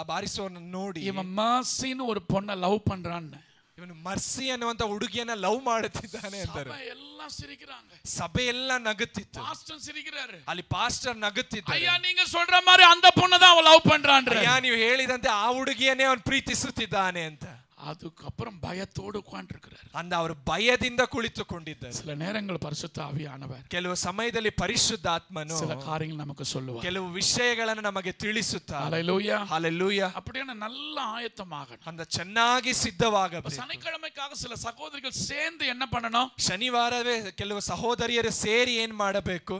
B: ಬಾರಿಸುವವನ್ನ ನೋಡಿ,
A: இவன் மர்சின்னு ஒரு பொண்ணை லவ் பண்றான்னு,
B: ಇವನು ಮರ್ಸಿ ಅನ್ನುವಂತ ಹುಡುಗಿಯನ್ನ ಲವ್ ಮಾಡುತ್ತಿದ್ದಾನೆ ಅಂತಾರೆ.
A: சபை எல்லாம் சிரிக்கிறாங்க,
B: ಸಭೆ ಎಲ್ಲ ನಗುತ್ತಿತ್ತು,
A: பாஸ்டர் சிரிக்கிறாரு.
B: ಅಲ್ಲಿ ಪಾಸ್ಟರ್ ನಗುತ್ತಿದ್ದಾರೆ.
A: ஐயா நீங்க சொல்ற மாதிரி அந்த பொண்ணை தான் அவன் லவ் பண்றான்ற.
B: ಅಯ್ಯ ನೀವು ಹೇಳಿದಂತೆ ಆ ಹುಡುಗಿಯನ್ನೇ ಅವನು ಪ್ರೀತಿಸುತ್ತಿದ್ದಾನೆ ಅಂತ.
A: அதுக்கப்புறம் பயத்தோடு உட்கார்ந்திருக்கிறார்.
B: ಅಂದ ಅವರು ಭಯದಿಂದ ಕುಳಿತುಕೊಂಡಿದ್ದಾರೆ.
A: சில நேரங்கள் பரிசுத்த ஆவியானவர்
B: ಕೆಲವು ಸಮಯದಲ್ಲಿ ಪರಿಶುದ್ಧಾತ್ಮನು
A: சில காரியங்கள் நமக்கு சொல்லுவார்,
B: ಕೆಲವು ವಿಷಯಗಳನ್ನು ನಮಗೆ ತಿಳಿಸುತ್ತಾರೆ.
A: ஹல்லேலூயா,
B: ಹಲ್ಲೆಲೂಯಾ.
A: அப்படியே நல்ல ஆயத்தமாகணும்.
B: ಅಂದ ಚೆನ್ನಾಗಿ ಸಿದ್ಧವಾಗಬೇಕು.
A: சனிக்கிழமைக்காக சில சகோதரிகள் சேர்ந்து என்ன பண்ணணும்,
B: ಶನಿವಾರವೇ ಕೆಲವು ಸಹೋದರಿಯರು ಸೇರಿ ಏನ್ ಮಾಡಬೇಕು,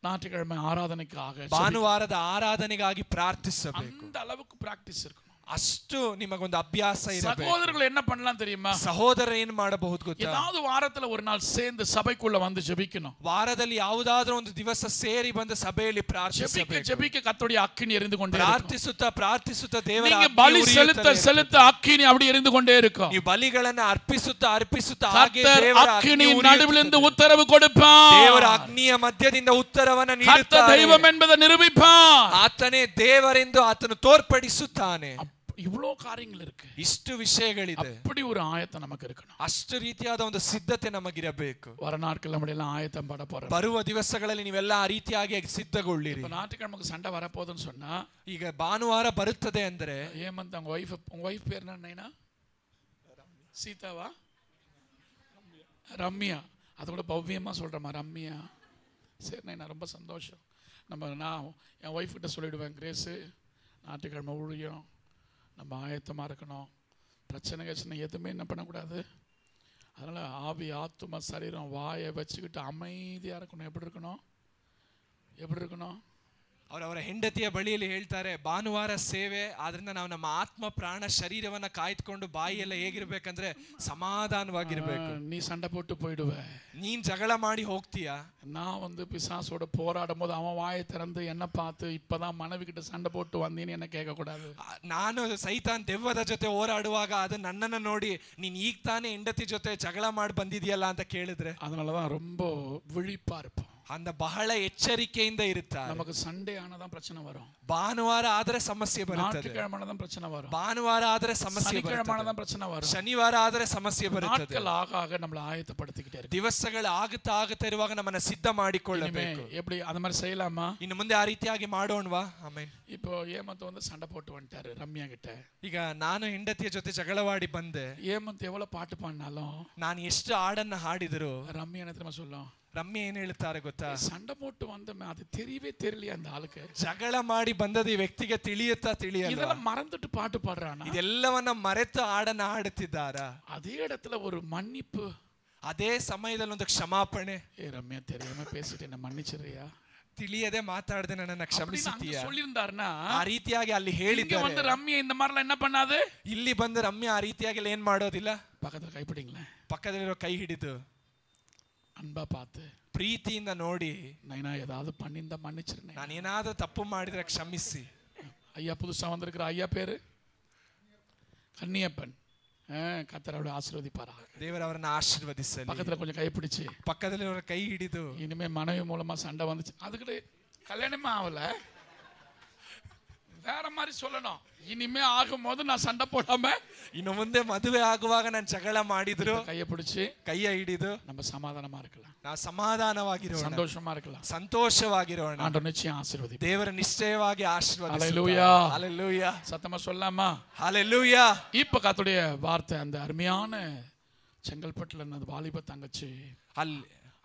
A: ஞாயிற்றுக்கிழமை ஆராதனைக்காக,
B: ಭಾನುವಾರದ ಆರಾಧನೆಗಾಗಿ ಪ್ರಾರ್ಥಿಸಬೇಕು.
A: அந்த அளவுக்கு பிராக்டிஸ் இருக்கணும்.
B: ಅಷ್ಟು ನಿಮಗೊಂದು ಅಭ್ಯಾಸ ಇರಬೇಕು.
A: சகோதரர்கள் என்ன பண்ணலாம் தெரியுமா,
B: ಸಹೋದರ ಏನ್ ಮಾಡಬಹುದು ಗೊತ್ತಾ,
A: ஏதாவது வாரத்துல ஒரு நாள் சேர்ந்து சபைக்குள்ள வந்து ஜெபிக்கணும்.
B: ವಾರದಲ್ಲಿ ಯಾವುದಾದ್ರೂ ಒಂದು ದಿವಸ ಸೇರಿ ಬಂದು ಸಭೆಯಲ್ಲಿ ಪ್ರಾರ್ಥಿಸಬೇಕು.
A: ஜெபிக்க கர்த்தருடைய அக்கினி எரிந்து கொண்டே இருக்கும்.
B: ಪ್ರಾರ್ಥಿಸುತ್ತಾ ಪ್ರಾರ್ಥಿಸುತ್ತಾ ದೇವರ
A: நீங்க பலி செலுத்த அக்கினி அப்படி எரிந்து கொண்டே இருக்கும்.
B: ನೀವು ಬಲಿಗಳನ್ನು ಅರ್ಪಿಸುತ್ತಾ ಹಾಗೆ
A: ದೇವರ ಅಗ್ನಿಯ ನಡುವಿನಿಂದ ಉತ್ತರವು கொடுப்பார்.
B: ದೇವರ ಅಗ್ನಿಯ ಮಧ್ಯದಿಂದ ಉತ್ತರವನ್ನು ನೀಡುತ್ತಾನೆ.
A: ಕರ್ತನ ದೈವம் என்பதை நிரூபிப்பார்.
B: ಆತನೇ ದೇವರೆಂದು ಆತನು ತೋರ್ಪಡಿಸುತ್ತಾನೆ.
A: இவ்வளோ காரியங்கள் இருக்கு,
B: ಇಷ್ಟು ವಿಷಯಗಳಿದೆ.
A: அப்படி ஒரு ஆயத்தம் நமக்கு இருக்கணும்.
B: ಅಷ್ಟು ರೀತಿಯಾದ ಒಂದು ಸಿದ್ಧತೆ ನಮಗಿರಬೇಕು.
A: வர நாட்கள் நம்ம எல்லாம் ஆயத்தம் பட போறோம்.
B: ಬರುವ ದಿವಸಗಳಲ್ಲಿ ನೀವೆಲ್ಲ ಆ ರೀತಿಯಾಗಿ ಸಿದ್ಧಗೊಳ್ಳಿರಿ.
A: இப்ப ஞாயிற்றுக்கிழமைக்கு சண்டை வரப்போகுதுன்னு சொன்னா,
B: ಈಗ ಭಾನುವಾರ ಬರುತ್ತದೆ ಅಂದ್ರೆ,
A: ஏமந்த் உங்க வைஃப் பேர் என்னன்னா, சீதாவா, ரம்யா, அது கூட பவ்யமா சொல்றமா, ரம்யா. சரி, நான் ரொம்ப சந்தோஷம். நான் என் ஒய்ஃப் கிட்ட சொல்லிடுவேன், கிரேஸு ஞாயிற்றுக்கிழமை ஊழியம் நம்ம ஆயத்தமாக இருக்கணும், பிரச்சனை எதுவுமே என்ன பண்ணக்கூடாது. அதனால் ஆவி ஆத்தும சரீரம் வாயை வச்சுக்கிட்டு அமைதியாக இருக்கணும். எப்படி இருக்கணும்,
B: ಅವರವರ ಹೆಂಡತಿಯ ಬಳಿಯಲ್ಲಿ ಹೇಳ್ತಾರೆ, ಭಾನುವಾರ ಸೇವೆ ಆದ್ರಿಂದ ನಾವು ನಮ್ಮ ಆತ್ಮ ಪ್ರಾಣ ಶರೀರವನ್ನ ಕಾಯ್ದುಕೊಂಡು ಬಾಯಿಯೆಲ್ಲ ಹೇಗಿರ್ಬೇಕಂದ್ರೆ ಸಮಾಧಾನವಾಗಿರ್ಬೇಕು.
A: நீ சண்டை போட்டு போயிடுவ,
B: ನೀನ್ ಜಗಳ ಮಾಡಿ ಹೋಗ್ತೀಯಾ.
A: நான் பிசாசோட போராடும் போது அவன் வாயை திறந்து என்ன பார்த்து இப்பதான் மனைவி கிட்ட சண்டை போட்டு வந்தேன்னு என்ன கேட்க கூடாது.
B: ನಾನು ಸೈತಾನ್ ದೆವ್ವದ ಜೊತೆ ಹೋರಾಡುವಾಗ ಅದು ನನ್ನನ್ನು ನೋಡಿ ನೀನ್ ಈಗ ತಾನೇ ಹೆಂಡತಿ ಜೊತೆ ಜಗಳ ಮಾಡಿ ಬಂದಿದೆಯಲ್ಲ ಅಂತ ಕೇಳಿದ್ರೆ,
A: அதனாலதான் ரொம்ப விழிப்பா இருப்போம்.
B: அந்த ಬಹಳ ಎಚ್ಚರಿಕೆಯಿಂದ ಇರುತ್ತಾರೆ.
A: நமக்கு சண்டே ஆனதான் பிரச்சனை வரும்,
B: ಭಾನುವಾರ ಆದ್ರೆ ಸಮಸ್ಯೆ ಬರುತ್ತದೆ.
A: ஞாயிற்றுக்கிழமை பிரச்சனை வரும்,
B: ಭಾನುವಾರ ಆದ್ರೆ ಸಮಸ್ಯೆ ಬರುತ್ತದೆ.
A: பிரச்சனை வரும்,
B: ಶನಿವಾರ ಆದ್ರೆ ಸಮಸ್ಯೆ ಬರುತ್ತದೆ.
A: நாட்கள் ஆக நம்மளை ஆயத்தப்படுத்திக்கிட்டே இருக்கு.
B: ದಿವಸಗಳು ಆಗುತ್ತಾ ಇರುವಾಗ ನಮ್ಮನ್ನ ಸಿದ್ಧ ಮಾಡಿಕೊಳ್ಳಬೇಕು.
A: எப்படி அந்த மாதிரி செய்யலாமா?
B: ಇನ್ನು ಮುಂದೆ ಆ ರೀತಿಯಾಗಿ ಮಾಡೋಣವಾ? ಆಮೇನ್.
A: இப்போ ஏமந்த் சண்டை போட்டு வந்துட்டாரு ரம்யா கிட்ட.
B: ಈಗ ನಾನು ಹೆಂಡತಿಯ ಜೊತೆ ಜಗಳವಾಡಿ ಬಂದೆ.
A: ஏமந்த் எவ்வளவு பாட்டு பாடினாலும்,
B: ನಾನು ಎಷ್ಟು ಹಾಡನ್ನ ಹಾಡಿದ್ರು,
A: ரம்யா என்ன தெரியுமா சொல்லும்,
B: ರಮ್ಯ ಏನ್ ಹೇಳ್ತಾರೆ ಗೊತ್ತಾ,
A: சண்டை போட்டு வந்தமே அது தெரியவே தெரியலையா அந்த ஆளுக்கு,
B: ಜಗಳ ಮಾಡಿ ಬಂದದ ಈ ವ್ಯಕ್ತಿಗೆ ತಿಳಿಯಲ್ಲ,
A: இதெல்லாம் மறந்துட்டு பாட்டு பாடுறானா,
B: ಇದೆಲ್ಲವನ್ನ ಮರೆತು ಹಾಡನ್ನ ಹಾಡುತ್ತಿದ್ದಾರಾ.
A: அதே இடத்துல ஒரு மன்னிப்பு,
B: ಅದೇ ಸಮಯದಲ್ಲಿ ಒಂದು ಕ್ಷಮಾಪಣೆ.
A: ரம்யா தெரியாம பேசிட்டு என்ன மன்னிச்சிடுறியா,
B: ತಿಳಿಯದೆ ಮಾತಾಡದೆ ನನ್ನನ್ನ ಕ್ಷಮಿಸುತ್ತೀಯಾ,
A: சொல்லியிருந்தாருன்னா
B: ಆ ರೀತಿಯಾಗಿ ಅಲ್ಲಿ ಹೇಳಿದ್ದಾರೆ.
A: ரம்யா இந்த மாதிரிலாம் என்ன பண்ணாது,
B: ಇಲ್ಲಿ ಬಂದು ರಮ್ಯ ಆ ರೀತಿಯಾಗಿ ಏನ್ ಮಾಡೋದಿಲ್ಲ,
A: பக்கத்துல கைப்பிடிங்களேன்,
B: ಪಕ್ಕದಲ್ಲಿರೋ ಕೈ ಹಿಡಿದು
A: அன்பா பார்த்து
B: ಪ್ರೀತಿಯಿಂದ ನೋಡಿ,
A: நைனா ஏதாவது பண்ணியிருந்தா மன்னிச்சிருந்தேன்,
B: ನಾನು ಏನಾದ್ರೂ ತಪ್ಪು ಮಾಡಿದ್ರೆ ಕ್ಷಮಿಸಿ.
A: ஐயா புதுசா வந்திருக்கிற ஐயா பேரு கன்னியப்பன், கர்த்தர் ஆசீர்வதிப்பாரா,
B: ದೇವರವರನ್ನ ಆಶೀರ್ವದಿಸಲಿ.
A: பக்கத்துல கொஞ்சம் கைப்பிடிச்சு
B: ಪಕ್ಕದಲ್ಲಿರೋ ಕೈ ಹಿಡಿದು,
A: இனிமே மனைவி மூலமா சண்டை வந்துச்சு, அதுக்கிட்ட கல்யாணமே ஆகல, வேற மாதிரி சொல்லணும், இனிமே ஆகும் போது நான் சண்டை போடாம,
B: ಇನ್ನು ಮುಂದೆ ಮದುವೆ ಆಗುವಾಗ ನಾನು ಜಗಳ ಮಾಡಿದ್ರು
A: கையை பிடிச்சு
B: ಕೈಯ ಹಿಡಿದು
A: நம்ம சமாதானமா இருக்கலாம்,
B: ನಾವು ಸಮಾಧಾನವಾಗಿರೋಣ,
A: சந்தோஷமா இருக்கலாம்,
B: ಸಂತೋಷವಾಗಿರೋಣ.
A: ஆண்டவர் நிச்சயம் ஆசீர்வதிப்பார்.
B: ದೇವರ ನಿಶ್ಚಯವಾಗಿ ಆಶೀರ್ವದಿಸುತ್ತಾರೆ.
A: ஹல்லேலூயா,
B: ஹல்லேலூயா,
A: சத்தமா சொல்லாமா,
B: ஹல்லேலூயா.
A: இப்ப கர்த்தருடைய வார்த்தை, அந்த அருமையான செங்கல்பட்டுல அந்த வாலிப தங்கச்சி
B: ಅಲ್ಲಿ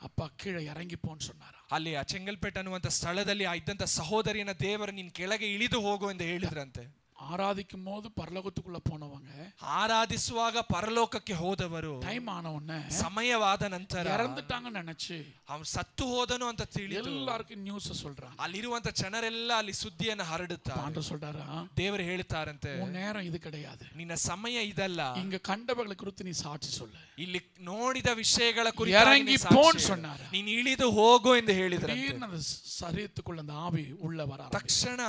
A: அப்பா கீழே இறங்கி போன்னு சொன்னாரா,
B: ಅಲ್ಲಿ ಆ ಚೆಂಗಲ್ಪೇಟ್ ಅನ್ನುವಂತ ಸ್ಥಳದಲ್ಲಿ ಇದ್ದಂತ ಸಹೋದರಿಯನ್ನ ದೇವರು ನೀನ್ ಕೆಳಗೆ ಇಳಿದು ಹೋಗು ಎಂದು ಹೇಳಿದ್ರಂತೆ.
A: ஆராதிக்கும் போது பரலோகத்துக்குள்ள போனவங்க,
B: ಆರಾಧಿಸುವಾಗ ಪರಲೋಕಕ್ಕೆ ಹೋದವರು
A: டைம் ஆன உடனே
B: ಸಮಯವಾದ ನಂತರ
A: இறந்துட்டாங்கன்னு நினைச்சு
B: ಅವನು ಸತ್ತು ಹೋದನು ಅಂತ ತಿಳಿದು
A: எல்லாருக்கும் நியூஸ் சொல்றாங்க,
B: ಅಲ್ಲಿರುವಂತ ಜನರೆಲ್ಲ ಅಲ್ಲಿ ಸುದ್ದಿಯನ್ನು ಹರಡುತ್ತಾರೆ.
A: ஆண்டவர் சொல்றாரா,
B: ದೇವರು ಹೇಳ್ತಾರಂತೆ,
A: உன் நேரம் இது கிடையாது,
B: ನಿನ್ನ ಸಮಯ ಇದಲ್ಲ,
A: இங்க கண்டவர்களை குறித்து நீ சாட்சி சொல்லு,
B: ಇಲ್ಲಿ ನೋಡಿದ ವಿಷಯಗಳ ಕುರಿತು
A: இறங்கி போன்னு சொன்னாரு.
B: ನೀನು ಇಳಿದು ಹೋಗು ಎಂದು ಹೇಳಿದ್ರು.
A: அந்த சரீரத்துக்குள்ள அந்த ஆவி உள்ள வர
B: ತಕ್ಷಣ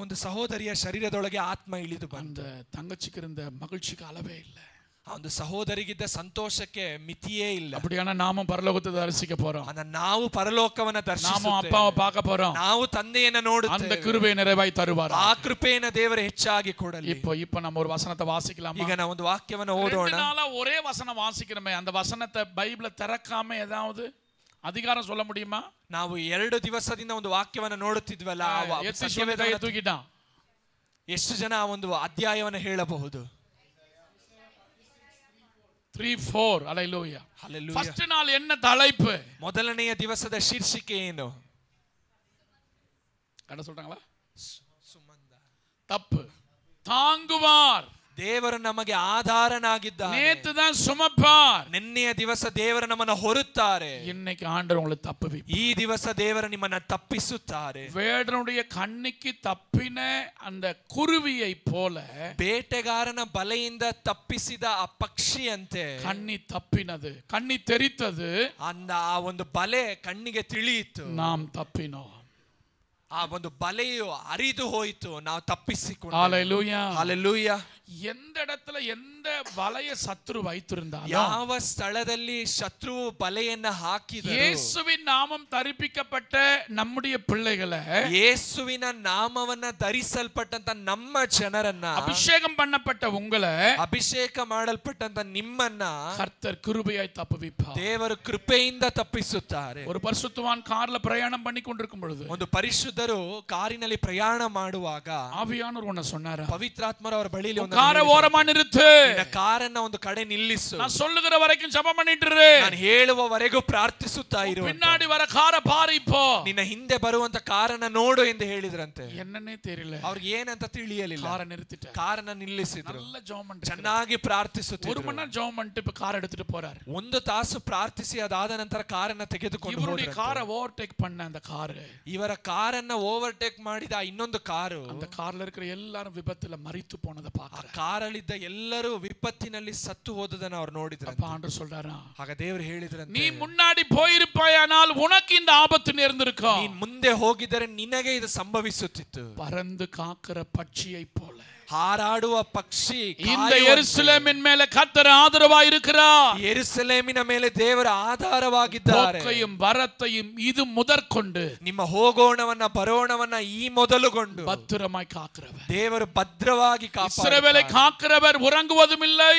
B: ಒಂದು ಸಹೋದರಿಯ ಶರೀರದೊಳಗೆ ಆತ್ಮ ಇಳಿದು ಬಂದ.
A: அந்த தங்கச்சிக்கு இருந்த மகிழ்ச்சிக்கு அளவே இல்லை.
B: ಒಂದು ಸಹೋದರಿಗಿದ್ದ ಸಂತೋಷಕ್ಕೆ ಮಿತಿಯೇ ಇಲ್ಲ.
A: அப்படியான நாமும் பரலோகத்தை தரிசிக்க போறோம்.
B: ನಾವು ಪರಲೋಕವನ್ನ
A: நாமும்
B: ದರ್ಶಿಸುತ್ತೇವೆ.
A: அப்பாவை பார்க்க போறோம்.
B: ನಾವು ತಂದೆಯನ್ನ ನೋಡುತ್ತೇವೆ.
A: அந்த கிருபையை நிறைவாய் தருவார்.
B: ಆ ಕೃಪೆಯನ್ನು ದೇವರು ಹೆಚ್ಚಾಗಿ ಕೊಡಲಿ.
A: இப்போ நம்ம ஒரு வசனத்தை வாசிக்கலாமா?
B: ಈಗ ನಾವು ಒಂದು ವಾಕ್ಯವನ್ನು ಓದೋಣ.
A: ரெண்டு நாளா ஒரே வசனம் வாசிக்கிறோமே, அந்த வசனத்தை பைபிளை திறக்காம ஏதாவது அதிகாரம் சொல்ல முடியுமா?
B: ನಾವು 2 ದಿವಸದಿಂದ ಒಂದು ವಾಕ್ಯವನ್ನು ನೋಡುತ್ತಿದ್ವಲ್ಲ,
A: தூக்கிட்டான்.
B: ಎಷ್ಟು ಜನ ಆ ಒಂದು ಅಧ್ಯಾಯವನ್ನು ಹೇಳಬಹುದು?
A: 3-4. ஹல்லேலூயா.
B: ஹல்லேலூயா.
A: ஃபர்ஸ்ட் நாள் என்ன தலைப்பு?
B: ಮೊದಲನೆಯ ದಿವಸದ ಶೀರ್ಷಿಕೆ ಏನು?
A: என்ன சொல்றாங்களா? தப்பு. தாங்குவார்.
B: ದೇವರು ನಮಗೆ ಆಧಾರನಾಗಿದ್ದಾನೆ.
A: நேத்து தான் சுமப்பார்.
B: ನಿನ್ನೆಯ ದಿವಸ ದೇವರು ನಮ್ಮನ್ನು ಹೊರುತ್ತಾರೆ.
A: இன்னைக்கு ஆண்டவர் உங்களை தப்புவிப்பார்.
B: ಈ ದಿವಸ ದೇವರು ನಿಮ್ಮನ್ನು ತಪ್ಪಿಸುತ್ತಾರೆ.
A: வேடனுடைய கண்ணிக்கு தப்பின அந்த குருவியை போல
B: ಬೇಟೆಗಾರನ ಬಲೆಯಿಂದ ತಪ್ಪಿಸಿದ ಆ ಪಕ್ಷಿಯಂತೆ
A: கண்ணி தப்பினது, கண்ணி தெரித்தது,
B: ಆ ಒಂದು ಬಲೆ ಕಣ್ಣಿಗೆ ತಿಳಿಯಿತು,
A: நாம் தப்பினோம்.
B: ಆ ಒಂದು ಬಲೆಯು ಅರಿದು ಹೋಯಿತು, ನಾವು ತಪ್ಪಿಸಿಕೊಂಡು.
A: ஹல்லேலூயா.
B: ಹಲ್ಲೆಲೂಯಾ.
A: எந்த இடத்துல எந்த வலைய சத்துரு வைத்திருந்தாலும்,
B: ಯಾವ ಸ್ಥಳದಲ್ಲಿ ಶತ್ರು ಬಲೆಯನ್ನ ಹಾಕಿದರು,
A: இயேசுவின் நாமம் தரிப்பிக்கப்பட்ட நம்முடைய பிள்ளைகளை,
B: ಯೇಸುವಿನ ನಾಮವನ್ನ ಧರಿಸಲ್ಪಟ್ಟಂತ ನಮ್ಮ ಜನರನ್ನ,
A: அபிஷேகம் பண்ணப்பட்ட உங்களை,
B: ಅಭಿಷೇಕ ಮಾಡಲ್ಪಟ್ಟಂತ ನಿಮ್ಮನ್ನ
A: கர்த்தர் கிருபையாய் தப்புவிப்பார்.
B: ದೇವರು ಕೃಪೆಯಿಂದ ತಪ್ಪಿಸುತ್ತಾರೆ.
A: ஒரு பரிசுத்தவான் கார்ல பிரயாணம் பண்ணி கொண்டிருக்கும் பொழுது,
B: ಒಂದು ಪರಿಶುದ್ಧರು ಕಾರಿನಲ್ಲಿ ಪ್ರಯಾಣ ಮಾಡುವಾಗ
A: ஆவியானவர் ஒன்னு சொன்னாரா,
B: ಪವಿತ್ರಾತ್ಮರ ಅವರ ಬಳಿಯಲ್ಲಿ ಒಂದು
A: காரை ஓரமா நிறுத்து,
B: ಕಾರನ್ನ ಒಂದು ಕಡೆ ನಿಲ್ಲಿಸು,
A: நான் சொல்லுகிற வரைக்கும் ஜெபம் பண்ணிட்டு இரு,
B: ನಾನು ಹೇಳುವವರೆಗೂ ಪ್ರಾರ್ಥಿಸುತ್ತಾ ಇರು,
A: பின்னாடி வர காரை பாரு, இப்போ
B: ನಿನ್ನ ಹಿಂದೆ ಬರುವಂತ ಕಾರನ್ನ ನೋಡು ಎಂದು ಹೇಳಿದ್ರಂತೆ.
A: என்னன்னே தெரியல,
B: ಅವ್ರಿಗೆ ಏನಂತ ತಿಳಿಯಲಿಲ್ಲ.
A: காரை நிறுத்திட்ட,
B: ಕಾರನ್ನ ನಿಲ್ಲಿಸಿದ್ರು.
A: நல்ல ஜெபம் பண்ணிட்டு
B: ಚೆನ್ನಾಗಿ
A: ஒரு
B: ಪ್ರಾರ್ಥಿಸುತ್ತಿದ್ರು.
A: மணி நேரம் ஜெபம் பண்ணிட்டு இப்ப கார் எடுத்துட்டு போறாரு.
B: 1 ತಾಸು ಪ್ರಾರ್ಥಿಸಿ ಅದಾದ ನಂತರ ಕಾರನ್ನ ತೆಗೆದುಕೊಂಡು
A: இவருடைய
B: ಹೋದ್ರು.
A: காரை ஓவர்டேக் பண்ண அந்த காரு,
B: ಇವರ ಕಾರನ್ನ ಓವರ್ಟೇಕ್ ಮಾಡಿದ ಇನ್ನೊಂದು ಕಾರು,
A: அந்த கார்ல இருக்கிற எல்லாரும் விபத்துல மரித்து போனதை
B: ಆ
A: பார்க்கறாரு.
B: ಕಾರಲ್ಲಿದ್ದ ಎಲ್ಲರೂ ವಿಪತ್ತಿನಲ್ಲಿ ಸತ್ತು ಹೋದದನ್ನ ಅವ್ರು ನೋಡಿದ್ರು.
A: அப்ப ஆண்டவர் சொல்றாரா,
B: ಆಗ ದೇವರು ಹೇಳಿದ್ರಂತೆ,
A: நீ முன்னாடி போயிருப்பாயானால் உனக்கு இந்த ஆபத்து நேர்ந்திருக்கும்.
B: ನೀನ್ ಮುಂದೆ ಹೋಗಿದರೆ ನಿನಗೆ ಇದು ಸಂಭವಿಸುತ್ತಿತ್ತು.
A: பறந்து காக்கிற பட்சியை போல
B: ಹಾರಾಡುವ ಪಕ್ಷಿ
A: இந்த எருசலேமின் மேல கர்த்தர் ஆதரவாய் இருக்கிறார்.
B: ಯೆರೂಸಲೇಮಿನ ಮೇಲೆ ದೇವರ ಆಧಾರವಾಗಿದ್ದಾರೆ.
A: போக்கையும் வரத்தையும் இது முதற்கொண்டு
B: ನಿಮ್ಮ ಹೋಗೋಣವನ್ನ ಬರೋಣವನ್ನ ಈ ಮೊದಲುಗೊಂಡು
A: பத்திரமாய் காக்கிறவர்,
B: ದೇವರು ಭದ್ರವಾಗಿ
A: இஸ்ரவேலை காக்கிறவர் உறங்குவதும் இல்லை,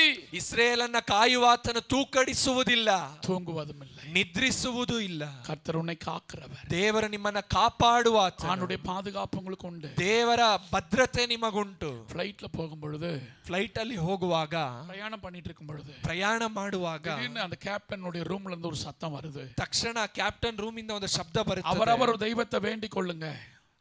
B: ಇಸ್ರೇಲನ್ನ ಕಾಯುವಾತನು ತೂಕಡಿಸುವುದಿಲ್ಲ,
A: தூங்குவதும் இல்லை,
B: ನಿದ್ರಿಸುವುದೂ ಇಲ್ಲ.
A: கர்த்தர் உன்னை காக்கிறவர்.
B: ದೇವರು ನಿಮ್ಮನ್ನ ಕಾಪಾಡುವಾತ,
A: அவனுடைய பாதுகாப்பு உங்களுக்கு உண்டு.
B: ದೇವರ ಭದ್ರತೆ ನಿಮಗುಂಟು.
A: ஃளைட்ல போகும் பொழுது,
B: ಫ್ಲೈಟ್ ಅಲ್ಲಿ ಹೋಗುವಾಗ,
A: பிரயாணம் பண்ணிட்டு இருக்கும் பொழுது,
B: ಪ್ರಯಾಣ ಮಾಡುವಾಗ
A: திடீர்னு அந்த கேப்டனுடைய ரூம்ல இருந்து ஒரு சத்தம் வருது.
B: ತಕ್ಷಣ ಕ್ಯಾಪ್ಟನ್ ರೂಮ್ ಇಂದ ಒಂದು ಶಬ್ದ ಬರುತ್ತದೆ.
A: அவரவர் தெய்வத்தை வேண்டிக் கொள்ளுங்க,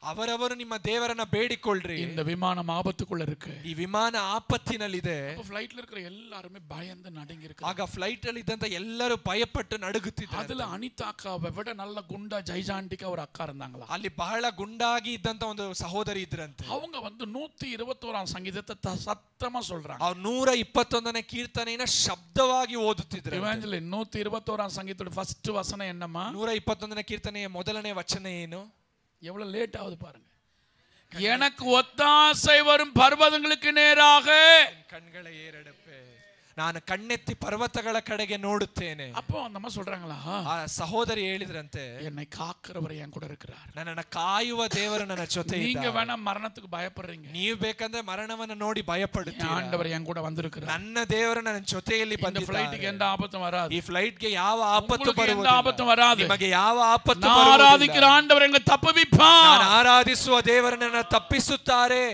B: ಅವರವರು ನಿಮ್ಮ ದೇವರನ್ನ ಬೇಡಿಕೊಳ್ಳ್ರಿ,
A: இந்த விமானம் ஆபத்துக்குள்ள இருக்கு.
B: ಈ ವಿಮಾನ ಆಪತ್ತಿನಲ್ಲಿದೆ.
A: ஃளைட்ல இருக்கிற எல்லாருமே பயந்து நடுங்கி இருக்கு.
B: ಆಗ ಫ್ಲೈಟ್ ಅಲ್ಲಿ ಇದ್ದಂತ ಎಲ್ಲರೂ ಭಯಪಟ್ಟು ನಡುಗುತ್ತಿದ್ದಾರೆ.
A: அதுல அனிதா அக்காவை விட நல்ல குண்டா ஜெய்ஜாண்டிக்கா ஒரு அக்கா இருந்தாங்களா,
B: ಅಲ್ಲಿ ಬಹಳ ಗುಂಡಾಗಿ ಇದ್ದಂತ ಒಂದು ಸಹೋದರಿ ಇದ್ರಂತೆ.
A: அவங்க 121 சங்கீதத்தை சத்தமா சொல்றாங்க.
B: ಅವ್ರು 121ನೇ ಕೀರ್ತನೆಯನ್ನ ಶಬ್ದವಾಗಿ ಓದುತ್ತಿದ್ರು.
A: இவாஞ்சலின் 121 சங்கீதத்தோட ஃபர்ஸ்ட் வசனம் என்னமா?
B: 121ನೇ ಕೀರ್ತನೆಯ ಮೊದಲನೇ ವಚನ ಏನು?
A: எவ்வளவு லேட் ஆகுது பாருங்க. எனக்கு ஒத்தாசை வரும் பர்வதங்களுக்கு நேராக
B: கண்களை ஏறெடுப்பே, ನಾನು ಕಣ್ಣೆತ್ತಿ ಪರ್ವತಗಳ ಕಡೆಗೆ ನೋಡುತ್ತೇನೆ.
A: அப்போ நம்ம சொல்றாங்களா,
B: ಆ ಸಹೋದರಿ ಹೇಳಿದ್ರಂತೆ,
A: என்னை காக்கிறவர் என் கூட இருக்கிறார்.
B: ನನ್ನನ್ನು ಕಾಯುವ ದೇವರು ನನ್ನ ಜೊತೆ ಇದ್ದಾರೆ.
A: நீங்க வேணா மரணத்துக்கு பயப்படுறீங்க,
B: ನೀವು ಬೇಕಂದ್ರೆ ಮರಣವನ್ನು ನೋಡಿ ಭಯಪಡುತ್ತೀರಾ.
A: ஆண்டவர் என் கூட வந்திருக்கிறார்.
B: ನನ್ನ ದೇವರು ನನ್ನ ಜೊತೆಯಲ್ಲಿ
A: இந்த ஃளைட்க்கு எந்த ஆபத்தும் வராது.
B: ಈ ಫ್ಲೈಟ್ಗೆ ಯಾವ ಆಪತ್ತು
A: எந்த
B: ಬರುವುದಿಲ್ಲ.
A: ஆபத்தும் வராது.
B: ನಿಮಗೆ ಯಾವ ಆಪತ್ತು
A: நான்
B: ಬರುವುದಿಲ್ಲ.
A: ஆராதிக்கிற ஆண்டவர் எங்களை தப்புவிப்பார்.
B: ನಾನು ಆರಾಧಿಸುವ ದೇವರು ನನ್ನ ತಪ್ಪಿಸುತ್ತಾರೆ.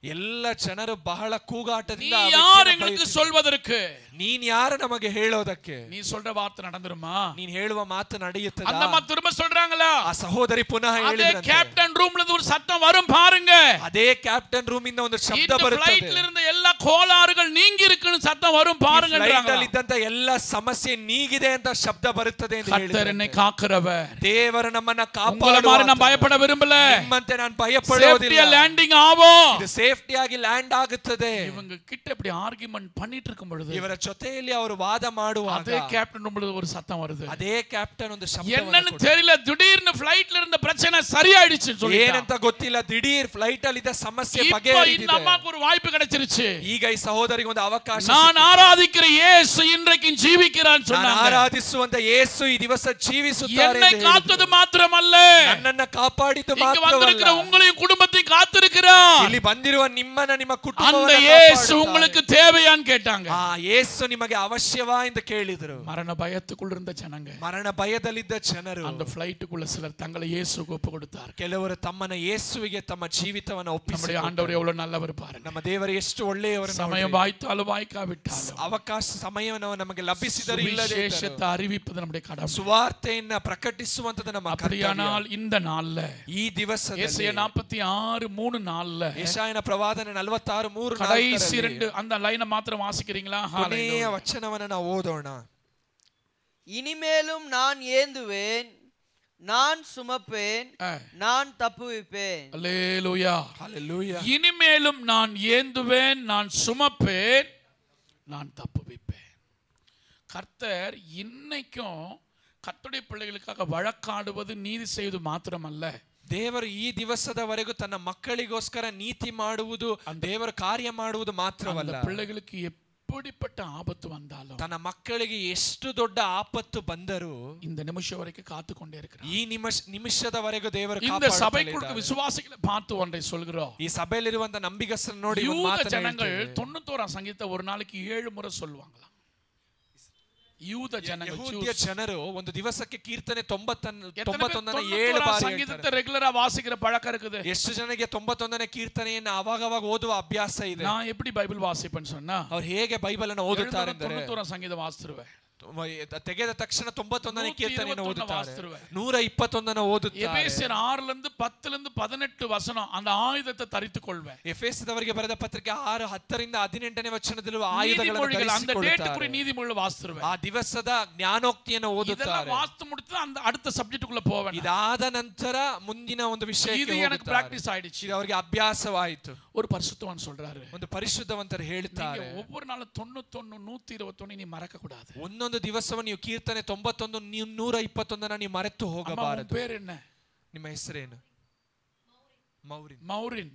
B: ಎಲ್ಲ ಜನರು ಬಹಳ ಕೂಗಾಟದಿಂದ,
A: நீ யார் எங்களுக்கு சொல்வதற்கு,
B: ನೀನ್ ಯಾರು ನಮಗೆ ಹೇಳೋದಕ್ಕೆ,
A: நீ சொல்ற வார்த்தை நடந்துருமா,
B: ನೀನ್ ಹೇಳುವ ಮಾತು ನಡೆಯುತ್ತದೆ.
A: அந்த அம்மா திரும்ப சொல்றாங்களா,
B: ಆ ಸಹೋದರಿ ಪುನಃ
A: அதே
B: ಹೇಳಿದ್ರಂತೆ,
A: கேப்டன் ரூம்ல இருந்து ஒரு சத்தம் வரும் பாருங்க.
B: ಅದೇ ಕ್ಯಾಪ್ಟನ್ ರೂಮ್ ಇಂದ ಒಂದು ಶಬ್ದ
A: இந்த
B: ಬರುತ್ತದೆ.
A: ஃளைட்ல இருந்த எல்லா கோளாறுகள் நீங்கி இருக்குன்னு சத்தம் வரும் பாருங்க.
B: ಫ್ಲೈಟ್ ಅಲ್ಲಿ ಇದ್ದಂತ ಎಲ್ಲ ಸಮಸ್ಯೆ ನೀಗಿದೆ ಅಂತ ಶಬ್ದ ಬರುತ್ತದೆ ಎಂದು
A: கர்த்தர்
B: ಹೇಳಿದ್ರು.
A: என்னை காக்கிறவர்,
B: ದೇವರು ನಮ್ಮನ್ನ
A: உங்களை மாதிரி நான்
B: ಕಾಪಾಡುವ.
A: பயப்பட விரும்பல.
B: ನಿಮ್ಮಂತೆ ನಾನು ಭಯಪಡುವುದಿಲ್ಲ.
A: சேஃப்டியா லேண்டிங் ஆவோம்.
B: ಇದು ಸೇಫ್ಟಿ ಆಗಿ ಲ್ಯಾಂಡ್ ಆಗುತ್ತದೆ.
A: இவங்க கிட்ட இப்படி ஆர்கியுமென்ட் பண்ணிட்டு இருக்கும் பொழுது,
B: ಇವರ ಜೊತೆಯಲ್ಲಿ ಅವರು ವಾದ ಮಾಡುವಾಗ
A: அதே கேப்டன் ரூம்ல ஒரு சத்தம் வருது.
B: ಅದೇ ಕ್ಯಾಪ್ಟನ್ ಒಂದು ಶಬ್ದ,
A: என்னன்னு தெரியல, திடீர்னு ஃளைட்ல இருந்த பிரச்சனை சரியாயிடுச்சு சொல்லிட்டான்.
B: ಏನಂತ ಗೊತ್ತಿಲ್ಲ, ದಿಢೀರ್ ಫ್ಲೈಟ್ ಅಲ್ಲಿ ಇದ್ದ ಸಮಸ್ಯೆ
A: இப்போ இந்த
B: ಬಗೆಹರಿದಿದೆ.
A: அம்மாக்கு ஒரு வாய்ப்பு கிடைச்சிருச்சு.
B: ಈಗ ಈ ಸಹೋದರಿಗೆ ಒಂದು ಅವಕಾಶ.
A: நான் ஆராதிக்கிற இயேசு இன்றைக்கு ஜீவிக்கிறான்னு சொன்னாங்க.
B: ಆರಾಧಿಸುವಂತ ಯೇಸು ಈ ದಿವಸ ಜೀವಿಸುತ್ತಾರೆ.
A: என்னை காத்தது மாத்திரமல்ல,
B: ನನ್ನನ್ನು ಕಾಪಾಡಿದ್ದು
A: இங்க
B: ಮಾತ್ರವಲ್ಲ,
A: வந்திருக்கிற உங்களையும் குடும்பத்தையும் காத்திருக்கிறார்.
B: ಇಲ್ಲಿ ಬಂದಿರುವ ನಿಮ್ಮನ್ನ ನಿಮ್ಮ
A: அந்த
B: ಕುಟುಂಬವನ್ನು
A: இயேசு உங்களுக்கு தேவையான்னு கேட்டாங்க.
B: ಆ ಯೇಸು ನಿಮಗೆ ಅವಶ್ಯವಾ ಎಂದು ಕೇಳಿದರು.
A: மரண பயத்துக்குள்ள இருந்த ஜனங்க,
B: ಮರಣ ಭಯದಲ್ಲಿದ್ದ ಜನರು
A: அந்த ஃளைட்டுக்குள்ள சிலர் தங்களை இயேசுக்கு ஒப்பு கொடுத்தார்.
B: ಕೆಲವರು ತಮ್ಮನ್ನ ಯೇಸುವಿಗೆ ತಮ್ಮ ಜೀವಿತವನ್ನು ಒಪ್ಪಿಸಿದರು.
A: நம்முடைய ஆண்டவர் எவ்வளவு நல்லவர் பாருங்க.
B: ನಮ್ಮ ದೇವರು ಎಷ್ಟು ಒಳ್ಳೆಯವರು.
A: சமயம் வாய்த்தாலும் வாய்க்காவிட்டாலும்
B: ಅವಕಾಶ ಸಮಯವನ್ನು ನಮಗೆ ಲಭಿಸಿದರೆ ಇಲ್ಲದೆ
A: சுவிசேஷத்தை அறிவிப்பது நம்முடைய கடமை.
B: ಸುವಾರ್ತೆಯನ್ನ ಪ್ರಕಟಿಸುವಂತದ್ದು ನಮ್ಮ ಕರ್ತವ್ಯ.
A: அப்படியானால் இந்த நாள்ல
B: ಈ ದಿವಸದಲ್ಲಿ
A: ಯೆಶಾಯ 46:3 நாள்ல
B: ಯೆಶಾಯನ ಪ್ರವಾದನೆ 46:3
A: கடைசி ரெண்டு அந்த லைனை மாத்திரம் வாசிக்கிறீங்களா?
B: ಕೊನೆಯ ವಚನವನ್ನು ನಾವು ಓದೋಣ.
C: இனிமேலும் நான் ஏந்துவேன், நான் சுமப்பேன், நான் தப்புவிப்பேன்.
A: அல்லேலூயா,
B: ஹல்லேலூயா.
A: இனிமேலும் நான் ஏந்துவேன், நான் சுமப்பேன், நான் தப்புவிப்பேன். கர்த்தர் இன்னைக்கும் கர்த்தருடைய பிள்ளைகளுக்காக வழக்காடுவது, நீதி செய்வது மாத்திரமல்ல,
B: ದೇವರು ಈ ದಿವಸದವರೆಗೂ ತನ್ನ ಮಕ್ಕಳಿಗೋಸ್ಕರ ನೀತಿ ಮಾಡುವುದು, ದೇವರ ಕಾರ್ಯ ಮಾಡುವುದು ಮಾತ್ರವಲ್ಲ,
A: பிள்ளைகளுக்கு எப்படிப்பட்ட ஆபத்து வந்தாலும்,
B: ತನ್ನ ಮಕ್ಕಳಿಗೆ ಎಷ್ಟು ದೊಡ್ಡ ಆಪತ್ತು ಬಂದರೂ
A: இந்த நிமிஷம் வரைக்கும் காத்துக்கொண்டே இருக்கிறார்.
B: ಈ ನಿಮಿಷದವರೆಗೂ ದೇವರು
A: இந்த சபைக்குள்ள விசுவாசிகளை பார்த்து ஒன்றை சொல்கிறோம்.
B: ಈ ಸಭೆಯಲ್ಲಿರುವಂತ ನಂಬಿಗಸ್ತರನ್ನು ನೋಡಿ
A: யூத ஜனங்கள் 91 சங்கீதத்தை ஒரு நாளைக்கு 7 முறை சொல்வாங்களாம். யூத
B: ಜನರು ಒಂದು ದಿವಸಕ್ಕೆ ಕೀರ್ತನೆ 91 7 ಬಾರಿ
A: ಸಂಗೀತத்தை ரெகுலரா வாசிக்கிற பழக்கம் இருக்குது.
B: ಎಷ್ಟು ಜನರಿಗೆ 91ನೇ ಕೀರ್ತನೆಯನ್ನು ಆವಾಗ ಓದುವ ಅಭ್ಯಾಸ ಇದೆ.
A: நான் எப்படி பைபிள் வாசிப்பேன்னு சொன்னா,
B: ಅವರು ಹೇಗೆ ಬೈಬಲ್ ಅನ್ನು ಓದುತ್ತಾರೆ ಅಂದರೆ
A: 91 ಸಂಗೀತ ವಾಸಿಸುವೆ,
B: ತೆಗೆದ ತಕ್ಷಣ 91ನೇ ಕೀರ್ತನೆಯನ್ನು ಓದುತ್ತಾರೆ, 121 ಓದುತ್ತಾರೆ.
A: ಎಫೆಸರ್ 6 10 18 ವಚನ அந்த ಆಯುಧத்தை தரித்துக் கொள்வேன்.
B: ಎಫೆಸದವರಿಗೆ ಬರೆದ ಪತ್ರಿಕೆ 6:10 18ನೇ ವಚನದಲ್ಲಿ ಆಯುಧಗಳನ್ನು ಧರಿಸಿಕೊಳ್ಳುತ್ತಾರೆ.
A: ನೀತಿಮೊழிಗಳು ವಾಸಿಸುವೆ,
B: ಆ ದಿವಸದ ಜ್ಞಾನೋಕ್ತಿಯನ್ನು ಓದುತ್ತಾರೆ.
A: ವಾಸ್ತು ಮುಡಿತು அந்த அடுத்த சப்ஜெக்ட்டுக்குள்ள போவேன்.
B: ಇದಾದ ನಂತರ ಮುಂದಿನ ಒಂದು ವಿಷಯಕ್ಕೆ
A: ಇದು எனக்கு ಪ್ರಾಕ್ಟೀಸ್ ಆಯಿತು,
B: ಇದು ಅವರಿಗೆ ಅಭ್ಯಾಸವಾಯಿತು.
A: ஒரு பரிசுத்தவான் சொல்றாரு,
B: ಒಂದು ಪರಿಶುದ್ಧವಂತರು ಹೇಳ್ತಾರೆ,
A: ஒவ்வொரு நாளும் 91 121 நீ மறக்க கூடாது.
B: ಒಂದೊಂದು ದಿವಸವನ್ನು ನೀವು ಕೀರ್ತನೆ 91 121 ನೀವು ಮರೆತು ಹೋಗಬಾರದು.
A: பேர் என்ன?
B: ನಿಮ್ಮ ಹೆಸರೇನು? ಮೌರಿನ್.
A: மௌரின்.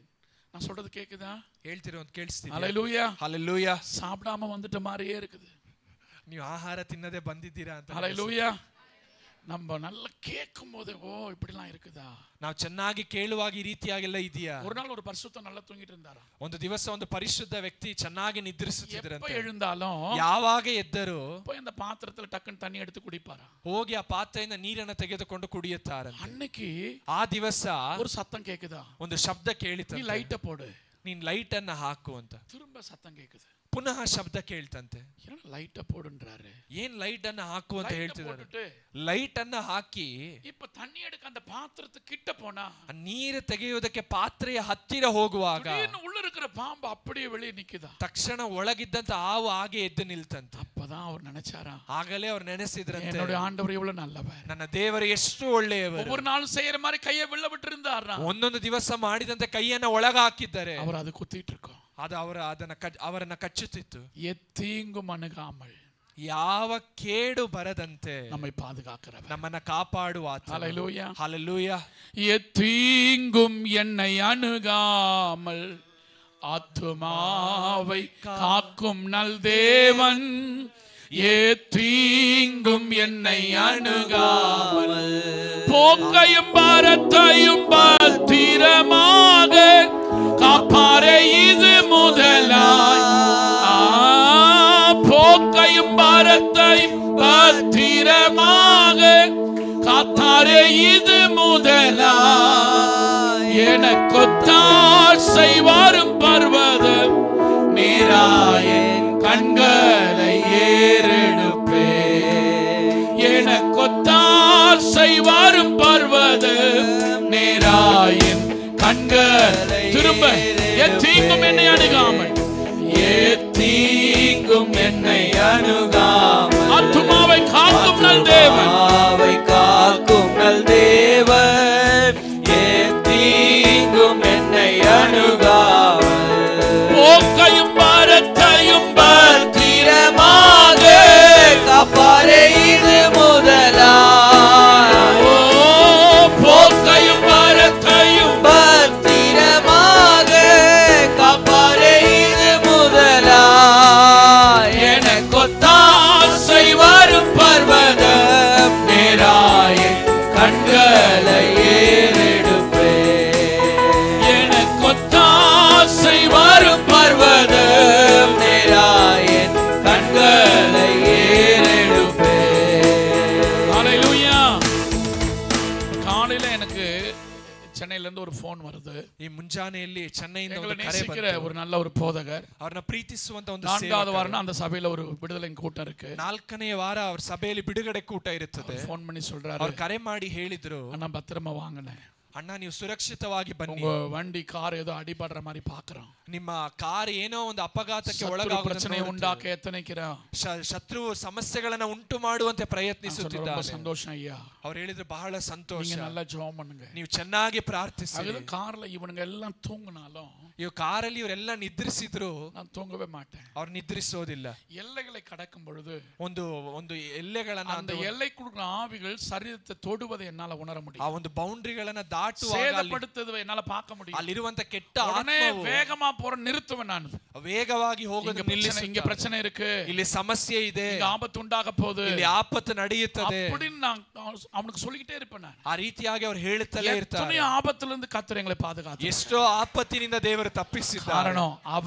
A: நான் சொல்றது கேக்குதா?
B: ಹೇಳ್ತಿರೋ ಕೇಳಿಸ್ತಿದೆ?
A: ஹல்லேலூயா,
B: ஹல்லேலூயா.
A: சாப்பிடாம வந்துட்ட மாதிரியே இருக்குது.
B: ನೀವು ಆಹಾರ ತಿನ್ನದೆ ಬಂದಿದ್ದೀರಾ ಅಂತ.
A: ஹல்லேலூயா. நம்ம நல்லா கேட்கும் போது ஓ இப்படிலாம் இருக்குதா,
B: ನಾವು ಚೆನ್ನಾಗಿ ಕೇಳುವಾಗ ಈ ರೀತಿಯಾಗೆಲ್ಲ ಇದೆಯಾ.
A: ஒரு நாள் ஒரு பரிசுத்தம் நல்லா தூங்கிட்டு இருந்தாரா,
B: ಒಂದು ದಿವಸ ಒಂದು ಪರಿಶುದ್ಧ ವ್ಯಕ್ತಿ ಚೆನ್ನಾಗಿ ನಿದ್ರಿಸುತ್ತಿದ್ದರಂತೆ.
A: எழுந்தாலும்
B: ಯಾವಾಗ ಎದ್ದರು
A: போய் அந்த பாத்திரத்துல டக்குன்னு தண்ணி எடுத்து குடிப்பாரா,
B: ಹೋಗಿ ಆ ಪಾತ್ರೆಯಿಂದ ನೀರನ್ನು ತೆಗೆದುಕೊಂಡು ಕುಡಿಯುತ್ತಾರೆ.
A: அன்னைக்கு
B: ಆ ದಿವಸ
A: ஒரு சத்தம் கேக்குதா,
B: ಒಂದು ಶಬ್ದ ಕೇಳಿತು,
A: நீ லைட்ட போடு,
B: ನೀನ್ ಲೈಟ್ ಅನ್ನ ಹಾಕು ಅಂತ.
A: திரும்ப சத்தம் கேக்குது,
B: ಪುನಃ ಶಬ್ದ ಕೇಳ್ತಂತೆ.
A: ಲೈಟ್ போடுன்றாரு.
B: ಏನ್ ಲೈಟ್ ಅನ್ನ ಹಾಕು ಅಂತ ಹೇಳ್ತಿದ್ದಾರೆ. ಲೈಟ್ ಅನ್ನ ಹಾಕಿ
A: இப்ப தண்ணி எடுக்க அந்த பாத்திரத்து கிட்ட போனா,
B: ನೀರು ತೆಗೆಯುವುದಕ್ಕೆ ಪಾತ್ರೆಯ ಹತ್ತಿರ ಹೋಗುವಾಗ
A: உள்ள இருக்கிற பாம்பு அப்படியே வெளியே நிக்குதா,
B: ತಕ್ಷಣ ಒಳಗಿದ್ದಂತ ಹಾವು ಹಾಗೆ ಎದ್ದು ನಿಲ್ತಂತೆ.
A: அப்பதான் அவர் நினைச்சாரா,
B: ಆಗಲೇ ಅವ್ರು ನೆನೆಸಿದ್ರಂತೆ,
A: என்னுடைய ஆண்டவர் எவ்வளவு நல்லவர்,
B: ನನ್ನ ದೇವರು ಎಷ್ಟು ಒಳ್ಳೆಯವರು.
A: ஒவ்வொரு நாளும் செய்யற மாதிரி கையை வெளில விட்டு இருந்தாரா,
B: ಒಂದೊಂದು ದಿವಸ ಮಾಡಿದಂತೆ ಕೈಯನ್ನ ಒಳಗ ಹಾಕಿದ್ದಾರೆ.
A: அவர் அது குத்திட்டு இருக்கோம்,
B: ಅದು ಅವರನ್ನ ಕಚ್ಚುತ್ತಿತ್ತು.
A: எத்தீங்கும் அணுகாமல்
B: ಯಾವ ಕೇಡು ಬರದಂತೆ
A: நம்மை பாதுகாக்கிறவர்,
B: ನಮ್ಮನ್ನ ಕಾಪಾಡುವ ಆತ.
A: ஹல்லேலூயா,
B: ஹல்லேலூயா.
A: எத்தீங்கும் என்னை அணுகாமல் ஆத்துமாவை காக்கும் நல் தேவன், ஏத்தீங்கும் என்னை அணுகாமல் போக்கையும் பாரத்தையும் பத்திரமாக காப்பாரே இது முதலாய், போக்கையும் பாரத்தையும் பத்திரமாக காத்தாரே இது முதலாய், எனக்கொத்தாசை வரும் பர்வதம் நீராயன் கண்களை ஏறெடுப்பே, எனக்கொத்தாசை வரும் பர்வதம் நீராயன் கண்களை. திரும்ப எத்தீங்கும் என்னை அணுகாமல், எத்தீங்கும் என்னை அணுகாமல் ஆத்துமாவை காக்கும் நல் தேவன்,
C: ஆவை காக்கும் நல் தேவன், எத்தீங்கும் என்னை அணுகாமல்
A: போக்கையும் பாரத்தையும்
C: பத்திரமாக காப்பாரே இது முதலாய்,
A: போக்கையும் பாரத்தையும்
C: பத்திரமாக காப்பாரே இது முதலாய்,
A: சென்னையில இருந்து ஒரு ஃபோன் வருது.
B: ಈ ಮುಂಜಾನೆಯಲ್ಲಿ ಚೆನ್ನೈಯಿಂದ
A: எங்களை
B: ಒಂದು ಕರೆ
A: நேசிக்கிற
B: ಬಂತು.
A: ஒரு நல்ல ஒரு போதகர்.
B: ಅವ್ರನ್ನ ಪ್ರೀತಿಸುವಂತ ಒಂದು
A: 4வது வாரம் அந்த சபையில ஒரு விடுதலை கூட்டம் இருக்கு.
B: 4ನೇ ವಾರ ಅವ್ರ ಸಭೆಯಲ್ಲಿ ಬಿಡುಗಡೆ ಕೂಟ ಇರುತ್ತದೆ.
A: ஃபோன் பண்ணி சொல்றாரு,
B: ಅವ್ರು ಕರೆ ಮಾಡಿ ಹೇಳಿದ್ರು,
A: அண்ணா பத்திரமா வாங்கண்ணே,
B: ಅಣ್ಣ ನೀವು ಸುರಕ್ಷಿತವಾಗಿ ಬನ್ನಿ,
A: உங்க வண்டி கார் ஏதோ அடிபடுற மாதிரி பாக்குறோம்,
B: ನಿಮ್ಮ ಕಾರ್ ಏನೋ ಒಂದು ಅಪಘಾತಕ್ಕೆ
A: பிரச்சனை
B: ಒಳಗಾಗುವುದನ್ನು
A: உண்டாக்க எத்தனைக்கிறோம்,
B: ಶತ್ರು ಸಮಸ್ಯೆಗಳನ್ನ ಉಂಟು ಮಾಡುವಂತೆ
A: ரொம்ப
B: ಪ್ರಯತ್ನಿಸುತ್ತಿದ್ದಾರೆ.
A: சந்தோஷம் ஐயா,
B: ಅವ್ರು ಹೇಳಿದ್ರು ಬಹಳ ಸಂತೋಷ,
A: நீங்க நல்லா ஜெபம் பண்ணுங்க.
B: ನೀವು ಚೆನ್ನಾಗಿ ಪ್ರಾರ್ಥಿಸಿ.
A: அது கார்ல இவனுங்க எல்லாம் தூங்குனாலும்
B: ಇವ್ ಕಾರಲ್ಲಿ ಇವರೆಲ್ಲ ನಿದ್ರಿಸಿದ್ರು,
A: நான் தூங்கவே மாட்டேன்.
B: ಅವ್ರು ನಿದ್ರಿಸೋದಿಲ್ಲ.
A: எல்லைகளை கடக்கும் பொழுது
B: ಒಂದು ಒಂದು ಎಲ್ಲೆಗಳನ್ನ,
A: அந்த எல்லைக்குள்ள ஆவிகள் சரீரத்தை தொடுவதை என்னால உணர
B: ಆ
A: முடியும்.
B: ಒಂದು ಬೌಂಡ್ರಿಗಳನ್ನ ದಾಟುವಾಗ
A: சேதப்படுத்துவதை என்னால பார்க்க முடியும்.
B: ಅಲ್ಲಿರುವಂತ ಕೆಟ್ಟ
A: உடனே
B: ಆತ್ಮವು
A: வேகமா போற நிறுத்துவேன் நான்.
B: ವೇಗವಾಗಿ ಹೋಗೋದು
A: இங்க
B: ನಿಲ್ಲಿಸುತ್ತೆ.
A: பிரச்சனை இருக்கு,
B: ಇಲ್ಲಿ ಸಮಸ್ಯೆ ಇದೆ,
A: இங்க ஆபத்து உண்டாக போகுது,
B: ಇಲ್ಲಿ ಆಪತ್ತು ನಡೆಯುತ್ತದೆ
A: அப்படின்னு நான் அவனுக்கு சொல்லிக்கிட்டே இருப்பேன். நான்
B: ಆ ರೀತಿಯಾಗಿ ಅವ್ರು ಹೇಳುತ್ತಲೇ ಇರ್ತಾರೆ.
A: எத்தனையோ ஆபத்துல இருந்து கர்த்தர் எங்களை பாதுகாத்தார்.
B: ಎಷ್ಟೋ ಆಪತ್ತಿನಿಂದ ದೇವರು ತಪ್ಪಿಸಿದ್ದಾರೆ.
A: காரணம்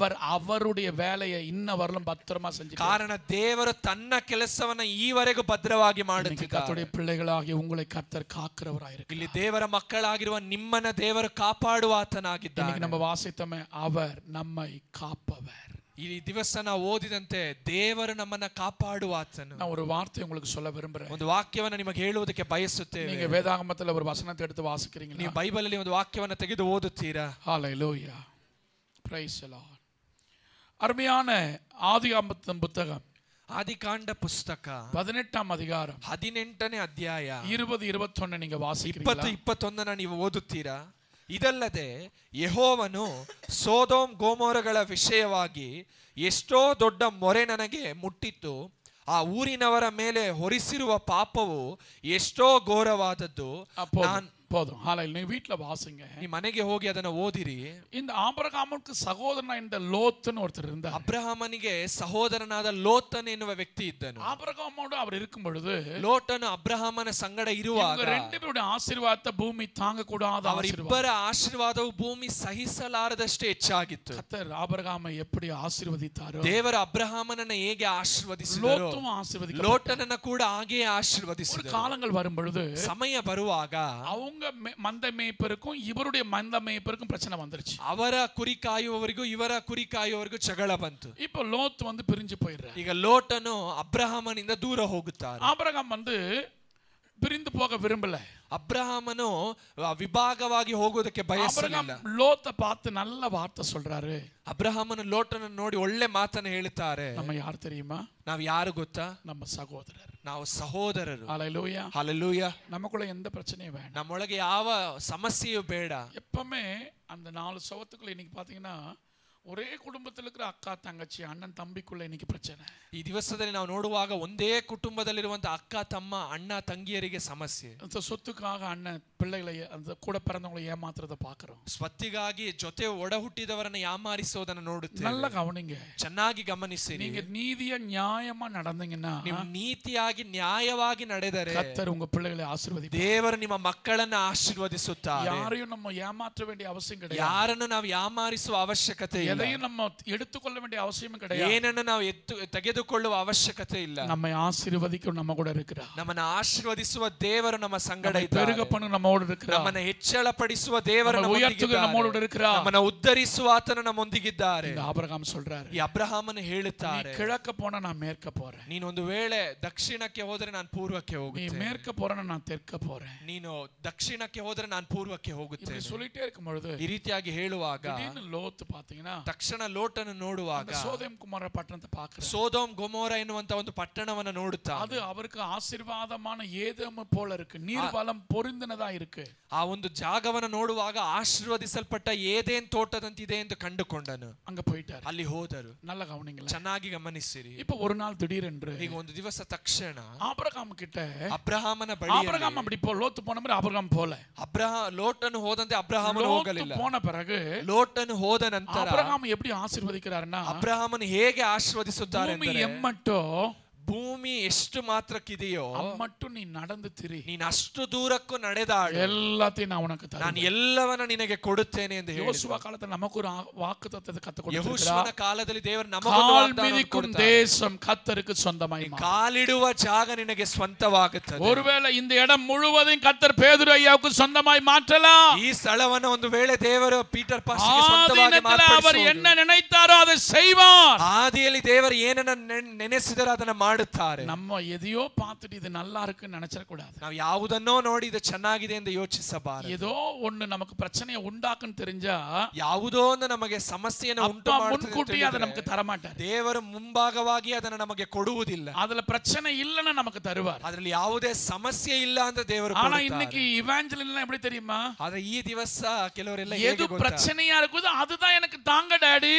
A: அவருடைய வேலையை இன்ன வரலும் பத்திரமா செஞ்சு.
B: ಕಾರಣ ದೇವರು ತನ್ನ ಕೆಲಸವನ್ನ ಈವರೆಗೂ ಭದ್ರವಾಗಿ ಮಾಡುತ್ತಿದ್ದಾರೆ.
A: கர்த்தருடைய பிள்ளைகளாகி உங்களை கர்த்தர் காக்கிறவராயிருக்கு.
B: ಇಲ್ಲಿ ದೇವರ ಮಕ್ಕಳಾಗಿರುವ ನಿಮ್ಮನ್ನ ದೇವರು ಕಾಪಾಡುವ ಆತನಾಗಿದ್ದಾನೆ.
A: இன்னைக்கு நம்ம வாசித்தோமே, அவர் நம்மை காப்பவர்.
B: ಈ ದಿವಸ ನಾವು ಓದಿದಂತೆ ದೇವರು ನಮ್ಮನ್ನ ಕಾಪಾಡುವ ಆತನು.
A: நான் ஒரு வார்த்தை உங்களுக்கு சொல்ல விரும்புறேன்.
B: ಒಂದು ವಾಕ್ಯವನ್ನ ನಿಮಗೆ ಹೇಳುವುದಕ್ಕೆ ಬಯಸುತ್ತೇವೆ.
A: நீங்க வேதாகமத்துல ஒரு வசனத்தை எடுத்து வாசிக்கிறீங்களா?
B: ನೀವು ಬೈಬಲ್ ಅಲ್ಲಿ ಒಂದು ವಾಕ್ಯವನ್ನ ತೆಗೆದು ಓದುತ್ತೀರಾ?
A: ஹalleluya, praise the Lord. அருமையான ஆதியாகமத்தின் புத்தகம்
B: ಆದಿಕಾಂಡ ಪುಸ್ತಕ
A: 18ஆம் அதிகாரம்
B: 18ನೇ ಅಧ್ಯಾಯ
A: 20-21 நீங்க வாசிக்கிறீங்களா?
B: 20-21 ನೀವು ಓದುತ್ತೀರಾ? ಇದಲ್ಲದೆ ಯೆಹೋವನು ಸೋದೋಮ್ ಗೋಮೋರಗಳ ವಿಷಯವಾಗಿ ಎಷ್ಟೋ ದೊಡ್ಡ ಮೊರೆ ನನಗೆ ಮುಟ್ಟಿತ್ತು, ಆ ಊರಿನವರ ಮೇಲೆ ಹೊರಿಸಿರುವ ಪಾಪವು ಎಷ್ಟೋ ಘೋರವಾದದ್ದು.
A: போதும். ஹalleluya. நீங்க வீட்ல வாசிங்க,
B: ಈ ಮನೆಗೆ ಹೋಗಿ ಅದನ್ನ ಓದಿರಿ.
A: இந்த ஆபிரகாமுக்கு சகோதரனா இந்த லோத்னு ஒருத்தர் இருந்தார்.
B: ಅಬ್ರಹಾಮನಿಗೆ ಸಹೋದರನಾದ ಲೋತನ್ ಎನ್ನುವ ವ್ಯಕ್ತಿ ಇದ್ದನು.
A: ஆபிரகாமோடு அவர் இருக்கும் பொழுது
B: ಲೋಟನು ಅಬ್ರಹಾಮನ ಸಂಗಡ ಇರುವಾಗ
A: இவங்க ரெண்டு பேருடைய ஆசீர்வாதத்தை பூமி தாங்க கூடாத
B: ಅವರಿಬ್ಬರ ಆಶೀರ್ವಾದವು ಭೂಮಿ ಸಹಿಸಲಾರದಷ್ಟು ಹೆಚ್ಚಾಗಿತ್ತು.
A: கர்த்தர் ஆபிரகாமை எப்படி ஆசீர்வதித்தாரோ
B: ದೇವರು ಅಬ್ರಹಾಮನನ್ನ ಹೇಗೆ ಆಶೀರ್ವದಿಸಿದರೋ
A: லோத்தும் ஆசீர்வதித்தார்.
B: ಲೋಟನನ್ನ ಕೂಡ ಹಾಗೆ
A: ஒரு
B: ಆಶೀರ್ವದಿಸಿದರು.
A: காலங்கள் வரும் பொழுது
B: ಸಮಯ ಬರುವಾಗ
A: அவங்க மந்தை மேய்ப்பருக்கும் இவருடைய மந்தை மேய்ப்பருக்கும் பிரச்சனை வந்துருச்சு.
B: ಅವರ ಕುರಿ ಕಾಯುವವರಿಗೂ ಇವರ ಕುರಿ ಕಾಯುವವರಿಗೂ ಜಗಳ ಬಂತು.
A: இப்போ லோத் வந்து பிரிஞ்சு போயிடுறார்.
B: ಈಗ ಲೋಟನು ಅಬ್ರಹಾಮನಿಂದ ದೂರ ಹೋಗುತ್ತಾರೆ.
A: ஆபிரகாம் வந்து பிரிந்து போக விரும்பல.
B: ಅಬ್ರಹಾಮನು ವಿಭಾಗವಾಗಿ ಹೋಗೋದಕ್ಕೆ ಬಯಸಲಿಲ್ಲ.
A: லோத்தை பார்த்து நல்ல வார்த்தை சொல்றாரு.
B: ಅಬ್ರಹಾಮನು ಲೋಟನ ನೋಡಿ ಒಳ್ಳೆ ಮಾತನ್ನ ಹೇಳುತ್ತಾರೆ.
A: நம்ம யார் தெரியுமா?
B: ನಾವು ಯಾರು ಗೊತ್ತಾ?
A: நம்ம சகோதரர்.
B: ನಾವು ಸಹೋದರರು.
A: ஹalleluya.
B: ಹಲ್ಲೆಲೂಯಾ.
A: நமக்குள்ள எந்த பிரச்சனையும் வேண்டாம்.
B: ನಮ್ಮೊಳಗೆ ಯಾವ ಸಮಸ್ಯೆಯೂ ಬೇಡ.
A: எப்பவுமே அந்த 4 சவத்துக்குள்ள இன்னைக்கு பாத்தீங்கன்னா ஒரே குடும்பத்தில் இருக்கிற அக்கா தங்கச்சி அண்ணன் தம்பிக்குள்ள இன்னைக்கு பிரச்சனை.
B: ಈ ದಿವಸದಲ್ಲಿ ನಾವು ನೋಡುವಾಗ ಒಂದೇ ಕುಟುಂಬದಲ್ಲಿರುವಂತ ಅಕ್ಕ ತಮ್ಮ ಅಣ್ಣ ತಂಗಿಯರಿಗೆ ಸಮಸ್ಯೆ.
A: அந்த சொத்துக்காக அண்ணன் பிள்ளைகளை அந்த கூட பிறந்தவங்களை ஏமாத்துறத பாக்குறோம்.
B: ಸ್ವತ್ತಿಗಾಗಿ ಜೊತೆ ಒಡ ಹುಟ್ಟಿದವರನ್ನ ಯಾಮಾರಿಸೋದನ್ನ ನೋಡುತ್ತೇವೆ.
A: நல்ல கவனிங்க,
B: ಚೆನ್ನಾಗಿ ಗಮನಿಸಿ.
A: நீங்க நீதியா நியாயமா நடந்தீங்கன்னா
B: ನೀವು ನೀತಿಯಾಗಿ ನ್ಯಾಯವಾಗಿ ನಡೆದರೆ
A: கர்த்தர் உங்க பிள்ளைகளை ஆசீர்வதிப்பார்.
B: ದೇವರು ನಿಮ್ಮ ಮಕ್ಕಳನ್ನ ಆಶೀರ್ವದಿಸುತ್ತಾರೆ.
A: யாரையும் நம்ம ஏமாற்ற வேண்டிய அவசியம் கிடையாது.
B: ಯಾರನ್ನು ನಾವು ಯಾಮಾರಿಸುವ ಅವಶ್ಯಕತೆ ಇಲ್ಲ.
A: எதையும் நம்ம எடுத்துக்கொள்ள வேண்டிய அவசியம் கிடையாது.
B: ಏನನ್ನು ನಾವು ತೆಗೆದುಕೊಳ್ಳುವ ಅವಶ್ಯಕತೆ ಇಲ್ಲ.
A: நம்மை ஆசீர்வதிக்க நம்ம கூட இருக்கிறார்.
B: ನಮ್ಮನ್ನ ಆಶೀರ್ವದಿಸುವ ದೇವರು ನಮ್ಮ ಸಂಗಡ ಇದ್ದಾರೆ.
A: பெருக பண்ண நம்மோடு இருக்கிறார்.
B: ನಮ್ಮನ್ನ ಹೆಚ್ಚಳ ಪಡಿಸುವ ದೇವರು
A: நம்மோடு இருக்கிறார்.
B: ನಮ್ಮನ್ನ ಉದ್ಧರಿಸುವ ಆತನು ನಮ್ಮೊಂದಿಗಿದ್ದಾರೆ.
A: ஆபிரகாம் சொல்றாரு,
B: ಈ ಅಬ್ರಹಾಮನು ಹೇಳುತ್ತಾರೆ,
A: நீ கிழக்க போனா நான் மேற்க போறேன்.
B: ನೀನು ಒಂದು ವೇಳೆ ದಕ್ಷಿಣಕ್ಕೆ ಹೋದರೆ ನಾನು ಪೂರ್ವಕ್ಕೆ
A: நீ
B: ಹೋಗುತ್ತೇನೆ.
A: மேற்க போறேன்னா நான் தெற்க போறேன்.
B: ನೀನು ದಕ್ಷಿಣಕ್ಕೆ ಹೋದರೆ ನಾನು ಪೂರ್ವಕ್ಕೆ ಹೋಗುತ್ತೇನೆ.
A: இப்படி சொல்லிட்டே இருக்கும் பொழுது
B: ಈ ರೀತಿಯಾಗಿ ಹೇಳುವಾಗ
A: திடீர்னு லோத் பாத்தீங்கன்னா
B: ತಕ್ಷಣ ಲೋಟನ್ನು ನೋಡುವಾಗ
A: சோதோம் குமார பட்டணத்தை பார்க்கிறார்.
B: ಸೋದೋಮ್ ಗೊಮೋರ ಎನ್ನುವಂತ ಒಂದು ಪಟ್ಟಣವನ್ನು ನೋಡುತ್ತಾ
A: அது அவருக்கு ஆசீர்வாதமான ஏதேம் போல இருக்கு, நீர்வளம் பொருந்தினதா இருக்கு.
B: ಆ ಒಂದು ಜಾಗವನ್ನು ನೋಡುವಾಗ ಆಶೀರ್ವದಿಸಲ್ಪಟ್ಟ ಏದೇನ್ ತೋಟದಂತಿದೆ ಎಂದು ಕಂಡುಕೊಂಡನು.
A: அங்க போயிட்டாரு.
B: ಅಲ್ಲಿ ಹೋದರು.
A: நல்ல கவனிங்களா,
B: ಚೆನ್ನಾಗಿ ಗಮನಿಸಿರಿ.
A: இப்ப ஒரு நாள் திடீரென்று
B: ಈಗ ಒಂದು ದಿವಸ ತಕ್ಷಣ
A: ஆபிரகாம் கிட்ட
B: ಅಬ್ರಹಾಮನ ಬಳಿ
A: ஆபிரகாம் அப்படி போ லோத்து போன மாதிரி ஆபிரகாம் போல.
B: ಲೋಟನು ಹೋದಂತೆ ಅಬ್ರಹಾಮನು ಹೋಗಲಿಲ್ಲ.
A: போன பிறகு
B: ಲೋಟನು ಹೋದ ನಂತರ
A: ஆபிரகாம் எப்படி ஆசீர்வதிக்கிறாருன்னா
B: ಅಬ್ರಹಾಮನು ಹೇಗೆ ಆಶೀರ್ವದಿಸುತ್ತಾರೆ
A: பூமி
B: ಅಂದರೆ
A: எம்மட்டோ
B: ಭೂಮಿ ಎಷ್ಟು ಮಾತ್ರಕ್ಕಿದೆಯೋ
A: அம்மட்டும் நீ நடந்து திரி,
B: ನೀನು ಅಷ್ಟು ದೂರಕ್ಕೂ ನಡೆದಾಡು,
A: எல்லாத்தையும் நான் உனக்கு
B: ನಾನು
A: தருவேன்.
B: ಎಲ್ಲವನ್ನ ನಿನಗೆ ಕೊಡುತ್ತೇನೆ ಎಂದು ಹೇಳಿದ.
A: யோசுவா காலத்துல நமக்கு ஒரு வாக்குத்தத்தத்தை கத்து
B: ಯೆಹೋಶುವನ
A: கொடுத்திருக்கிறார்.
B: ಕಾಲದಲ್ಲಿ ದೇವರು ನಮಗೊಂದು
A: கால்
B: ವಾಗ್ದಾನವನ್ನು
A: மிதிக்கும்
B: ಕೊಡ್ತಾರೆ.
A: தேசம் கர்த்தருக்கு சொந்தமாய் மாறும்.
B: ಕಾಲಿಡುವ ಜಾಗ ನಿನಗೆ ಸ್ವಂತವಾಗುತ್ತದೆ.
A: ஒருவேளை இந்த இடம் முழுவதும் கர்த்தர் பேதுரு ஐயாவுக்கு சொந்தமாய் மாற்றலாம்.
B: ಈ ಸ್ಥಳವನ್ನು ಒಂದು ವೇಳೆ ದೇವರು ಪೀಟರ್ ಪಾಸ್ಟರ್ಗೆ ಸ್ವಂತವಾಗಿ
A: ஆதியிலே அவர் என்ன
B: ಮಾರ್ಪಡಿಸಬಹುದು.
A: நினைத்தாரோ அதை செய்வார்.
B: ಆದಿಯಲ್ಲಿ ದೇವರು ಏನನ್ನ ನೆನೆಸಿದರೆ ಅದನ್ನ ಮಾಡುತ್ತಾರೆ.
A: நம்ம எதையோ பார்த்துட்டு இது நல்லா இருக்குன்னு நினைச்சிட கூடாது.
B: ನಾವು ಯಾವುದನ್ನೋ ನೋಡಿ ಇದು ಚೆನ್ನಾಗಿದೆ ಎಂದು ಯೋಚಿಸಬಾರದು.
A: ஏதோ ஒண்ணு நமக்கு பிரச்சனையை உண்டாக்குன்னு தெரிஞ்சா
B: ಯಾವುದೋ ಒಂದು ನಮಗೆ ಸಮಸ್ಯೆಯನ್ನು ಉಂಟು
A: அப்பா
B: ಮಾಡುತ್ತದೆ
A: முன்கூட்டி அதை நமக்கு தர மாட்டார்.
B: ದೇವರು ಮುಂಭಾಗವಾಗಿ ಅದನ್ನು ನಮಗೆ ಕೊಡುವುದಿಲ್ಲ.
A: அதுல பிரச்சனை இல்லைன்னா நமக்கு தருவார்.
B: ಅದರಲ್ಲಿ ಯಾವುದೇ ಸಮಸ್ಯೆ ಇಲ್ಲ ಅಂತ ದೇವರು
A: ஆனா
B: ಕೊಡುತ್ತಾರೆ.
A: இன்னைக்கு இவாஞ்சலிஸ்ட் எப்படி தெரியுமா?
B: ಆದ್ರೆ ಈ ದಿವಸ ಕೆಲವರೆಲ್ಲ
A: எது
B: ಹೇಗೆ ಗೊತ್ತಾ?
A: பிரச்சனையா இருக்குதோ அதுதான் எனக்கு தாங்க டாடி.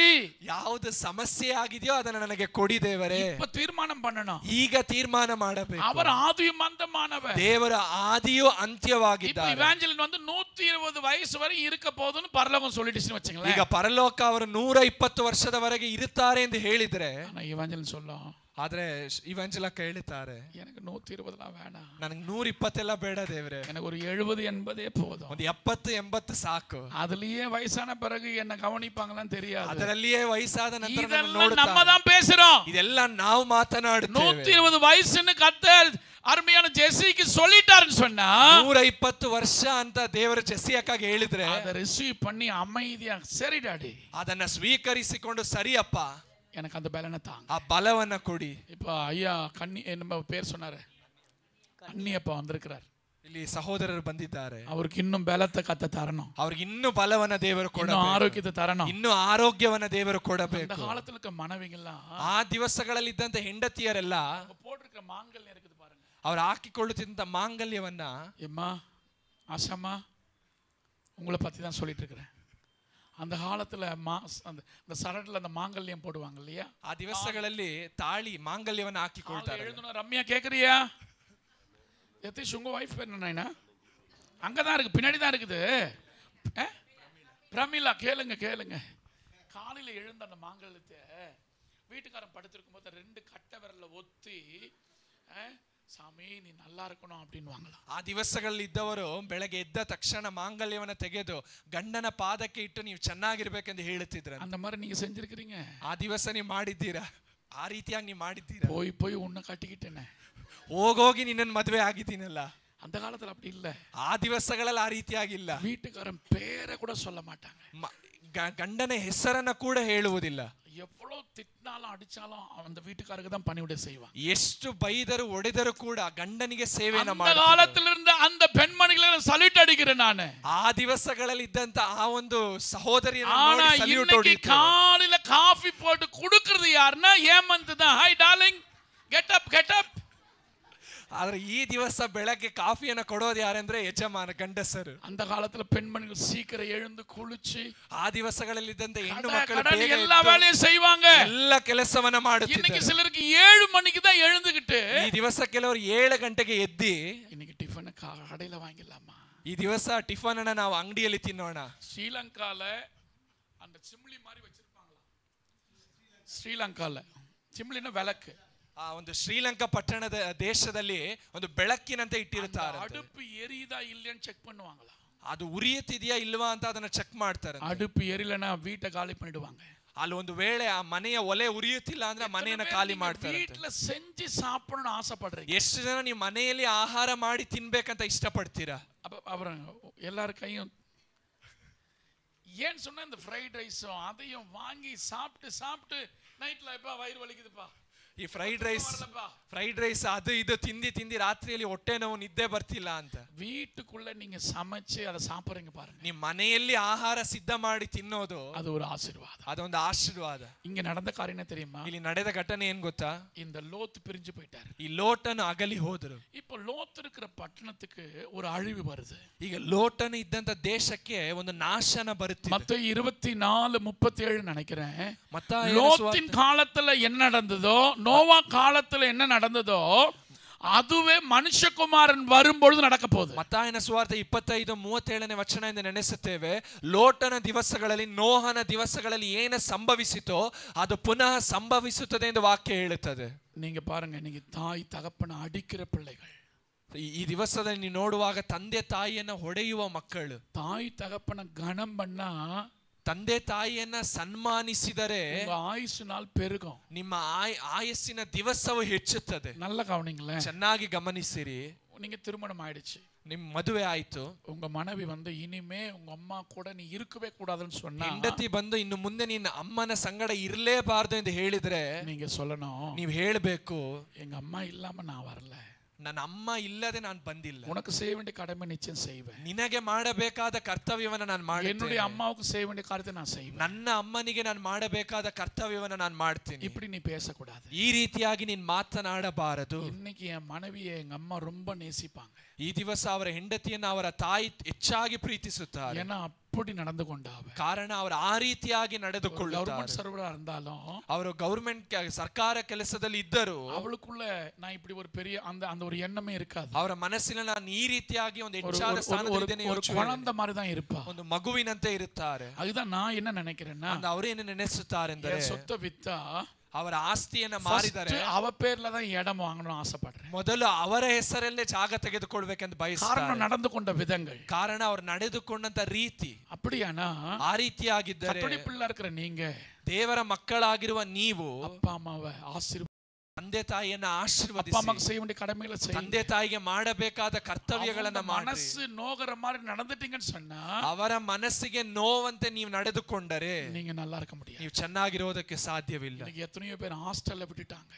B: ಯಾವುದು ಸಮಸ್ಯೆ ಆಗಿದೆಯೋ ಅದನ್ನ ನನಗೆ ಕೊಡಿ ದೇವರೇ.
A: இப்ப தீர்மானம் பண்ணணும்.
B: ಈಗ ತೀರ್ಮಾನ ಮಾಡಬೇಕು.
A: அவர் ஆதியும் அந்தமானவர்.
B: ದೇವರ ಆದಿಯು
A: இப்ப
B: ಅಂತ್ಯವಾಗಿದ್ದಾರೆ.
A: இவாஞ்சலிஸ்ட் வந்து 120 வயசு வரை இருக்க போதுன்னு பரலோகம் சொல்லிடுச்சுன்னு வச்சுங்களேன்.
B: ಈಗ ಪರಲೋಕ ಅವರು 120 ವರ್ಷದವರೆಗೆ ಇರುತ್ತಾರೆ ಎಂದು ಹೇಳಿದ್ರೆ,
A: ஆனா இவாஞ்சலிஸ்ட் சொல்லும்,
B: ಆದ್ರೆ ಇವಾಂಜಲಕ ಹೇಳ್ತಾರೆ,
A: எனக்கு 120 வேணாம்,
B: ನನಗೆ 120 ಎಲ್ಲ ಬೇಡ ದೇವರೇ,
A: எனக்கு ஒரு 70-80 போதும்.
B: ಒಂದು 70-80 ಸಾಕು.
A: அதுலயே வயசான பிறகு என்ன கவனிப்பாங்களான்னு தெரியாது.
B: ಅದರಲ್ಲಿಯೇ ವಯಸ್ಸಾದ ನಂತರ
A: இதெல்லாம் நம்ம தான் பேசுறோம்.
B: ಇದೆಲ್ಲ ನಾವು ಮಾತನಾಡುತ್ತೇವೆ.
A: 120 வயசுன்னு கர்த்தர் அருமையான ஜெசிக்கு சொல்லிட்டாருன்னு சொன்னா
B: 120 ವರ್ಷ ಅಂತ ದೇವರು ಜೆಸ್ಸಿಯಕ್ಕಾಗಿ ಹೇಳಿದ್ರೆ
A: அதை ரிசீவ் பண்ணி அமைதியா சரி டாடி
B: ಅದನ್ನ ಸ್ವೀಕರಿಸಿಕೊಂಡು ಸರಿಯಪ್ಪ
A: எனக்கு அந்த பலனை தாங்க,
B: ಆ ಬಲವನ್ನ ಕೊಡಿ.
A: இப்ப ஐயா கண்ணி நம்ம பேர் சொன்னாரு, அண்ணியப்பா வந்திருக்கிறார்.
B: ಇಲ್ಲಿ ಸಹೋದರರು ಬಂದಿದ್ದಾರೆ.
A: அவருக்கு இன்னும் பலத்தை கத்த தரணும்,
B: ಅವ್ರಿಗೆ ಇನ್ನೂ ಬಲವನ್ನ ದೇವರು
A: இன்னும்
B: ಕೊಡಬೇಕು,
A: ஆரோக்கியத்தை தரணும்.
B: ಇನ್ನೂ ಆರೋಗ್ಯವನ್ನ ದೇವರು
A: இந்த
B: ಕೊಡಬೇಕು.
A: காலத்துல இருக்க மனைவிங்கெல்லாம்
B: ಆ ದಿವಸಗಳಲ್ಲಿ ಇದ್ದಂತ ಹೆಂಡತಿಯರೆಲ್ಲ
A: அவங்க போட்டிருக்கிற மாங்கல்யம் இருக்குது பாருங்க,
B: ಅವ್ರು ಹಾಕಿಕೊಳ್ಳುತ್ತಿದ್ದಂತ ಮಾಂಗಲ್ಯವನ್ನ,
A: எம்மா ஆஷாமா உங்களை பத்தி தான் சொல்லிட்டு இருக்கிறேன். அந்த காலத்துல அந்த சரட்ல அந்த மாங்கல்யம் போடுவாங்க இல்லையா,
B: ಆ ದಿವಸಗಳಲ್ಲಿ ತಾಳಿ ಮಾಂಗಲ್ಯವನ್ನ ಹಾಕಿಕೊಳ್ತಾರೆ.
A: எழுந்தணும். ரம்யா கேக்குறியா? எத்திஷ் உங்க வைஃப் பேர் என்ன? அங்கதான் இருக்கு, பின்னாடி தான் இருக்குது. பிரமிளா, கேளுங்க கேளுங்க. காலையில எழுந்த அந்த மாங்கல்யத்தை வீட்டுக்காரன் படுத்திருக்கும் போது 2 கட்டை விரல்ல ஒத்தி, சாமி நீ நல்லா இருக்கணும் அப்படின்னு வாங்கலாம்.
B: ಆ ದಿವಸಗಳಲ್ಲಿ ಇದ್ದವರು ಬೆಳಗ್ಗೆ ಎದ್ದ ತಕ್ಷಣ ಮಾಂಗಲ್ಯವನ್ನ ತೆಗೆದು ಗಂಡನ ಪಾದಕ್ಕೆ ಇಟ್ಟು ನೀವು ಚೆನ್ನಾಗಿರ್ಬೇಕೆಂದು ಹೇಳುತ್ತಿದ್ರು.
A: அந்த மாதிரி நீங்க செஞ்சிருக்கிறீங்க?
B: ಆ ದಿವಸ ನೀವು ಮಾಡಿದ್ದೀರಾ? ಆ ರೀತಿಯಾಗಿ ನೀವು ಮಾಡಿದ್ದೀರಾ?
A: போய் உன்னை கட்டிக்கிட்டேனே,
B: ಹೋಗೋಗಿ ನಿನ್ನನ್ನು ಮದುವೆ ಆಗಿದ್ದೀನಲ್ಲ.
A: அந்த காலத்துல அப்படி இல்ல.
B: ಆ ದಿವಸಗಳಲ್ಲಿ ಆ ರೀತಿಯಾಗಿಲ್ಲ.
A: வீட்டுக்காரன் பேரை கூட சொல்ல மாட்டாங்க,
B: ಗಂಡನ ಹೆಸರನ್ನ ಕೂಡ ಹೇಳುವುದಿಲ್ಲ.
A: எவ்வளவு திட்டினாலும் அடிச்சாலும் அந்த வீட்டுக்காரருக்கு தான் பணிவிடை செய்வாங்க.
B: ಎಷ್ಟು ಬೈದರು ಒಡೆದರು ಕೂಡ ಗಂಡನಿಗೆ ಸೇವೆಯನ್ನು
A: அந்த
B: ಮಾಡ್ತಾರೆ.
A: காலத்துல இருந்த அந்த பெண்மணிகளை சல்யூட் அடிக்கிறேன் நானு.
B: ಆ ದಿವಸಗಳಲ್ಲಿ ಇದ್ದಂತ ಆ ಒಂದು ಸಹೋದರಿಯನ್ನು
A: ஆனா
B: ನೋಡಿ ಸಲ್ಯೂಟ್
A: இன்னைக்கு
B: ಹೊಡೆಯುತ್ತಾರೆ.
A: காலையில காஃபி போட்டு குடுக்குறது யாருன்னா ஏமந்த் தான். Hi darling, get up get up.
B: ಆದ್ರೆ ಈ ದಿವಸ ಬೆಳಗ್ಗೆ ಕಾಫಿಯನ್ನು ಕೊಡೋದು ಯಾರೆಂದ್ರೆ ಯಜಮಾನ, ಗಂಡಸರು.
A: அந்த காலத்துல பெண்மணிகள் சீக்கிரம் எழுந்து குளிச்சு
B: ಆ ದಿವಸಗಳಲ್ಲಿ ಇದ್ದಂತ ಹೆಣ್ಣು ಮಕ್ಕಳು ಬೇಗ
A: எல்லா வேலையும் செய்வாங்க.
B: ಎಲ್ಲ ಕೆಲಸವನ್ನ
A: இன்னைக்கு
B: ಮಾಡುತ್ತಿದ್ದಾರೆ.
A: சிலருக்கு 7 மணிக்கு தான் எழுந்துகிட்டு,
B: ಈ ದಿವಸ ಕೆಲವರು 7 ಗಂಟೆಗೆ ಎದ್ದಿ,
A: இன்னைக்கு டிஃபன் கடையில வாங்கிடலாமா,
B: ಈ ದಿವಸ ಟಿಫನ್ ಅನ್ನ ನಾವು ಅಂಗಡಿಯಲ್ಲಿ ತಿನ್ನೋಣ.
A: ஸ்ரீலங்கால அந்த சிம்லி மாதிரி வச்சிருப்பாங்களா? ஸ்ரீலங்கால சிம்லினா விளக்கு,
B: ಆ ಒಂದು ಶ್ರೀಲಂಕಾ ಪಟ್ಟಣದ ದೇಶದಲ್ಲಿ ಒಂದು ಬೆಳಕಿನಂತೆ ಇಟ್ಟಿರುತ್ತಾರೆ.
A: அடுப்பு எரியுதா இல்லையான்னு செக் பண்ணுவாங்களா?
B: ಅದು ಉರಿಯುತ್ತಿದೆಯಾ ಇಲ್ವಾ ಅಂತ ಅದನ್ನ ಚೆಕ್ ಮಾಡ್ತಾರೆ.
A: அடுப்பு எரியலனா வீட்டை காலி பண்ணிடுவாங்க.
B: ಅಲ್ಲಿ ಒಂದು ವೇಳೆ ಆ ಮನೆಯ ಒಲೆ ಉರಿಯುತ್ತಿಲ್ಲ ಅಂದ್ರೆ ಮನೆಯನ್ನ ಖಾಲಿ ಮಾಡ್ತಾರೆ.
A: வீட்ல செஞ்சு சாப்பிடணும்னு ஆசைப்படுறீங்க?
B: ಎಷ್ಟು ಜನ ನೀವು ಮನೆಯಲ್ಲಿ ಆಹಾರ ಮಾಡಿ ತಿನ್ಬೇಕಂತ ಇಷ್ಟಪಡ್ತೀರಾ?
A: அப்புறம் எல்லாரும் கையும் ஏன் சொன்னா இந்த ஃப்ரைட் ரைஸும் அதையும் வாங்கி சாப்பிட்டு நைட்ல எப்ப வயிறு வலிக்குதுப்பா,
B: ಈ ಫ್ರೈಡ್ ರೈಸ್ ಅದು ಇದು ತಿಂದಿ ರಾತ್ರಿಯಲ್ಲಿ ಹೊಟ್ಟೆ ನೋವು, ನಿದ್ದೆ ಬರ್ತಿಲ್ಲ ಅಂತ
A: வீட்டுக்குள்ள நீங்க சமைச்சு அதை சாப்பிடுறீங்க பாருங்க.
B: ನೀವು ಮನೆಯಲ್ಲಿ ಆಹಾರ ಸಿದ್ಧ ಮಾಡಿ ತಿನ್ನೋದು
A: அது ஒரு ஆசீர்வாதம்.
B: ಅದೊಂದು ಆಶೀರ್ವಾದ.
A: இங்க நடந்த காரியம் என்ன தெரியுமா?
B: ಇಲ್ಲಿ ನಡೆದ ಘಟನೆ ಏನ್ ಗೊತ್ತಾ?
A: இந்த லோத் பிரிஞ்சு போயிட்டாரு.
B: ಈ ಲೋಟನು ಅಗಲಿ ಹೋದರು.
A: இப்போ லோத் இருக்கிற பட்டணத்துக்கு ஒரு அழிவு வருது.
B: ಈಗ ಲೋಟನು ಇದ್ದಂತ ದೇಶಕ್ಕೆ ಒಂದು ನಾಶನ ಬರುತ್ತೆ.
A: மத்தேயு 24:37 நினைக்கிறேன்.
B: ಮತ್ತಾಯ
A: லோத்தின் காலத்துல என்ன நடந்ததோ, நோவா காலத்துல என்ன நடந்ததோ அதுவே ಮನುಷ್ಯಕುಮಾರನ್ வரும்பொழுது நடக்க போகுது.
B: ಮತ್ತಾಯನ ಸುವಾರ್ತೆ 25:37 ವಚನದಿಂದ ನೆನೆಸುತ್ತೇವೆ. ಲೋಟನ ದಿವಸಗಳಲ್ಲಿ, ನೋಹನ ದಿವಸಗಳಲ್ಲಿ ಏನು ಸಂಭವಿಸಿತೋ ಅದು ಪುನಃ ಸಂಭವಿಸುತ್ತದೆ ಎಂದು ವಾಕ್ಯ ಹೇಳುತ್ತದೆ.
A: நீங்க பாருங்க, நீங்க தாய் தகப்பனை அடிக்கிற பிள்ளைகள்.
B: ಈ ದಿವಸದಲ್ಲಿ ನೀವು ನೋಡುವಾಗ ತಂದೆ ತಾಯಿಯನ್ನ ಹೊಡೆಯುವ ಮಕ್ಕಳು,
A: தாய் தகப்பனை கனம் பண்ணா
B: ತಂದೆ ತಾಯಿಯನ್ನ ಸನ್ಮಾನಿಸಿದರೆ
A: ஆயுசு நாள் பெருகும்,
B: ನಿಮ್ಮ ಆಯಸ್ಸಿನ ದಿವಸವು ಹೆಚ್ಚುತ್ತದೆ.
A: நல்ல கவனிங்களேன்.
B: ಚೆನ್ನಾಗಿ ಗಮನಿಸಿರಿ.
A: நீங்க திருமணம் ஆயிடுச்சு,
B: ನಿಮ್ ಮದುವೆ ಆಯ್ತು,
A: உங்க மனைவி வந்து இனிமே உங்க அம்மா கூட நீ இருக்கவே கூடாதுன்னு சொன்னா,
B: ಹೆಂಡತಿ ಬಂದು ಇನ್ನು ಮುಂದೆ ನಿನ್ನ ಅಮ್ಮನ ಸಂಗಡ ಇರಲೇಬಾರದು ಎಂದು ಹೇಳಿದ್ರೆ
A: நீங்க சொல்லணும்,
B: ನೀವು ಹೇಳಬೇಕು,
A: எங்க அம்மா இல்லாம நான் வரல,
B: ನನ್ನ ಅಮ್ಮ ಇಲ್ಲದೆ ನಾನು ಬಂದಿಲ್ಲ,
A: உனக்கு செய்ய வேண்டிய கடமை நிச்சயம் செய்வேன்,
B: ನಿನಗೆ ಮಾಡಬೇಕಾದ ಕರ್ತವ್ಯವನ್ನ ನಾನು
A: என்னுடைய
B: ಮಾಡ್ತೀನಿ,
A: அம்மாவுக்கு செய்ய வேண்டிய காரியத்தை நான் செய்வேன்.
B: ನನ್ನ ಅಮ್ಮನಿಗೆ ನಾನು ಮಾಡಬೇಕಾದ ಕರ್ತವ್ಯವನ್ನ ನಾನು ಮಾಡ್ತೀನಿ.
A: இப்படி நீ பேசக்கூடாது.
B: ಈ ರೀತಿಯಾಗಿ ನೀನ್ ಮಾತನಾಡಬಾರದು.
A: இன்னைக்கு என் மனைவியை எங்க அம்மா ரொம்ப நேசிப்பாங்க.
B: ಈ ದಿವಸ ಅವರ ಹೆಂಡತಿಯನ್ನ ಅವರ ತಾಯಿ ಹೆಚ್ಚಾಗಿ ಪ್ರೀತಿಸುತ್ತಾರೆ.
A: ஏன்னா அப்படி நடந்து கொண்டாவ.
B: ಕಾರಣ ಅವರು ಆ ರೀತಿಯಾಗಿ ನಡೆದುಕೊಳ್ಳುತ್ತಾರೆ.
A: கவர்மெண்ட் சர்வரா இருந்தாலும்,
B: ಅವರು ಗವರ್ಮೆಂಟ್ ಸರ್ಕಾರ ಕೆಲಸದಲ್ಲಿ ಇದ್ದರು,
A: அவளுக்குள்ள நான் இப்படி ஒரு பெரிய அந்த ஒரு எண்ணமே இருக்காது.
B: ಅವರ ಮನಸ್ಸಿನಲ್ಲಿ ನಾನು ಈ ರೀತಿಯಾಗಿ ಒಂದು ಹೆಚ್ಚಾದ ಸ್ಥಾನದಲ್ಲಿ
A: ஒரு குழந்தை மாதிரி தான் இருப்பா,
B: ಒಂದು ಮಗುವಿನಂತೆ ಇರುತ್ತಾರೆ.
A: அதுதான் நான் என்ன நினைக்கிறேன்னா,
B: ಅವರೇನು ನೆನೆಸುತ್ತಾರೆ ಎಂದರೆ
A: சொத்தை வித்தா
B: ಅವರ ಆಸ್ತಿಯನ್ನ ಮಾರಿದರೆ
A: அவ பேர்ல தான் இடம் வாங்கணும் ஆசைப்படுறேன்.
B: ಮೊದಲು ಅವರ ಹೆಸರಲ್ಲೇ ಜಾಗ ತೆಗೆದುಕೊಳ್ಬೇಕೆಂದು ಬಯಸ್ತಾರೆ.
A: காரணம் நடந்து கொண்ட விதங்கள்,
B: ಕಾರಣ ಅವರು ನಡೆದುಕೊಂಡಂತ ರೀತಿ.
A: அப்படியானா
B: ಆ ರೀತಿಯಾಗಿದ್ದರೆ
A: கர்த்தருடைய பிள்ளை இருக்கிற நீங்க,
B: ದೇವರ ಮಕ್ಕಳಾಗಿರುವ ನೀವು
A: அப்பா அம்மாவை ஆசீர்வதிங்க,
B: ತಂದೆ ತಾಯಿಯನ್ನ
A: அப்பா
B: ಆಶೀರ್ವದಿಸಿ,
A: அம்மாக்கு செய்ய வேண்டிய கடமைகளை செய்யுங்க.
B: ತಂದೆ ತಾಯಿಗೆ ಮಾಡಬೇಕಾದ ಕರ್ತವ್ಯಗಳನ್ನ ಮಾಡಿ.
A: மனசு நோகற மாதிரி நடந்துட்டீங்கன்னு சொன்னா,
B: ಅವರ ಮನಸ್ಸಿಗೆ ನೋವಂತೆ ನೀವು ನಡೆದುಕೊಂಡರೆ
A: நீங்க நல்லா இருக்க முடியாது.
B: ನೀವು ಚೆನ್ನಾಗಿರೋದಕ್ಕೆ ಸಾಧ್ಯವಿಲ್ಲ.
A: இன்னைக்கு எத்தனையோ பேர் ஹாஸ்டல்ல விட்டுட்டாங்க.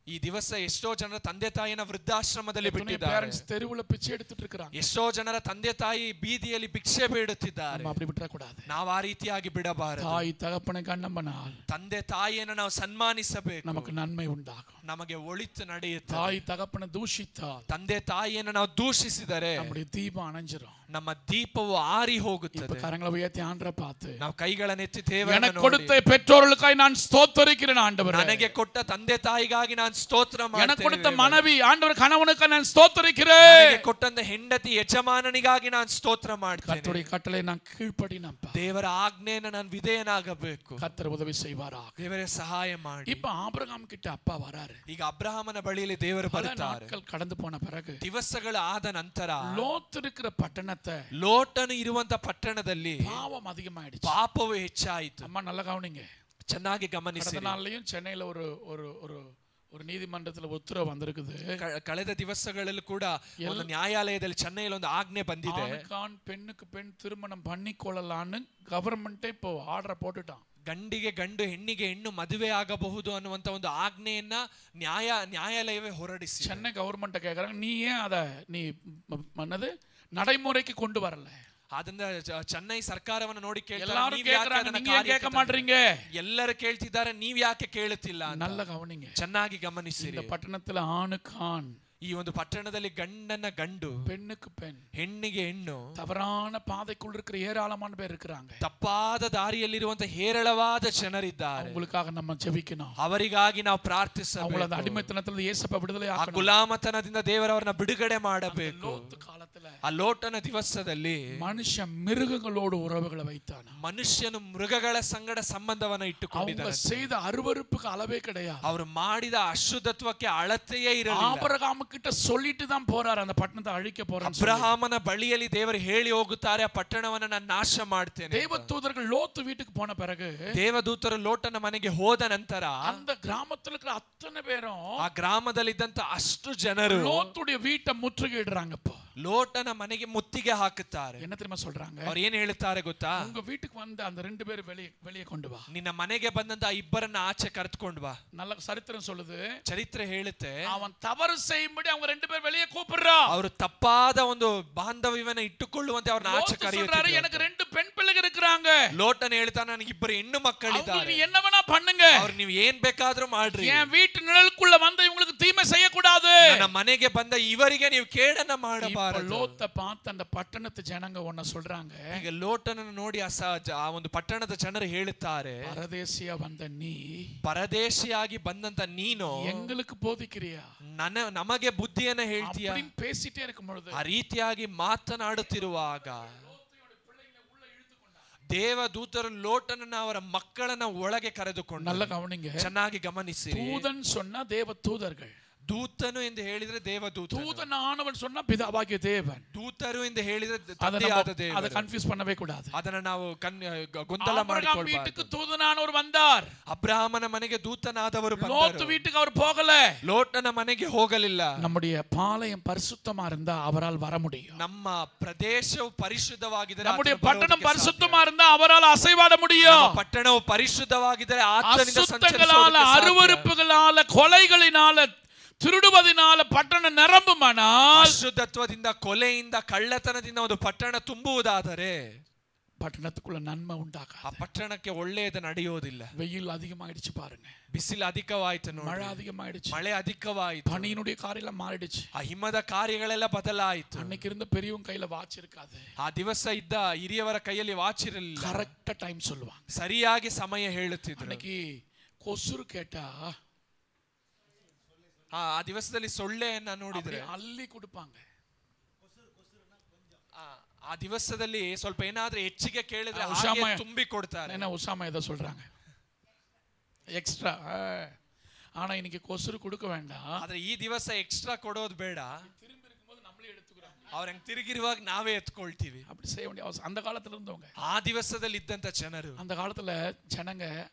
B: ಈ ದಿವಸ ಎಷ್ಟೋ ಜನರ ತಂದೆ ತಾಯಿನ ವೃದ್ಧಾಶ್ರಮದಲ್ಲಿ ಬಿಟ್ಟಿದ್ದಾರೆ.
A: பேரண்ட்ஸ் தெருவுல பிச்சை எடுத்துட்டு இருக்காங்க.
B: ಎಷ್ಟೋ ಜನರ ತಂದೆ ತಾಯಿ ಬೀದಿಯಲ್ಲಿ ಭಿಕ್ಷೆ ಬೇಡುತ್ತಿದ್ದಾರೆ.
A: அப்படி விட்டுற கூடாது.
B: ನಾವು ಆ ರೀತಿಯಾಗಿ ಬಿಡಬಾರದು.
A: தாய் தகப்பனை கண்ணம்பனால்
B: ತಂದೆ ತಾಯಿಯನ್ನು ನಾವು ಸನ್ಮಾನಿಸಬೇಕು,
A: நமக்கு நன்மை உண்டாகும்.
B: ನಮಗೆ ಒಳಿತು ನಡೆಯುತ್ತದೆ.
A: தாய் தகப்பனை தூஷித்தால்,
B: ತಂದೆ ತಾಯಿಯನ್ನು ನಾವು ದೂಷಿಸಿದರೆ
A: நம்முடைய தீபம் அணைஞ்சிரும்.
B: ನಮ್ಮ ದೀಪವು ಆರಿ
A: இப்ப
B: ಹೋಗುತ್ತದೆ.
A: கரங்களை உயர்த்தி ஆண்டவரை பார்த்து,
B: ನಾವು ಕೈಗಳನ್ನೆತ್ತಿ ದೇವರನ್ನು
A: எனக்கு கொடுத்த பெற்றோர்களுக்காய் நான் ஸ்தோத்திரிக்கிறேன் ஆண்டவரே.
B: ನನಗೆ ಕೊಟ್ಟ ತಂದೆ ತಾಯಿಗಾಗಿ ನಾನು ಸ್ತೋತ್ರ ಮಾಡ್ತೇನೆ.
A: எனக்கு கொடுத்த மனைவி ஆண்டவர் கணவனுக்காய் நான் ஸ்தோத்திரிக்கிறேன்.
B: ನನಗೆ ಕೊಟ್ಟಂತ ಹೆಂಡತಿ ಯಜಮಾನನಿಗಾಗಿ ನಾನು ಸ್ತೋತ್ರ ಮಾಡ್ತೇನೆ.
A: கர்த்தருடைய கட்டளை நான் கீழ்ப்படினப்பா.
B: ದೇವರ ಆಜ್ಞೆಯನ್ನು ನಾನು ವಿಧೇಯನಾಗಬೇಕು.
A: கர்த்தர் உதவி செய்வாராக.
B: ದೇವರೇ ಸಹಾಯ ಮಾಡಿ.
A: இப்ப ஆபிரகாம் கிட்ட அப்பா வராரு.
B: ಈಗ ಅಬ್ರಹಾಮನ ಬಳಿಯಲ್ಲಿ ದೇವರು
A: பல
B: ಬರ್ತಾರೆ.
A: நாட்கள் கடந்து போன பிறகு
B: ದಿವಸಗಳು ಆದ ನಂತರ
A: லோத் இருக்கிற பட்டணத்தை,
B: ಲೋಟನು ಇರುವಂತ ಪಟ್ಟಣದಲ್ಲಿ
A: பாவம் அதிகமாயிடுச்சு.
B: ಪಾಪವು ಹೆಚ್ಚಾಯಿತು.
A: அம்மா நல்லா கவனிங்க.
B: ಚೆನ್ನಾಗಿ ಗಮನಿಸಿ.
A: கடந்த நாள்லயும் சென்னையில ஒரு ஒரு ஒரு ஒரு நீதிமன்றத்துல உத்தரவு வந்திருக்குது.
B: ಕಳೆದ ದಿವಸಗಳಲ್ಲೂ ಕೂಡ ಒಂದು ನ್ಯಾಯಾಲಯದಲ್ಲಿ ಚೆನ್ನೈಯಲ್ಲಿ ಒಂದು ಆಜ್ಞೆ ಬಂದಿದೆ.
A: ஆணுக்கான் பெண்ணுக்கு பெண் திருமணம் பண்ணிக்கொள்ளலான்னு கவர்மெண்டே இப்போ ஆர்டர் போட்டுட்டான்.
B: ಗಂಡಿಗೆ ಗಂಡು ಹೆಣ್ಣಿಗೆ ಹೆಣ್ಣು ಮದುವೆ ಆಗಬಹುದು ಅನ್ನುವಂತ ಒಂದು ಆಜ್ಞೆಯನ್ನ ನ್ಯಾಯಾಲಯವೇ ಹೊರಡಿಸಿ.
A: சென்னை கவர்மெண்ட்டை கேக்குறாங்க, நீ ஏன் அதை நீ என்னது நடைமுறைக்கு கொண்டு வரல?
B: ಅದನ್ನ ಚೆನ್ನೈ ಸರ್ಕಾರವನ್ನು ನೋಡಿ
A: எல்லாரும் கேக்குறாங்க, நீங்க ஏன் கேட்க மாட்டீங்க?
B: ಎಲ್ಲರೂ ಕೇಳ್ತಿದ್ದಾರೆ, ನೀವ್ ಯಾಕೆ ಕೇಳುತ್ತಿಲ್ಲ?
A: நல்ல கவனிங்க.
B: ಚೆನ್ನಾಗಿ ಗಮನಿಸಿರಿ.
A: இந்த பட்டணத்துல ஆணுக்கு ஆண்,
B: ಈ ಒಂದು ಪಟ್ಟಣದಲ್ಲಿ ಗಂಡನ ಗಂಡು,
A: பெண்ணுக்கு பெண்,
B: ಹೆಣ್ಣಿಗೆ ಹೆಣ್ಣು,
A: தவறான பாதைக்குள் இருக்கிற ஏராளமான பேர் இருக்கிறாங்க.
B: ತಪ್ಪಾದ ದಾರಿಯಲ್ಲಿರುವಂತ ಹೇರಳವಾದ ಜನರಿದ್ದಾರೆ.
A: உங்களுக்காக நம்ம ஜெபிக்கணும்.
B: ಅವರಿಗಾಗಿ ನಾವು
A: அவங்கள
B: ಪ್ರಾರ್ಥಿಸಬೇಕು.
A: அந்த ಅடிமைத்தನத்துல இயேசுவை விடுதலை
B: ಆ
A: ஆக்கணும்.
B: ಗುಲಾಮತನದಿಂದ ದೇವರವರನ್ನ ಬಿಡುಗಡೆ ಮಾಡಬೇಕು.
A: லோத்து காலத்துல
B: ಆ ಲೋಟನ ದಿವಸದಲ್ಲಿ
A: மனுஷ மிருகங்களோடு உறவுகளை வைத்தான.
B: ಮನುಷ್ಯನು ಮೃಗಗಳ ಸಂಗಡ ಸಂಬಂಧವನ್ನ
A: அவங்க
B: ಇಟ್ಟುಕೊಂಡಿದ್ದಾರೆ.
A: செய்த அருவருப்புக்கு அளவே கிடையாது.
B: ಅವರು ಮಾಡಿದ ಅಶುದ್ಧತ್ವಕ್ಕೆ ಅಳತೆಯೇ ಇರಲಿಲ್ಲ.
A: ஆபிரகாம் கிட்ட சொல்லிட்டு தான் போறாரு, அந்த பட்டணத்தை அழிக்க போறாரு.
B: ಅಬ್ರಹಾಮನ ಬಳಿಯಲ್ಲಿ ದೇವರು ಹೇಳಿ ಹೋಗುತ್ತಾರೆ, ಆ ಪಟ್ಟಣವನ್ನ ನಾನು ನಾಶ ಮಾಡ್ತೇನೆ.
A: தேவதூதர்கள் லோத்து வீட்டுக்கு போன பிறகு,
B: ದೇವದೂತರು ಲೋಟನ ಮನೆಗೆ ಹೋದ ನಂತರ
A: அந்த கிராமத்துல இருக்கிற அத்தனை பேரும்
B: ಆ ಗ್ರಾಮದಲ್ಲಿದ್ದಂತ ಅಷ್ಟು ಜನರು
A: லோத்துடைய வீட்டை முற்றுகையிடுறாங்க. இப்போ
B: ಲೋಟನ ಮನೆಗೆ ಮುತ್ತಿಗೆ ಹಾಕುತ್ತಾರೆ.
A: என்ன தெரியுமா சொல்றாங்க?
B: ಅವ್ರು ಏನ್ ಹೇಳ್ತಾರೆ ಗೊತ್ತಾ?
A: உங்க வீட்டுக்கு வந்து அந்த ரெண்டு பேரும் வெளியே கொண்டு வா.
B: ನಿನ್ನ ಮನೆಗೆ ಬಂದಂತ ಆ ಇಬ್ಬರನ್ನ ಆಚೆ ಕರೆದುಕೊಂಡು ಬಾ.
A: நல்ல சரித்திரம் சொல்லுது.
B: ಚರಿತ್ರೆ ಹೇಳುತ್ತೆ,
A: அவன் தவறு செய்யும்படி அவங்க ரெண்டு பேர் வெளியே கூப்பிடுறா.
B: ಅವರು ತಪ್ಪಾದ ಒಂದು ಬಾಂಧವ್ಯವನ್ನ ಇಟ್ಟುಕೊಳ್ಳುವಂತೆ ಅವ್ರನ್ನ ಆಚೆ ಕರೆಯುತ್ತಾರೆ.
A: எனக்கு ரெண்டு பெண் பிள்ளைகள் இருக்கிறாங்க.
B: ಲೋಟನ್ ಹೇಳ್ತಾನೆ, ನನಗೆ ಇಬ್ಬರು ಹೆಣ್ಣು ಮಕ್ಕಳಿದ್ದಾರೆ.
A: நீ என்ன வேணா பண்ணுங்க,
B: ಅವ್ರು ನೀವು ಏನ್ ಬೇಕಾದ್ರೂ ಮಾಡ್ರಿ.
A: என் வீட்டு நிழலுக்குள்ள வந்து இவங்களுக்கு தீமை செய்ய கூடாது.
B: ನನ್ನ ಮನೆಗೆ ಬಂದ ಇವರಿಗೆ ನೀವು ಕೇಡನ್ನ ಮಾಡಬಾರದು.
A: லோத்தை பார்த்து அந்த பட்டணத்து ஜனங்க ஒன்ன சொல்றாங்க.
B: ಈಗ ಲೋಟನನ್ನು ನೋಡಿ ಆ ಒಂದು ಪಟ್ಟಣದ ಜನರು ಹೇಳುತ್ತಾರೆ,
A: பரதேசியா வந்த நீ,
B: ಪರದೇಶಿಯಾಗಿ ಬಂದಂತ ನೀನು
A: எங்களுக்கு போதிக்கிறியா?
B: ನಮಗೆ ಬುದ್ಧಿಯನ್ನ ಹೇಳ್ತೀಯಾ?
A: அப்படின்னு பேசிட்டே இருக்கும் பொழுது
B: ಆ ರೀತಿಯಾಗಿ ಮಾತನಾಡುತ್ತಿರುವಾಗ ದೇವದೂತರು ಲೋಟನನ್ನ ಅವರ ಮಕ್ಕಳನ್ನ ಒಳಗೆ ಕರೆದುಕೊಂಡು
A: நல்ல கவனிங்க.
B: ಚೆನ್ನಾಗಿ ಗಮನಿಸಿ.
A: தூதன் சொன்னா தேவ தூதர்கள்.
B: ದೂತನು ಎಂದು ಹೇಳಿದ್ರೆ ದೇವದೂತ.
A: தூதனானவன் சொன்னா பிதாவாகிய தேவன்.
B: ದೂತರು ಎಂದು ಹೇಳಿದ್ರೆ ತಂದೆಯಾದ ದೇವರು.
A: அதை கன்ஃபியூஸ் பண்ணவே கூடாது.
B: ಅದನ್ನ ನಾವು ಗೊಂದಲ ಮಾಡಿಕೊಳ್ಳಬಾರದು.
A: வீட்டுக்கு தூதனானவர் வந்தார்.
B: ಅಬ್ರಹಾಮನ ಮನೆಗೆ ದೂತನಾದವರು ಬಂದರು.
A: லோத் வீட்டுக்கு அவர் போகல.
B: ಲೋಟನ ಮನೆಗೆ ಹೋಗಲಿಲ್ಲ.
A: நம்முடைய பாளையம் பரிசுத்தமா இருந்தா அவரால் வர முடியும்.
B: ನಮ್ಮ ಪ್ರದೇಶವು ಪರಿಶುದ್ಧವಾಗಿದ್ದರೆ,
A: நம்முடைய பட்டணம் பரிசுத்தமா இருந்தா அவரால் அசைவாட முடியும்.
B: ನಮ್ಮ ಪಟ್ಟಣವು ಪರಿಶುದ್ಧವಾಗಿದ್ದರೆ ಆತನಿಂದ
A: அசுத்தங்களால, அருவருப்புகளால, கொலைகளினால, திருடுவதினால ಪಟ್ಟಣ நிரம்புமானால்,
B: ಅಶುದ್ಧತ್ವದಿಂದ, ಕೊಲೆಯಿಂದ, ಕಳ್ಳತನದಿಂದ ಒಂದು ಪಟ್ಟಣ ತುಂಬುವುದಾದರೆ
A: பட்டணத்துக்குள்ள நன்மை உண்டாக,
B: ಆ ಪಟ್ಟಣಕ್ಕೆ ಒಳ್ಳೆಯದು ನಡೆಯೋದಿಲ್ಲ.
A: வெயில் அதிகமாயிடுச்சு பாருங்க.
B: ಬಿಸಿಲು ಅಧಿಕವಾಯಿತು ನೋಡಿ.
A: மழை அதிகமாயிடுச்சு.
B: ಮಳೆ ಅಧಿಕವಾಯಿತು.
A: பனியினுடைய காரியெல்லாம் மாறிடுச்சு.
B: ಆ ಹಿಮದ ಕಾರ್ಯಗಳೆಲ್ಲ ಬದಲಾಯಿತು.
A: அன்னைக்கு இருந்த பெரியவங்க கையில வாட்ச் இருக்காது.
B: ಆ ದಿವಸ ಇದ್ದ ಹಿರಿಯವರ ಕೈಯಲ್ಲಿ ವಾಚ್ ಇರಲಿಲ್ಲ.
A: கரெக்ட்டா டைம் சொல்லுவாங்க.
B: ಸರಿಯಾಗಿ ಸಮಯ ಹೇಳುತ್ತಿದ್ರು.
A: அன்னைக்கு கொசுರು கேட்டா
B: ಆ ದಿವಸದಲ್ಲಿ ಸೊಳ್ಳೆಯನ್ನ ನೋಡಿದ್ರೆ
A: ಅಲ್ಲಿ ಕೊಡ್ಪಾங்க.
B: ಆ ದಿವಸದಲ್ಲಿ ಸ್ವಲ್ಪ ಏನಾದ್ರೂ ಹೆಚ್ಚಿಗೆ ಕೇಳಿದ್ರೆ ತುಂಬಿ ಕೊಡ್ತಾರೆ.
A: உசாமா ஏதோ சொல்றாங்க எக்ஸ்ட்ரா. ஆனா இன்னைக்கு கொசுரு கொடுக்க வேண்டாம்.
B: ಆದ್ರೆ ಈ ದಿವಸ ಎಕ್ಸ್ಟ್ರಾ ಕೊಡೋದು ಬೇಡ. திரும்பி இருக்கும்போது நம்மளே எடுத்துக்கறோம். ಅವ್ರ ತಿರುಗಿರುವಾಗ ನಾವೇ ಎತ್ಕೊಳ್ತೀವಿ.
A: அப்படி செய்ய வேண்டிய அவசியம். அந்த காலத்துல இருந்தவங்க,
B: ಆ ದಿವಸದಲ್ಲಿ ಇದ್ದಂತ ಜನರು,
A: அந்த காலத்துல ಜನங்க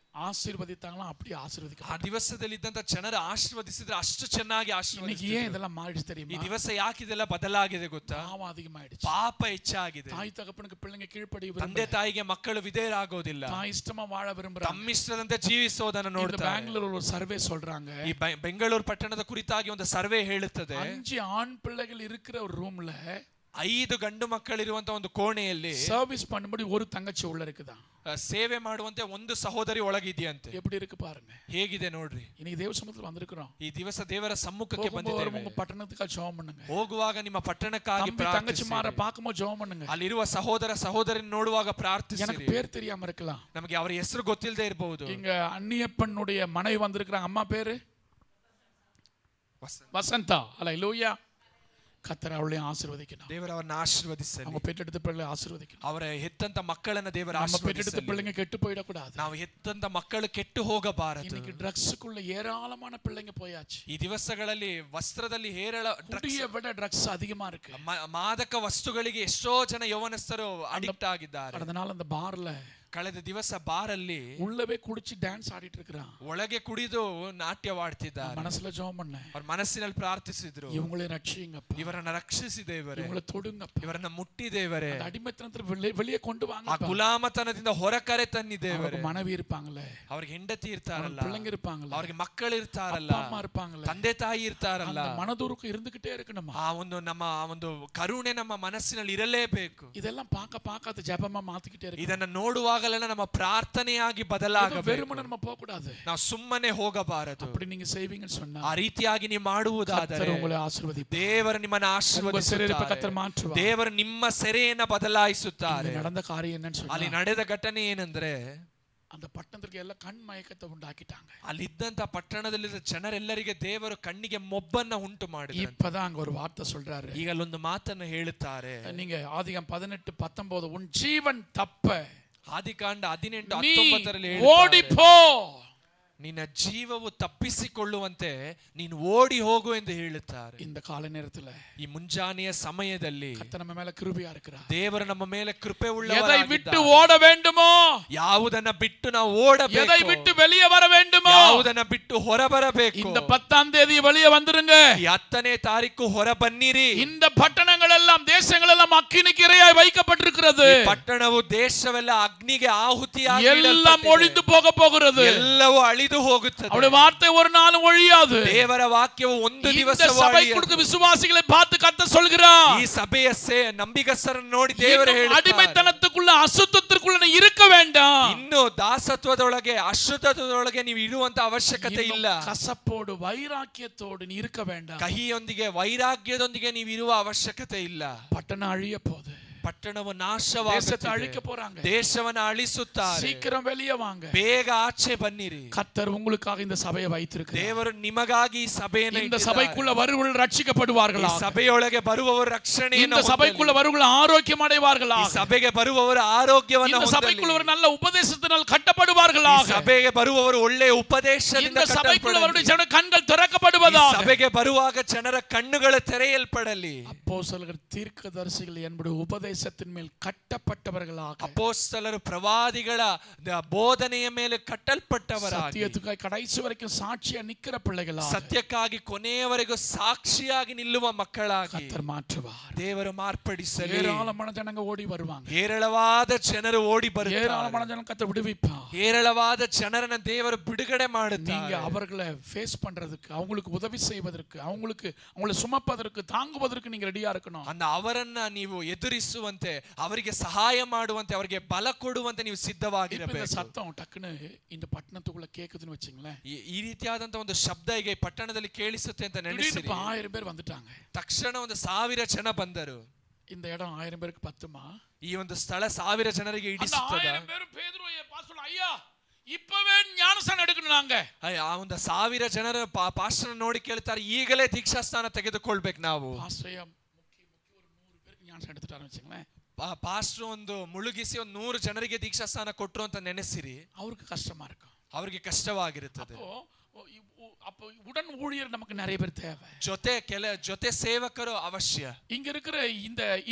A: ஆசீர்வதித்தாங்களா அப்படியே ஆசீர்வதிக்க.
B: ಆ ದಿವಸದಲ್ಲಿ ಇದ್ದಂತ ಜನರು ಆಶೀರ್ವದಿಸಿದ್ರೆ ಅಷ್ಟು ಚೆನ್ನಾಗಿ ಆಶೀರ್ವದಿಸಿದ್ರು.
A: ஏன் இதெல்லாம் மாறிடுச்சு தெரியுமா?
B: ಈ ದಿವಸ ಯಾಕೆ ಇದೆಲ್ಲ ಬದಲಾಗಿದೆ ಗೊತ್ತಾ?
A: பாவம் அதிகமாயிடுச்சு.
B: ಪಾಪ ಹೆಚ್ಚಾಗಿದೆ.
A: தாய் தகப்பனுக்கு பிள்ளைங்க கீழ்ப்படிய
B: ತಂದೆ ತಾಯಿಗೆ ಮಕ್ಕಳು ವಿಧೇಯರಾಗೋದಿಲ್ಲ.
A: தாய் ಇಷ್ಟமா வாழ விரும்புறாங்க.
B: ತಮ್ಮಿಷ್ಟದಂತೆ ಜೀವಿಸೋದನ್ನ ನೋಡ್ತಾರೆ.
A: பெங்களூர் ஒரு ಸರ್ವೆ சொல்றாங்க.
B: ಈ ಬೆಂಗಳೂರು ಪಟ್ಟಣದ ಕುರಿತಾಗಿ ಒಂದು ಸರ್ವೆ ಹೇಳುತ್ತದೆ.
A: 5 ஆண் பிள்ளைகள் இருக்கிற ஒரு ரூம்ல
B: 5 ಗಂಡು ಮಕ್ಕಳಿರುವಂತ ಒಂದು ಕೋಣೆಯಲ್ಲಿ
A: ಸರ್ವಿಸ್ பண்ணும்படி ஒரு தங்கச்சி உள்ள இருக்குதா.
B: ಸೇವೆ ಮಾಡುವಂತೆ ಒಂದು ಸಹೋದರಿ ಒಳಗಿದೆಯಂತೆ.
A: எப்படி இருக்கு பாருங்க.
B: ಹೇಗಿದೆ ನೋಡ್ರಿ.
A: இன்னைக்கு தேவ சமூகத்துல வந்திருக்கிறோம்.
B: ಈ ದಿವಸ ದೇವರ ಸಮ್ಮುಖಕ್ಕೆ ಬಂದಿದ್ದೇವೆ.
A: உங்க பட்டணத்துக்கு ஜெபம் பண்ணுங்க.
B: ಹೋಗುವಾಗ ನಿಮ್ಮ ಪಟ್ಟಣಕ್ಕಾಗಿ ಪ್ರಾರ್ಥಿಸಿ.
A: தங்கச்சிமார பாக்கும்போது ஜெபம் பண்ணுங்க.
B: ಅಲ್ಲಿರುವ ಸಹೋದರ ಸಹೋದರಿಯನ್ನು ನೋಡುವಾಗ ಪ್ರಾರ್ಥಿಸಿ.
A: எனக்கு பேர் தெரியாம இருக்கலாம்.
B: ನಮಗೆ ಅವರ ಹೆಸರು ಗೊತ್ತಿಲ್ಲದೆ ಇರಬಹುದು.
A: இங்க அன்னியப்பனுடைய மனைவி வந்திருக்காங்க. அம்மா பேரு வசந்தா. அல்லேலூயா. கர்த்தர் அவளையும் ஆசீர்வதிக்கணும்.
B: ದೇವರು ಅವರನ್ನು ಆಶೀರ್ವದಿಸಲಿ.
A: அவங்க பெற்றெடுத்த பிள்ளைகளை ஆசீர்வதிக்கணும்.
B: ಅವರ ಹೆತ್ತಂತ ಮಕ್ಕಳನ್ನು ದೇವರು
A: நம்ம பெற்றெடுத்த பிள்ளைங்க கெட்டு போயிட கூடாது.
B: ನಾವು ಹೆತ್ತಂತ ಮಕ್ಕಳು ಕೆಟ್ಟು ಹೋಗಬಾರದು.
A: இன்னைக்கு ட்ரக்ஸ்க்குள்ள ஏராளமான பிள்ளைங்க போயாச்சு.
B: ಈ ದಿವಸಗಳಲ್ಲಿ ವಸ್ತ್ರದಲ್ಲಿ ಹೇರಳ
A: ಡ್ರಗ್ಸ್ விட ட்ரக்ஸ் அதிகமா இருக்கு.
B: ಮಾದಕ ವಸ್ತುಗಳಿಗೆ ಎಷ್ಟೋ ಜನ ಯೌವನಸ್ಥರು ಅಡಿಕ್ಟ್ ಆಗಿದ್ದಾರೆ.
A: அதனால அந்த பார்ல
B: ಕಳೆದ ದಿವಸ ಬಾರಲ್ಲಿ
A: உள்ளவே குடிச்சு டான்ஸ் ஆடிட்டு இருக்கான்.
B: ಒಳಗೆ ಕುಡಿದು ನಾಟ್ಯವಾಡ್ತಿದ್ದಾರೆ.
A: மனசுல ஜெபம் பண்ண,
B: ಅವರ ಮನಸ್ಸಿನಲ್ಲಿ ಪ್ರಾರ್ಥಿಸಿದ್ರು.
A: இவங்களை ரட்சியுங்கப்பா,
B: ಇವರನ್ನ ರಕ್ಷಿಸಿ ದೇವರೇ,
A: இவங்களை தொடுங்கப்பா,
B: ಇವರನ್ನ ಮುಟ್ಟಿ ದೇವರೇ,
A: அடிமைத்தனத்துல வெளியே கொண்டு வாங்க.
B: ಆ ಗುಲಾಮತನದಿಂದ ಹೊರಕರೆ ತನ್ನಿ ದೇವರೇ.
A: மனைவி இருப்பாங்கல்ல,
B: ಅವ್ರಿಗೆ ಹೆಂಡತಿ ಇರ್ತಾರಲ್ಲ,
A: பிள்ளைங்க இருப்பாங்கல்ல,
B: ಅವ್ರಿಗೆ ಮಕ್ಕಳು ಇರ್ತಾರಲ್ಲ,
A: ಅಮ್ಮ இருப்பாங்கல்ல,
B: ತಂದೆ ತಾಯಿ ಇರ್ತಾರಲ್ಲ,
A: மனதுருக்கு இருந்துகிட்டே இருக்கணும்.
B: ಆ ಒಂದು ನಮ್ಮ ಒಂದು ಕರುಣೆ ನಮ್ಮ ಮನಸ್ಸಿನಲ್ಲಿ ಇರಲೇಬೇಕು.
A: இதெல்லாம் பார்க்க அது ஜெபமா மாத்திக்கிட்டே இருக்கு.
B: ಇದನ್ನ ನೋಡುವಾಗಲೆಲ್ಲ ನಮ್ಮ ಪ್ರಾರ್ಥನೆಯಾಗಿ ಬದಲಾಗಬೇಕು.
A: வெறுமனே நம்ம போக கூடாது.
B: ನಾವು ಸುಮ್ಮನೆ ಹೋಗಬಾರದು.
A: அப்படி நீங்க செய்வீங்கன்னு சொன்னா
B: ಆ ರೀತಿಯಾಗಿ ನೀವು ಮಾಡುವುದಾದರೆ
A: ಕರ್ತರು ಉங்களை ಆಶೀರ್ವದಿಸುತ್ತಾರೆ.
B: ದೇವರು ನಿಮ್ಮನ್ನು ಆಶೀರ್ವದಿಸುತ್ತಾರೆ. ದೇವರು ನಿಮ್ಮ ಸೆರೆಯನ್ನು ಬದಲಾಯಿಸುತ್ತಾರೆ.
A: நடந்த காரியம் என்னன்னு சொன்னா,
B: ಅಲ್ಲಿ ನಡೆದ ಘಟನೆ ಏನಂದ್ರೆ,
A: அந்த பட்டணத்துக்கு ಎಲ್ಲ ಕಣ್ಣು ಮಯಕத்தை ಉಂಟಾಕಿட்டாங்க.
B: ಅಲ್ಲಿದ್ದಂತ ಪಟ್ಟಣದಲ್ಲಿದ್ದ ಜನರೆಲ್ಲರಿಗೆ ದೇವರು ಕಣ್ಣಿಗೆ ಮೊಬ್ಬನ್ನ ಉಂಟು ಮಾಡಿದ್ರು.
A: இப்பதான் அங்க ஒரு வார்த்தை சொல்றாரு.
B: ಈಗ ಒಂದು ಮಾತನ್ನು ಹೇಳುತ್ತಾರೆ.
A: நீங்க ஆதிகாம் 18:19 உன் ஜீவன் தப்ப
B: ಆದಿಕಾಂಡ 18:19
A: ಓಡಿ ಪೋ,
B: ನಿನ್ನ ಜೀವವು ತಪ್ಪಿಸಿಕೊಳ್ಳುವಂತೆ ನೀನು ಓಡಿ ಹೋಗು ಎಂದು ಹೇಳುತ್ತಾರೆ.
A: இந்த கால நேரத்துல,
B: ಈ ಮುಂಜಾನೆಯ ಸಮಯದಲ್ಲಿ
A: கர்த்தர் நம்ம மேல கிருபையா இருக்கிறார்.
B: ದೇವರು ನಮ್ಮ ಮೇಲೆ ಕೃಪೆ
A: எதை
B: ಉಳ್ಳವರಾಗಿದ್ದಾರೆ.
A: விட்டு ஓட வேண்டுமோ,
B: ಯಾವುದನ್ನ ಬಿಟ್ಟು ನಾವು ಓಡಬೇಕು,
A: எதை விட்டு வெளியே வர வேண்டுமோ,
B: ಯಾವುದನ್ನ ಬಿಟ್ಟು ಹೊರಬರಬೇಕು.
A: இந்த 10ஆம் தேதி வெளியே வந்துருங்க.
B: ಈ 10ನೇ ತಾರೀಕು ಹೊರ ಬನ್ನಿರಿ.
A: இந்த பட்டணங்கள் எல்லாம் தேசங்கள் எல்லாம் அக்கினிக்கு இரையாய் வைக்கப்பட்டிருக்கிறது.
B: ಪಟ್ಟಣವು ದೇಶವೆಲ್ಲ ಅಗ್ನಿಗೆ ಆಹುತಿಯಾಗಿ
A: எல்லாம் ஒழிந்து போக போகிறது.
B: ಎಲ್ಲವೂ ಅಳಿದು ಹೋಗುತ್ತದೆ.
A: அவருடைய வார்த்தை ஒரு நாளும் ஒழியாது.
B: ದೇವರ ವಾಕ್ಯವು ಒಂದು ದಿವಸ
A: சபைக்குள்ள விசுவாசிகளை பார்த்து கர்த்தர் சொல்கிறார்,
B: ಈ ಸಭೆಯ ನಂಬಿಗಸ್ತರನ್ನು ನೋಡಿ ದೇವರು ಹೇಳುತ್ತಾರೆ,
A: அடிமைத்தனத்துக்குள்ள ಅಶುದ್ಧத்துக்குள்ள இருக்க வேண்டாம்.
B: ಇನ್ನು ದಾಸತ್ವದೊಳಗೆ ಅಶುದ್ಧತ್ವದೊಳಗೆ ನೀವು ಇರುವಂತ ಅವಶ್ಯಕತೆ ಇಲ್ಲ.
A: ಕಸಪೋಡು ವೈರಾಗ್ಯತೋಡು இருக்க வேண்டாம்.
B: ಕಹಿಯೊಂದಿಗೆ ವೈರಾಗ್ಯದೊಂದಿಗೆ ನೀವು ಇರುವ ಅವಶ್ಯಕತೆ ಇಲ್ಲ.
A: ಪಟ್ಟಣ ಅழிಯ போகுது.
B: ಪಟ್ಟಣವು
A: தேசத்தை
B: ನಾಶವಾಗುತ್ತಿದೆ,
A: அழிக்க போறாங்க.
B: ದೇಶವನ್ನು ಅಳಿಸುತ್ತಾರೆ.
A: சீக்கிரம் வெளியே வாங்க.
B: ಬೇಗ ಆಚೆ ಬನ್ನಿರಿ.
A: கர்த்தர் உங்களுக்காக இந்த சபையை வைத்திருக்கிறார்.
B: ದೇವರು ನಿಮಗಾಗಿ ಈ ಸಭೆಯನ್ನು
A: இந்த சபைக்குள்ள வருவர்கள் ரட்சிக்கப்படுவார்களா?
B: ಈ ಸಭೆಯೊಳಗೆ ಬರುವವರು ರಕ್ಷಣೆಯನ್ನು
A: இந்த சபைக்குள்ள வருவர்கள் ஆரோக்கியம் அடைவார்களா?
B: ಈ ಸಭೆಗೆ ಬರುವವರು ಆರೋಗ್ಯವನ್ನು
A: இந்த
B: ಹೊಂದಲಿ.
A: சபைக்குள்ள ஒரு நல்ல உபதேசத்தினால் கட்டப்படுவார்களா?
B: ಈ ಸಭೆಗೆ ಬರುವವರು ಒಳ್ಳೆಯ ಉಪದೇಶದಿಂದ
A: இந்த சபைக்குள்ள
B: ಕಟ್ಟಲ್ಪಡಲಿ.
A: வருடைய ஜன கண்கள் திறக்கப்படுவதா?
B: ಈ ಸಭೆಗೆ ಬರುವಾಗ ಜನರ ಕಣ್ಣುಗಳು ತೆರೆಯಲ್ಪಡಲಿ.
A: அப்போஸ்தலர்கள் தீர்க்கதரிசிகள் என்பது உபதேசத்தின் மேல் கட்டப்பட்டவர்களாக,
B: ಅಪೊಸ್ತಲರು ಪ್ರವಾದಿಗಳ ಬೋಧನೆಯ ಮೇಲೆ ಕಟ್ಟಲ್ಪಟ್ಟವರಾಗಿ,
A: சத்தியத்துக்காய் கடைசி வரைக்கும் சாட்சியா நிக்கிற பிள்ளைகளா,
B: ಸತ್ಯಕ್ಕಾಗಿ ಕೊನೆಯವರೆಗೂ ಸಾಕ್ಷಿಯಾಗಿ ನಿಲ್ಲುವ ಮಕ್ಕಳಾಗಿ
A: கர்த்தர் மாற்றுவார்.
B: ದೇವರು ಮಾರ್ಪಡಿಸಲಿ.
A: ஏராளமான ஜனங்க ஓடி வருவாங்க.
B: ಹೇರಳವಾದ ಜನರು ಓಡಿ ಬರುತ್ತಾರೆ.
A: ஏராளமான ஜனங்க கர்த்தர் விடுவிப்பார்.
B: ಹೇರಳವಾದ ಜನರನ್ನ ದೇವರು ಬಿಡುಗಡೆ
A: நீங்க
B: ಮಾಡುತ್ತಾರೆ.
A: அவர்களை ஃபேஸ் பண்றதுக்கு, அவங்களுக்கு உதவி செய்வதற்கு, அவங்களை சுமப்பதற்கு, தாங்குவதற்கு நீங்க ரெடியா இருக்கணும்.
B: அந்த ಅವರನ್ನ ನೀವು ಎದುರಿಸುವಂತೆ, ಅವರಿಗೆ ಸಹಾಯ ಮಾಡುವಂತೆ, ಅವರಿಗೆ ಬಲ ಕೊಡುವಂತೆ ನೀವು
A: இப்ப இந்த
B: ಸಿದ್ಧವಾಗಿರಬೇಕು.
A: சத்தம் டக்குன்னு இந்த பட்டணத்துக்குள்ள கேக்குதுன்னு வச்சுங்களேன்.
B: ಈ ರೀತಿಯಾದಂತ ಒಂದು ಶಬ್ದ ಈಗ ಈ ಪಟ್ಟಣದಲ್ಲಿ ಕೇಳಿಸುತ್ತೆ ಅಂತ
A: திடீர்னு
B: ನೆನೆಸಿರಿ.
A: இப்ப 1000 பேர் வந்துட்டாங்க.
B: ತಕ್ಷಣ ಒಂದು 1000 ಜನ ಬಂದರು.
A: இந்த இடம் 1000 பேருக்கு பத்துமா?
B: ಈ ಒಂದು ಸ್ಥಳ 1000 ಜನರಿಗೆ
A: அந்த
B: ಇಡಿಸುತ್ತದೆ.
A: 1000 பேர் பேதுருவை பாஸ்டர் ஐயா இப்பவே ஞானஸ்நானம் எடுக்கணும் நாங்க.
B: ಆ ಒಂದು 1000 ಜನರ ಪಾಸ್ಟರ್ ನೋಡಿ ಕೇಳ್ತಾರೆ, ಈಗಲೇ ದೀಕ್ಷಾಸ್ನಾನ ತೆಗೆದುಕೊಳ್ಬೇಕು ನಾವು.
A: பாஸ்டர் ஐயா முக்கி ஒரு 100 பேருக்கு ஞானஸ்நானம் எடுத்துட்டாருன்னு வச்சுங்களேன்.
B: ಪಾಸ್ಟರ್ ಒಂದು ಮುಳುಗಿಸಿ ಒಂದು 100 ಜನರಿಗೆ ದೀಕ್ಷಾಸ್ನಾನ ಕೊಟ್ರು ಅಂತ ನೆನೆಸಿರಿ.
A: அவருக்கு கஷ்டமா இருக்கும்.
B: ಅವರಿಗೆ ಕಷ್ಟವಾಗಿರುತ್ತದೆ.
A: அப்போ உடன் ஊழியர் நமக்கு நிறைய பேர் தேவை.
B: ಜೊತೆ ಸೇವಕರು ಅವಶ್ಯ.
A: இங்க இருக்கிற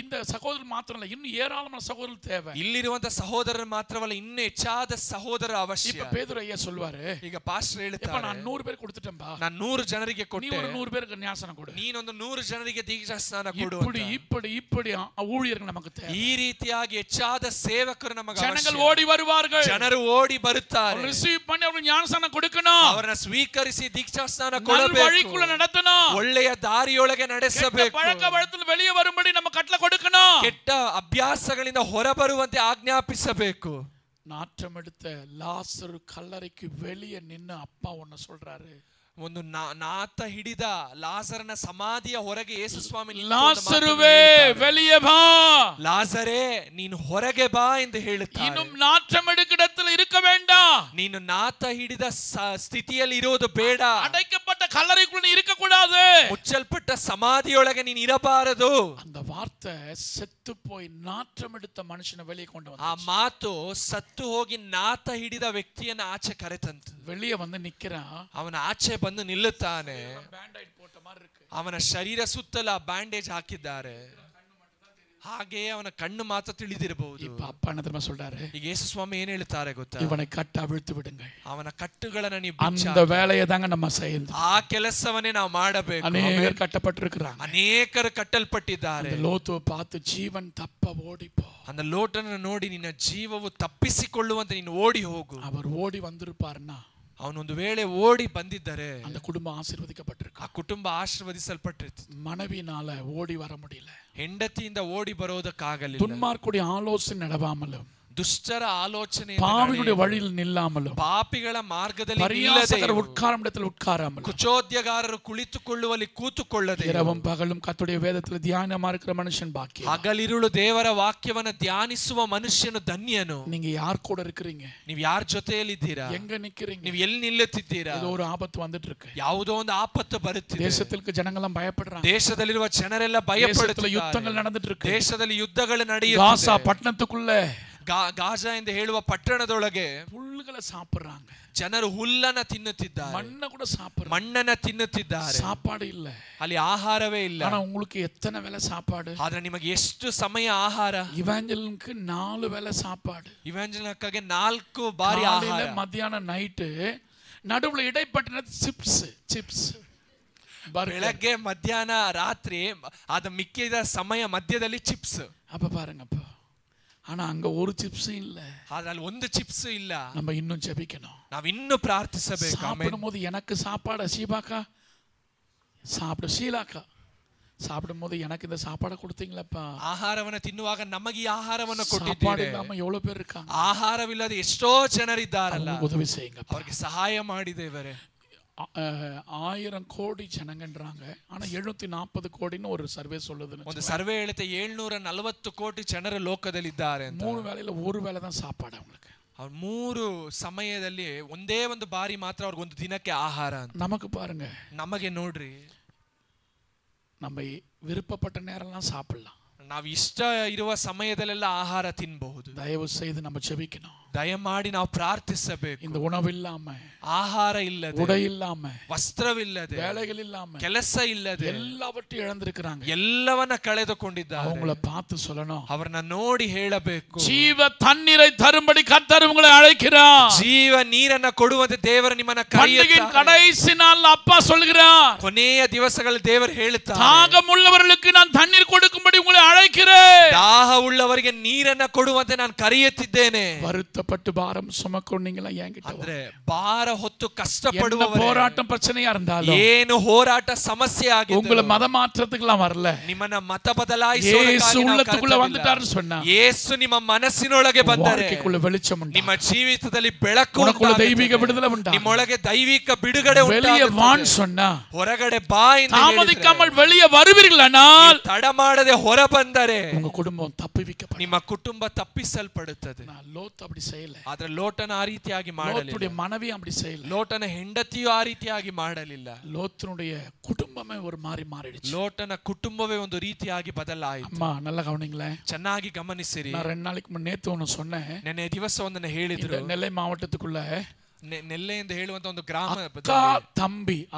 A: இந்த சகோதரர் மாத்திரம் இல்ல, இன்னும் ஏராளமான சகோதரர் தேவை.
B: ಇಲ್ಲಿರುವಂತ ಸಹೋದರರು ಮಾತ್ರವಲ್ಲ, ಇನ್ನೂ ಹೆಚ್ಚಾದ ಸಹೋದರರು ಅವಶ್ಯ.
A: இப்ப பேதுரு ஐயா சொல்வாரு,
B: ಈಗ ಪಾಸ್ಟರ್ ಹೇಳ್ತಾರೆ,
A: நான் 100 பேர் கொடுத்துட்டேன்பா,
B: ನಾನು 100 ಜನರಿಗೆ
A: நீ
B: ಕೊಟ್ಟೆ,
A: ஒரு 100 பேருக்கு ஞானஸ்நானம் கொடு.
B: ನೀನೊಂದು 100 ಜನರಿಗೆ ದೀಕ್ಷಾಸ್ನಾನ ಕೊಡು.
A: இப்படி ஊழியர்கள் நமக்கு தேவை.
B: ಈ ರೀತಿಯಾಗಿ ಹೆಚ್ಚಾದ ಸೇವಕರು ನಮಗೆ
A: ஜனங்கள் ஓடி வருவார்கள்.
B: ಜನರು ಓಡಿ ಬರುತ್ತಾರೆ.
A: ரிசீவ் பண்ணி அவங்களுக்கு ஞானஸ்நானம் கொடுக்கணும்.
B: ಅವರನ್ನ ಸ್ವೀಕರಿಸಿ ದೀಕ್ಷಾಸ್ನಾನ
A: நல்ல வழிக்குள்ள நடத்தணும்.
B: ಒಳ್ಳೆಯ ದಾರಿಯೊಳಗೆ ನಡೆಸಬೇಕು.
A: பழக்க வழக்கத்துல வெளியே வரும்படி நம்ம கட்டளை கொடுக்கணும்.
B: ಕೆಟ್ಟ ಅಭ್ಯಾಸಗಳಿಂದ ಹೊರಬರುವಂತೆ ಆಜ್ಞಾಪಿಸಬೇಕು.
A: நாற்றம் எடுத்த லாசரு கல்லறைக்கு வெளியே நின்னு அப்பா ஒன்னு சொல்றாரு,
B: ಒಂದು ನಾತ ಹಿಡಿದ ಲಾಜರನ ಸಮಾಧಿಯ ಹೊರಗೆ ಯೇಸು ಸ್ವಾಮಿ
A: ಲಾಸರುವೇ வெளியே வா,
B: ಲಾಜರೇ ನೀನು ಹೊರಗೆ ಬಾ ಎಂದು ಹೇಳುತ್ತಾರೆ.
A: இன்னும் நாற்றம் எடுக்கிற இடத்துல இருக்க வேண்டாம்.
B: ನೀನು ನಾತ ಹಿಡಿದ ಸ್ಥಿತಿಯಲ್ಲಿ ಇರೋದು ಬೇಡ.
A: அடைக்கப்பட்ட கல்லறைக்குள்ள நீ இருக்க கூடாது.
B: ಮುಚ್ಚಲ್ಪಟ್ಟ ಸಮಾಧಿಯೊಳಗೆ ನೀನು ಇರಬಾರದು.
A: அந்த வார்த்தை செத்து போய் நாற்றம் எடுத்த மனுஷனை வெளியே கொண்டு
B: ಆ ಮಾತು ಸತ್ತು ಹೋಗಿ ನಾತ ಹಿಡಿದ ವ್ಯಕ್ತಿಯನ್ನು ಆಚೆ ಕರೆತಂತು.
A: வெளியே வந்து நிக்கிறான்.
B: ಅವನ ಆಚೆ ಬಂದು ನಿಲ್ಲುತ್ತಾನೆ.
A: பேண்டேஜ் போட்ட மாதிரி இருக்கு.
B: ಅವನ ಶರೀರ ಸುತ್ತಲ ಬ್ಯಾಂಡೇಜ್ ಹಾಕಿದ್ದಾರೆ. ಹಾಗೆಯೇ ಅವನ ಕಣ್ಣು ಮಾತ್ರ ತಿಳಿದಿರಬಹುದು.
A: இப்ப அப்பா என்ன தெரியுமா சொல்றாரு?
B: ಈಗ ಯೇಸು ಸ್ವಾಮಿ ಏನ್ ಹೇಳ್ತಾರೆ ಗೊತ್ತಾ?
A: இவனை கட்ட அவிழ்த்து விடுங்க.
B: ಅವನ ಕಟ್ಟುಗಳನ್ನು ನೀವು
A: அந்த வேலையை தாங்க நம்ம செய்யணும்.
B: ಆ ಕೆಲಸವನ್ನೇ ನಾವು ಮಾಡಬೇಕು.
A: அநேகர் கட்டப்பட்டிருக்கிறாங்க.
B: ಅನೇಕರು ಕಟ್ಟಲ್ಪಟ್ಟಿದ್ದಾರೆ.
A: ಲೋತು பார்த்து ஜீவன் தப்ப ஓடிப்போ.
B: அந்த ಲೋಟನನ್ನು ನೋಡಿ ನಿನ್ನ ಜೀವವು ತಪ್ಪಿಸಿಕೊಳ್ಳುವಂತೆ ನೀನು ಓಡಿ ಹೋಗು.
A: அவர் ஓடி வந்திருப்பார்னா,
B: ಅವನೊಂದು ವೇಳೆ ಓಡಿ ಬಂದಿದ್ದರೆ
A: அந்த குடும்பம் ஆசீர்வதிக்கப்பட்டிருக்கு.
B: ಆ ಕುಟುಂಬ ಆಶೀರ್ವದಿಸಲ್ಪಟ್ಟಿತ್ತು.
A: மனைவினால ஓடி வர முடியல.
B: ಹೆಂಡತಿಯಿಂದ ಓಡಿ ಬರೋದಕ್ಕಾಗಲಿಲ್ಲ.
A: துன்மார்க்குடைய ஆலோசனை நடவாமலும்,
B: ದುಷ್ಟರ ಆಲೋಚನೆ
A: பாவிகளுடைய வழியில் நில்லாமலும்,
B: ಪಾಪಿಗಳ ಮಾರ್ಗದಲ್ಲಿ
A: பரியாசகர் உட்காரும் இடத்தில் உட்காராமலும்,
B: ಕುಚೋದ್ಯಗಾರರು ಕುಳಿತುಕೊಳ್ಳುವಲ್ಲಿ ಕೂತುಕೊಳ್ಳದೆ,
A: இரவும் பகலும் கர்த்தருடைய வேதத்தில் தியானமா இருக்கிற மனுஷன் பாக்கியம்.
B: ಹಗಲಿರುಳು ದೇವರ ವಾಕ್ಯವನ್ನು ಧ್ಯಾನಿಸುವ ಮನುಷ್ಯನು ಧನ್ಯನು.
A: நீங்க யார் கூட இருக்கிறீங்க?
B: ನೀವು ಯಾರ ಜೊತೆಯಲ್ಲಿದ್ದೀರಾ?
A: எங்க நிக்கிறீங்க?
B: ನೀವು ಎಲ್ಲಿ ನಿಲ್ಲುತ್ತಿದ್ದೀರಾ?
A: ஏதோ ஒரு ஆபத்து வந்துட்டு இருக்கு.
B: ಯಾವುದೋ ಒಂದು ಆಪತ್ತು ಬರುತ್ತಿದೆ.
A: தேசத்திற்கு ஜனங்கெல்லாம் பயப்படுறாங்க.
B: ದೇಶದಲ್ಲಿರುವ ಜನರೆಲ್ಲ
A: தேசத்துல
B: ಭಯಪಡುತ್ತಿದ್ದಾರೆ.
A: யுத்தங்கள் நடந்துட்டு இருக்கு.
B: ದೇಶದಲ್ಲಿ ಯುದ್ಧಗಳು
A: காசா
B: ನಡೆಯುತ್ತಿವೆ.
A: பட்டணத்துக்குள்ள
B: ಗಾಜಾ ಎಂದು ಹೇಳುವ ಪಟ್ಟಣದೊಳಗೆ
A: புல்லுகளை சாப்பிடுறாங்க.
B: ಜನರು ಹುಲ್ಲನ್ನ ತಿನ್ನುತ್ತಿದ್ದಾರೆ.
A: மண்ணை கூட சாப்பிடுறாங்க.
B: ಮಣ್ಣನ್ನ ತಿನ್ನುತ್ತಿದ್ದಾರೆ.
A: சாப்பாடு இல்ல.
B: ಅಲ್ಲಿ ಆಹಾರವೇ ಇಲ್ಲ.
A: ஆனா உங்களுக்கு எத்தனை வேளை சாப்பாடு?
B: ಆದ್ರೆ ನಿಮಗೆ ಎಷ್ಟು ಸಮಯ ಆಹಾರ?
A: இவாஞ்சலுக்கு 4 வேளை சாப்பாடு.
B: ಇವಾಂಜಲಿನಕ್ಕಾಗಿ 4 ಬಾರಿ ಆಹಾರ.
A: மத்தியானம் நைட்டு நடுவுல இடைப்பட்ட சிப்ஸ்
B: ಬೆಳಗ್ಗೆ ಮಧ್ಯಾಹ್ನ ರಾತ್ರಿ ಅದ ಮಿಕ್ಕಿದ ಸಮಯ ಮಧ್ಯದಲ್ಲಿ ಚಿಪ್ಸ್.
A: அப்ப பாருங்கப்பா, ஆனா அங்க ஒரு சிப்ஸும் இல்ல.
B: ಅದ್ರಲ್ಲಿ ಒಂದು ಚಿಪ್ಸ್ ಇಲ್ಲ.
A: நம்ம இன்னும் ஜெபிக்கணும்.
B: ನಾವು ಇನ್ನೂ ಪ್ರಾರ್ಥಿಸಬೇಕು.
A: சாப்பிடும்போது எனக்கு சாப்பாடு சீபாக்கா சாப்பிடு, ஷீலாக்கா சாப்பிடும்போது எனக்கு இந்த சாப்பாடை கொடுத்தீங்களப்பா.
B: ಆಹಾರವನ್ನು ತಿನ್ನುವಾಗ ನಮಗೆ ಈ ಆಹಾರವನ್ನು
A: சாப்பாடு
B: ಕೊಟ್ಟಿದ್ದೀರಿ.
A: இல்லாம எவ்வளவு பேர் இருக்காங்க.
B: ಆಹಾರವಿಲ್ಲದೆ ಎಷ್ಟೋ ಜನರಿದ್ದಾರಲ್ಲ,
A: உதவி செய்யுங்க.
B: ಅವರಿಗೆ ಸಹಾಯ ಮಾಡಿದೇವರೇ.
A: 1000 கோடி ஜனங்கன்றாங்க. ஆனா 740 ಕೋಟಿன்னு ஒரு ಸರ್ವೆ சொல்லுது.
B: ಒಂದು ಸರ್ವೆ ಹೇಳುತ್ತೆ 740 ಕೋಟಿ ಜನರು ಲೋಕದಲ್ಲಿದ್ದಾರೆ ಅಂತ.
A: 3 வேளையில ஒரு வேளை தான் சாப்பாடு அவங்களுக்கு.
B: ಅವ್ರು 3 ಸಮಯದಲ್ಲಿ ಒಂದೇ ಒಂದು ಬಾರಿ ಮಾತ್ರ ಅವ್ರಿಗೆ ಒಂದು ದಿನಕ್ಕೆ ಆಹಾರ ಅಂತ.
A: நமக்கு பாருங்க,
B: ನಮಗೆ ನೋಡ್ರಿ,
A: நம்ம விருப்பப்பட்ட நேரம்லாம் சாப்பிடலாம்.
B: ನಾವು ಇಷ್ಟ ಇರುವ ಸಮಯದಲ್ಲೆಲ್ಲ ಆಹಾರ ತಿನ್ನಬಹುದು.
A: தயவு செய்து நம்ம ஜெபிக்கணும்.
B: ದಯಮಾಡಿ ನಾವು ಪ್ರಾರ್ಥಿಸಬೇಕು.
A: இந்த உணவு இல்லாம,
B: ಆಹಾರ ಇಲ್ಲದೆ,
A: உடை இல்லாம,
B: ವಸ್ತ್ರವಿಲ್ಲದೆ,
A: வேலைகள் இல்லாம,
B: ಕೆಲಸ ಇಲ್ಲದೆ
A: எல்லாவற்றையும் இழந்திருக்கிறாங்க.
B: ಎಲ್ಲವನ್ನ ಕಳೆದುಕೊಂಡಿದ್ದಾರೆ.
A: அவங்கள பார்த்து சொல்லணும்,
B: ಅವರನ್ನ ನೋಡಿ ಹೇಳಬೇಕು,
A: ஜீவ தண்ணீரை தரும்படி கர்த்தர் உங்களை அழைக்கிறார்.
B: ಜೀವ ನೀರನ್ನ ಕೊಡುವಂತೆ ದೇವರು ನಿಮ್ಮನ್ನ
A: பண்டிகையின் கடைசி நாள் அப்பா சொல்கிறார்,
B: ಕೊನೆಯ ದಿವಸಗಳಲ್ಲಿ ದೇವರು ಹೇಳುತ್ತಾರೆ,
A: தாகம் உள்ளவர்களுக்கு நான் தண்ணீர் கொடுக்கும்படி உங்களை அழைக்கிறேன்.
B: ದಾಹ ಉಳ್ಳವರಿಗೆ ನೀರನ್ನ ಕೊಡುವಂತೆ ನಾನು ಕರೆಯುತ್ತಿದ್ದೇನೆ.
A: வருத்தப்பட்டு பாரம் சுமக்கிறவங்க என்கிட்ட
B: ಅಂದ್ರೆ ಭಾರ ಹೊತ್ತು ಕಷ್ಟಪಡುವವರು,
A: போராட்டம் பிரச்சனையா இருந்தாலும்,
B: ಏನು ಹೋರಾಟ ಸಮಸ್ಯೆ ಆಗಿದೆ,
A: உங்களை மத மாற்றத்துக்குலாம் வரல,
B: ನಿಮ್ಮನ್ನ ಮತ
A: இயேசு
B: ಬದಲಾಯಿಸುವುದಕ್ಕಾಗಿ ನಾವು
A: உள்ளத்துக்குள்ள
B: ಕರೆದಿಲ್ಲ.
A: வந்துட்டாருன்னு சொன்னா,
B: ಯೇಸು ನಿಮ್ಮ ಮನಸ್ಸಿನೊಳಗೆ ಬಂದರೆ
A: வாழ்க்கைக்குள்ள வெளிச்சம் உண்டு,
B: ನಿಮ್ಮ ಜೀವಿತದಲ್ಲಿ ಬೆಳಕು
A: உனக்குள்ள
B: ಉಂಟಾಗುತ್ತದೆ.
A: தெய்வீக விடுதலை உண்டு,
B: ನಿಮ್ಮೊಳಗೆ ದೈವಿಕ ಬಿಡುಗಡೆ
A: வெளியே
B: ಉಂಟಾಗುತ್ತದೆ.
A: வான்னு சொன்னா,
B: ಹೊರಗಡೆ ಬಾ ಎಂದು
A: தாமதிக்காமல் வெளியே வருவீர்களானால்,
B: ತಡ ಮಾಡದೆ ಹೊರ ಬಂದರೆ
A: உங்க குடும்பம் தப்புவிக்கப்படும்.
B: ನಿಮ್ಮ ಕುಟುಂಬ ತಪ್ಪಿಸಲ್ಪಡುತ್ತದೆ.
A: லோத் அப்படி செய்யல,
B: ಆದ್ರೆ ಲೋಟನ ಆ ರೀತಿಯಾಗಿ ಮಾಡಲಿಲ್ಲ.
A: லோத்துடைய மனைவி அப்படி செய்யல,
B: ಲೋಟನ ಹೆಂಡತಿಯು ಆ ರೀತಿಯಾಗಿ ಮಾಡಲಿಲ್ಲ.
A: லோத்தினுடைய குடும்பமே ஒரு மாறி மாறிடுச்சு.
B: ಲೋಟನ ಕುಟುಂಬವೇ ಒಂದು ರೀತಿಯಾಗಿ ಬದಲಾಯಿತು.
A: அம்மா நல்லா கவனிங்களேன்,
B: ಚೆನ್ನಾಗಿ ಗಮನಿಸಿರಿ.
A: நான் 2 நாளைக்கு முன்ன நேத்து ஒன்னு சொன்னேன்.
B: ನೆನ್ನೆ ದಿವಸವೊಂದನ್ನು ಹೇಳಿದ್ರು.
A: நெல்லை மாவட்டத்துக்குள்ள
B: ನೆಲ್ಲೆ ಎಂದು ಹೇಳುವಂತ ಒಂದು ಗ್ರಾಮ,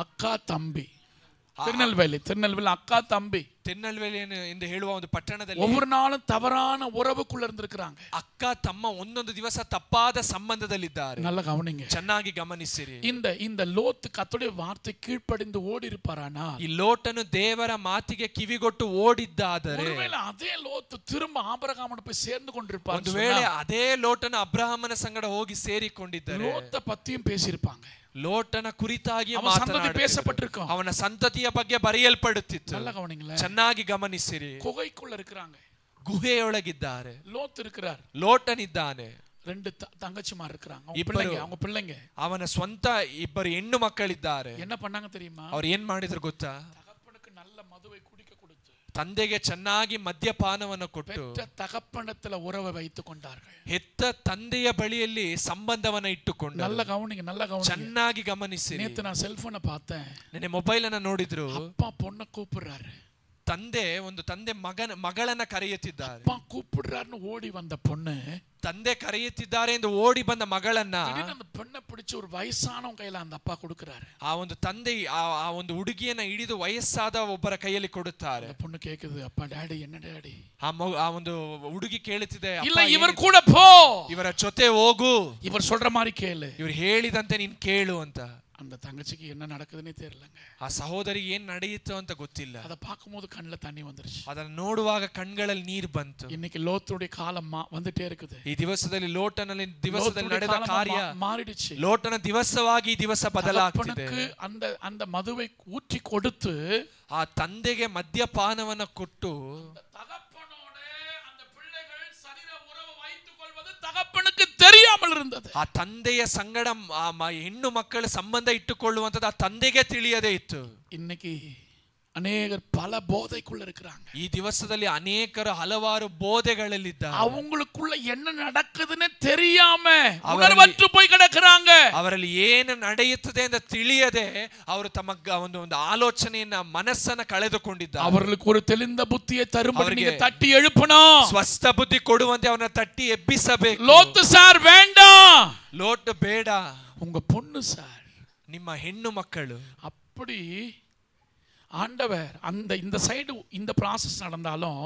A: அக்கா தம்பி திருநெல்வேலி அக்கா தம்பி
B: ತಿರುನಲ್ವೇಲಿ ಎಂದು ಹೇಳುವ ಒಂದು ಪಟ್ಟಣದಲ್ಲಿ
A: ஒவ்வொரு நாளும் தவறான உறவுக்குள்ள இருந்திருக்காங்க.
B: ಅಕ್ಕ ತಮ್ಮ ಒಂದೊಂದು ದಿವಸ ತಪ್ಪಾದ ಸಂಬಂಧದಲ್ಲಿದ್ದಾರೆ.
A: நல்லா கவனிங்க,
B: ಚೆನ್ನಾಗಿ ಗಮನಿಸಿರಿ.
A: இந்த லோத்து கர்த்தருடைய வார்த்தை கீழ்ப்படிந்து ஓடி இருப்பாரானா,
B: ಈ ಲೋಟನು ದೇವರ ಮಾತಿಗೆ ಕಿವಿಗೊಟ್ಟು ಓಡಿದ್ದಾದರೆ,
A: ஒருவேளை அதே லோத்து திரும்ப ஆபிரகாமோடு போய் சேர்ந்து கொண்டிருப்பார்.
B: ಒಂದು ವೇಳೆ ಅದೇ ಲೋಟನು ಅಬ್ರಹಾಮನ ಸಂಗಡ ಹೋಗಿ ಸೇರಿಕೊಂಡಿದ್ದರೆ
A: லோத்த பத்தியும் பேசியிருப்பாங்க.
B: ಲೋಟನ ಕುರಿತಾಗಿ
A: பேசப்பட்டிருக்கும்,
B: ಅವನ ಸಂತತಿಯ ಬಗ್ಗೆ ಬರೆಯಲ್ಪಡುತ್ತಿತ್ತು.
A: நல்லா கவனிங்களேன்,
B: ಚೆನ್ನಾಗಿ ಗಮನಿಸಿರಿ.
A: குகைக்குள்ள இருக்கிறாங்க,
B: ಗುಹೆಯೊಳಗಿದ್ದಾರೆ,
A: லோத் இருக்கிறார்,
B: ಲೋಟನಿದ್ದಾನೆ,
A: 2 தங்கச்சிமார் இருக்கிறாங்க, அவங்க பிள்ளைங்க,
B: ಅವನ ಸ್ವಂತ 2 ಹೆಣ್ಣು ಮಕ್ಕಳಿದ್ದಾರೆ.
A: என்ன பண்ணாங்க தெரியுமா?
B: ಅವ್ರು ಏನ್ ಮಾಡಿದ್ರು ಗೊತ್ತಾ?
A: தகப்பனுக்கு நல்ல மதுவை குடிக்க கொடுத்து,
B: ತಂದೆಗೆ ಚೆನ್ನಾಗಿ ಮದ್ಯಪಾನವನ್ನು ಕೊಟ್ಟು
A: தகப்பனத்துல உறவை வைத்துக் கொண்டார்கள்.
B: ಹೆತ್ತ ತಂದೆಯ ಬಳಿಯಲ್ಲಿ ಸಂಬಂಧವನ್ನ ಇಟ್ಟುಕೊಂಡು.
A: நல்ல கவனிங்க,
B: ಚೆನ್ನಾಗಿ ಗಮನಿಸಿ.
A: நேத்து நான் செல்போனை பார்த்தேன்,
B: ನೆನ್ನೆ ಮೊಬೈಲ್ ಅನ್ನ ನೋಡಿದ್ರು.
A: அப்பா பொண்ணை கூப்பிடுறாரு,
B: ತಂದೆ ಮಗಳನ್ನ ಕರೆಯುತ್ತಿದ್ದಾರೆ.
A: அப்பா கூப்பிடுறாருன்னு ஓடி வந்த பொண்ணு,
B: ತಂದೆ ಕರೆಯುತ್ತಿದ್ದಾರೆ ಎಂದು ಓಡಿ ಬಂದ ಮಗಳನ್ನ
A: அந்த பெண்ணை பிடிச்சு ஒரு ವಯಸ್ಸಾನವ கையில அந்த அப்பா கொடுக்கிறாரு.
B: ಆ ಒಂದು ತಂದೆ ಆ ಒಂದು ಹುಡುಗಿಯನ್ನ ಹಿಡಿದು ವಯಸ್ಸಾದ ಒಬ್ಬರ ಕೈಯಲ್ಲಿ ಕೊಡುತ್ತಾರೆ.
A: பொண்ணு கேக்குது, அப்பா டாடி என்ன டாடி?
B: ಆ ಒಂದು ಹುಡುಗಿ ಕೇಳುತ್ತಿದೆ,
A: ಇಲ್ಲ ಇವರು ಕೂಡ ಪೋ,
B: ಇವರ ಜೊತೆ ಹೋಗು,
A: ಇವರು சொல்ற மாதிரி ಕೇಳು,
B: ಇವರು ಹೇಳಿದಂತೆ ನೀನ್ ಕೇಳು ಅಂತ.
A: அந்த தங்கச்சிக்கு என்ன நடக்குதுன்னே தெரியலங்க.
B: ಆ ಸಹೋದರಿಗೆ ಏನ್ ನಡೆಯಿತು ಅಂತ ಗೊತ್ತಿಲ್ಲ.
A: ಅದ பார்க்கும்போது கண்ணுல தண்ணி வந்துருச்சு.
B: ಅದನ್ನ ನೋಡುವಾಗ ಕಣ್ಗಳಲ್ಲಿ ನೀರು ಬಂತು.
A: இன்னைக்கு லோத்துடைய காலம் வந்துட்டே இருக்குது.
B: ಈ ದಿವಸದಲ್ಲಿ ಲೋಟನಲ್ಲಿ ನಡೆದ ಕಾರ್ಯ
A: மாறிடுச்சு.
B: ಲೋಟನ ದಿವಸವಾಗಿ ಈ ದಿವಸ ಬದಲಾಗ್ತಿದೆ.
A: அந்த மதுவை ஊற்றி கொடுத்து
B: ಆ ತಂದೆಗೆ ಮದ್ಯಪಾನವನ್ನ ಕೊಟ್ಟು
A: தகப்பனுக்கு தெரியாமல் இருந்தது.
B: ಆ ತಂದೆಯ ಸಂಗಡ ಹೆಣ್ಣು ಮಕ್ಕಳ ಸಂಬಂಧ ಇಟ್ಟುಕೊಳ್ಳುವಂತದ್ದು ಆ ತಂದೆಗೆ ತಿಳಿಯದೇ ಇತ್ತು.
A: இன்னைக்கு அநேகர் பல போதைக்குள்ள இருக்கிறாங்க.
B: ಈ ದಿವಸದಲ್ಲಿ ಅನೇಕರು ಹಲವಾರು ಬೋಧೆಗಳಲ್ಲಿದ್ದಾರೆ.
A: அவங்களுக்குள்ள என்ன நடக்குதுன்னு தெரியாம உணர்வற்று போய் கிடக்குறாங்க.
B: ಅವರಲ್ಲಿ ಏನು ನಡೆಯುತ್ತದೆ ಅಂತ ತಿಳಿಯದೆ ಅವರು ತಮ್ಮ ಒಂದು ಆಲೋಚನೆಯನ್ನ ಮನಸ್ಸನ್ನ ಕಳೆದುಕೊಂಡಿದ್ದಾರೆ.
A: அவர்களுக்கு ஒரு தெளிந்த புத்தியை தரும்படி நீங்க தட்டி எழுப்பணும்.
B: ಸ್ವಸ್ಥ ಬುದ್ಧಿ ಕೊಡುವಂತೆ ಅವರನ್ನ ತಟ್ಟಿ ಎಬ್ಬಿಸಬೇಕು.
A: லோத்து சார் வேண்டாம்,
B: ಲೋಟ್ ಬೇಡ,
A: உங்க பொண்ணு சார்,
B: ನಿಮ್ಮ ಹೆಣ್ಣು ಮಕ್ಕಳು.
A: அப்படி ஆண்டவர் இந்த சைடு இந்த ப்ராசஸ் நடந்தாலும்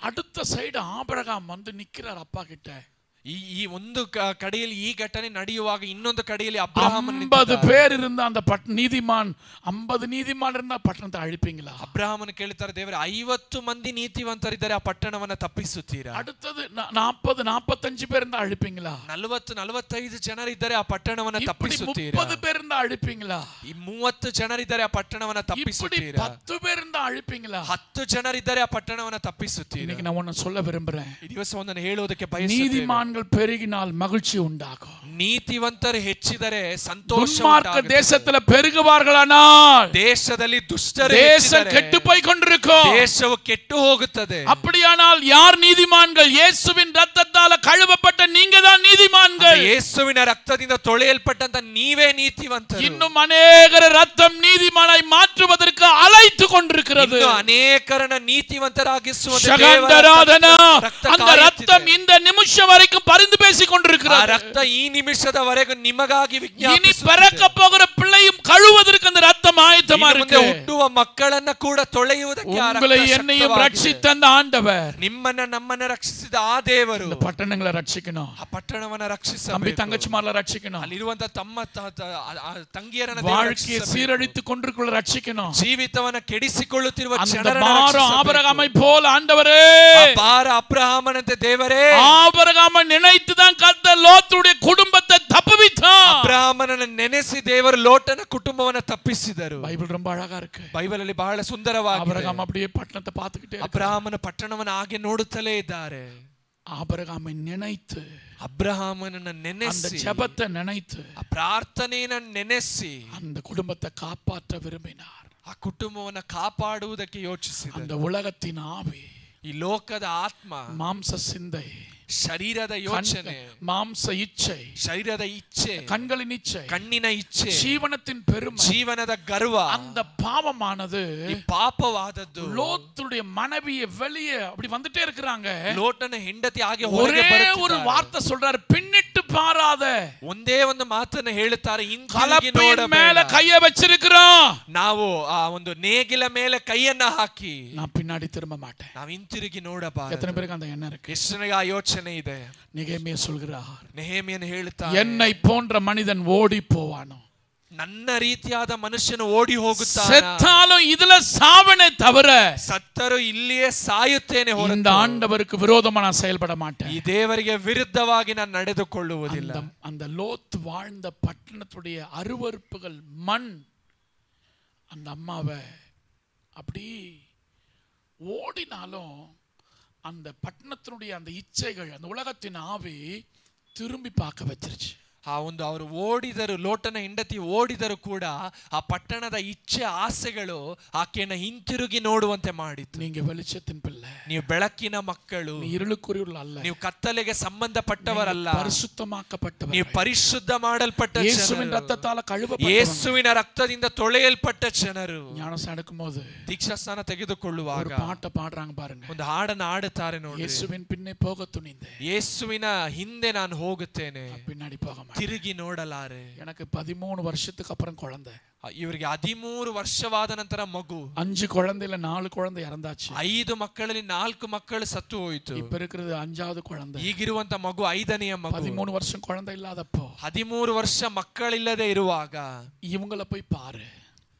A: அடுத்த சைடு ஆபிரகாம் வந்து நிக்கிறார் அப்பா கிட்ட.
B: ಈ ಒಂದು ಕಡೆಯಲ್ಲಿ ಈ ಘಟನೆ ನಡೆಯುವಾಗ ಇನ್ನೊಂದು ಕಡೆಯಲ್ಲಿ ಅಬ್ರಹಾಮ
A: 50 பேர் இருந்த அந்த நீதிமான் 50 நீதிமான் இருந்தா ಪಟ್ಟಣத்தை ಅழிப்பீங்களா?
B: ಅಬ್ರಹಾಮನ ಕೇಳ್ತಾರೆ, ದೇವರೇ 50 ಮಂದಿ ನೀತಿವಂತರಿದ್ದಾರೆ, ಆ ಪಟ್ಟಣವನ್ನ ತಪ್ಪಿಸುತ್ತೀರಾ?
A: அடுத்தது 40 45 பேர் இருந்தா ಅழிப்பீங்களா?
B: 40 45 ಜನರಿದ್ದಾರೆ, ಆ ಪಟ್ಟಣವನ್ನ ತಪ್ಪಿಸುತ್ತೀರಾ?
A: 30 பேர் இருந்தா ಅழிப்பீங்களா?
B: ಈ 30 ಜನರಿದ್ದಾರೆ, ಆ ಪಟ್ಟಣವನ್ನ ತಪ್ಪಿಸುತ್ತೀರಾ?
A: 10 பேர் இருந்தா ಅழிப்பீங்களா?
B: 10 ಜನರಿದ್ದಾರೆ, ಆ ಪಟ್ಟಣವನ್ನ ತಪ್ಪಿಸುತ್ತೀರಾ?
A: இன்னைக்கு நான் ஒன்னு சொல்ல விரும்புறேன்.
B: ಈ ದಿವಸ ಒಂದನ್ನು ಹೇಳೋದಕ್ಕೆ ಬಯಸುತ್ತೇನೆ.
A: நீதிமான்கள் நீதிமான்கள் பெருகினால் மகிழ்ச்சி உண்டாகும்.
B: ನೀತಿವಂತರು ಹೆಚ್ಚಿದರೆ ಸಂತೋಷ
A: துன்மார்க்க
B: ಉಂಟಾಗುತ್ತದೆ.
A: தேசத்துல பெருகுவார்களானால்
B: ದೇಶದಲ್ಲಿ ದುಷ್ಟರು
A: தேசம்
B: ಹೆಚ್ಚಿದರೆ
A: கெட்டு போய் கொண்டிருக்கும்.
B: ದೇಶವು ಕೆಟ್ಟು ಹೋಗುತ್ತದೆ.
A: அப்படியானால் யார் நீதிமான்கள்? இயேசுவின் ரத்தத்தால கழுவப்பட்ட நீங்க தான் நீதிமான்கள்.
B: ಯೇಸುವಿನ ರಕ್ತದಿಂದ ತೊಳೆಯಲ್ಪಟ್ಟಂತ ನೀವೇ ನೀತಿವಂತರು.
A: இன்னும் அநேகர ரத்தம் நீதிமானாய் மாற்றுவதற்கு அழைத்து கொண்டிருக்கிறது.
B: ಇನ್ನು ಅನೇಕರನ್ನ ನೀತಿವಂತರಾಗಿಸುವಂತೆ
A: சகந்தராதனா அந்த ரத்தம் இந்த நிமிஷம் வரைக்கும் பரிந்து பேசிக் கொண்டிருக்கிறது.
B: ಆ ರಕ್ತ ಈ ನಿಮಿಷದವರೆಗೂ ನಿಮಗಾಗಿ
A: இனி
B: ವಿಜ್ಞಾಪಿಸುತ್ತಿದೆ.
A: பிறக்க போகிற பிள்ளையும் கழுவுவதற்கு அந்த ரத்தம் ஆயத்தமா இருக்கு.
B: ಹುಟ್ಟುವ ಮಕ್ಕಳನ್ನ ಕೂಡ ತೊಳೆಯುವುದಕ್ಕೆ ಆ ರಕ್ತ
A: உங்களை என்னையும்
B: ಶಕ್ತವಾಗಿದೆ.
A: ரட்சித்த அந்த ஆண்டவர்
B: ನಿಮ್ಮನ್ನ ನಮ್ಮನ್ನ ರಕ್ಷಿಸಿದ ಆ ದೇವರು
A: இந்த பட்டணங்களை ரட்சிக்கணும்.
B: ಆ ಪಟ್ಟಣವನ್ನ
A: தம்பி
B: ರಕ್ಷಿಸಬೇಕು.
A: தங்கச்சிமார்ல ரட்சிக்கணும்.
B: ಅಲ್ಲಿರುವಂತ ತಮ್ಮ ತಂಗಿಯರನ್ನ
A: வாழ்க்கையை சீரழித்து கொண்டிருக்கிற ரட்சிக்கணும்.
B: ಜೀವಿತವನ್ನ ಕೆಡಿಸಿಕೊಳ್ಳುತ್ತಿರುವ
A: அந்த
B: ಜನರನ್ನ
A: பாரம் ஆபிரகாமை போல ஆண்டவரே,
B: ಆ ಭಾರ ಅಬ್ರಹಾಮನಂತೆ ದೇವರೇ,
A: ஆபிரகாமை நினைத்து தான் கர்த்தர் லோத்துடைய குடும்பத்தை தப்புவித்தார்.
B: ಅಬ್ರಹಾಮನನ್ನ ನೆನೆಸಿ ದೇವರು ಲೋಟನ ಕುಟುಂಬವನ್ನ ತಪ್ಪಿಸಿದರು.
A: பைபிள் ரொம்ப அழகா இருக்கு.
B: ಬೈಬಲ್ ಅಲ್ಲಿ ಬಹಳ ಸುಂದರವಾಗಿದೆ.
A: ஆபிரகாம் அப்படியே பட்டணத்தை பார்த்துக்கிட்டே
B: ಅಬ್ರಹಾಮನ ಪಟ್ಟಣವನ್ನ ಹಾಗೆ ನೋಡುತ್ತಲೇ ಇದ್ದಾರೆ.
A: ஆபிரகாமை நினைத்து,
B: ಅಬ್ರಹಾಮನನ್ನ
A: அந்த
B: ನೆನೆಸಿ,
A: ஜெபத்தை நினைத்து
B: ಆ ಪ್ರಾರ್ಥನೆಯನ್ನ ನೆನೆಸಿ
A: அந்த குடும்பத்தை காப்பாற்ற விரும்பினார்.
B: ಆ ಕುಟುಂಬವನ್ನ ಕಾಪಾಡುವುದಕ್ಕೆ ಯೋಚಿಸಿದರು.
A: அந்த உலகத்தின் ஆவி,
B: ಈ ಲೋಕದ ಆತ್ಮ,
A: மாம்ச சிந்தை,
B: ಶರೀರದ ಯೋಚನೆ,
A: மாம்ச இச்சை,
B: ಶರೀರದ ಇಚ್ಛೆ,
A: கண்களின் இச்சை,
B: ಕಣ್ಣಿನ ಇಚ್ಛೆ,
A: ஜீவனத்தின் பெருமை,
B: ಜೀವನದ ಗರ್ವ,
A: அந்த பாவமானது
B: ಈ ಪಾಪವಾದದ್ದು
A: லோத்துடைய மனைவியை வெளியே அப்படி வந்துட்டே இருக்கிறாங்க.
B: ಲೋಟನ ಹೆಂಡತಿ ಹಾಗೆ ಹೊರಗೆ
A: ஒரே ஒரு
B: ಬರುತ್ತಿದ್ದಾರೆ.
A: வார்த்தை சொல்றாரு, பின்னிட்டு பாராத.
B: ಒಂದೇ ಒಂದು ಮಾತನ್ನ ಹೇಳುತ್ತಾರೆ, ಹಿಂತಿರುಗಿ
A: கலப்பையின்
B: ನೋಡಬೇಡ.
A: மேல கைய வச்சிருக்கிறோம்,
B: ನಾವು ಆ ಒಂದು ನೇಗಿಲ ಮೇಲೆ ಕೈಯನ್ನ ಹಾಕಿ
A: நான் பின்னாடி திரும்ப மாட்டேன்.
B: ನಾವು ಹಿಂತಿರುಗಿ ನೋಡಬಾರದು.
A: எத்தனை பேருக்கு அந்த எண்ணம் இருக்கு?
B: ಎಷ್ಟು ಜನರಿಗೆ ಆ ಯೋಚನೆ ಇದೆ?
A: நெகேமியா சொல்கிறார்,
B: ನೆಹೆಮೀಯನು ಹೇಳುತ್ತಾರೆ,
A: என்னை போன்ற மனிதன் ஓடி போவானோ,
B: ನನ್ನ ರೀತಿಯಾದ ಮನುಷ್ಯನು ಓಡಿ ಹೋಗುತ್ತಾನೆ,
A: செத்தாலும் இதுல சாவனே தவிர
B: ಸತ್ತರೂ ಇಲ್ಲಿಯೇ ಸಾಯುತ್ತೇನೆ
A: இந்த
B: ಹೊರತು
A: ஆண்டவருக்கு விரோதமா நான் செயல்பட மாட்டேன்.
B: ಈ ದೇವರಿಗೆ ವಿರುದ್ಧವಾಗಿ ನಾನು ನಡೆದುಕೊಳ್ಳುವುದಿಲ್ಲ.
A: அந்த லோத் வாழ்ந்த பட்டணத்துடைய அருவருப்புகள், மண், அந்த அம்மாவை அப்படி ஓடினாலும் அந்த பட்டணத்தினுடைய அந்த இச்சைகள், அந்த உலகத்தின் ஆவி திரும்பி பார்க்க வச்சிருச்சு.
B: ಆ ಒಂದು ಅವರು ಓಡಿದರು, ಲೋಟನ ಹೆಂಡತಿ ಓಡಿದರು ಕೂಡ ಆ ಪಟ್ಟಣದ ಇಚ್ಛೆ ಆಸೆಗಳು ಆಕೆಯನ್ನ ಹಿಂತಿರುಗಿ ನೋಡುವಂತೆ ಮಾಡಿತು.
A: நீங்க வெளிச்சத்தின் பிள்ளை,
B: ನೀವು ಬೆಳಕಿನ ಮಕ್ಕಳು,
A: நீ இருளுக்குரியவர்கள் அல்ல,
B: ನೀವು ಕತ್ತಲೆಗೆ ಸಂಬಂಧಪಟ್ಟವರಲ್ಲ,
A: பரிசுத்தமாக்கப்பட்டவர்,
B: ನೀವು ಪರಿಶುದ್ಧ ಮಾಡಲ್ಪಟ್ಟ
A: இயேசுவின்
B: ಜನರು,
A: ரத்தத்தால கழுவப்பட்டவர்.
B: ಯೇಸುವಿನ ರಕ್ತದಿಂದ ತೊಳೆಯಲ್ಪಟ್ಟ ಜನರು.
A: ஞானஸ்நானம் எடுக்கும்போது
B: ದೀಕ್ಷಾಸ್ನಾನ ತೆಗೆದುಕೊಳ್ಳುವಾಗ
A: ஒரு பாட்டை பாடுறாங்க பாருங்க,
B: ಒಂದು ಹಾಡನ್ನ ಹಾಡುತ್ತಾರೆ ನೋಡಿ,
A: இயேசுவின் பின்னே போக துணிந்தேன்,
B: ಯೇಸುವಿನ ಹಿಂದೆ ನಾನು ಹೋಗುತ್ತೇನೆ,
A: பின்னாடி போக மாட்டேன்.
B: ತಿರುಗಿ ನೋಡಲಾರೆ.
A: எனக்கு 13 வருஷத்துக்கு அப்புறம் குழந்தை,
B: ಇವರಿಗೆ 13 ವರ್ಷವಾದ ನಂತರ ಮಗು,
A: 5 குழந்தையில 4 குழந்தை இறந்தாச்சு.
B: 5 ಮಕ್ಕಳಲ್ಲಿ 4 ಮಕ್ಕಳು ಸತ್ತು ಹೋಯಿತು.
A: இப்ப இருக்கிறது 5வது குழந்தை.
B: ಈಗಿರುವಂತ ಮಗು 5ನೇ ಮಗು.
A: 13 வருஷம் குழந்தை இல்லாதப்போ
B: 13 ವರ್ಷ ಮಕ್ಕಳಿಲ್ಲದೆ ಇರುವಾಗ
A: இவங்கள போய் பாரு,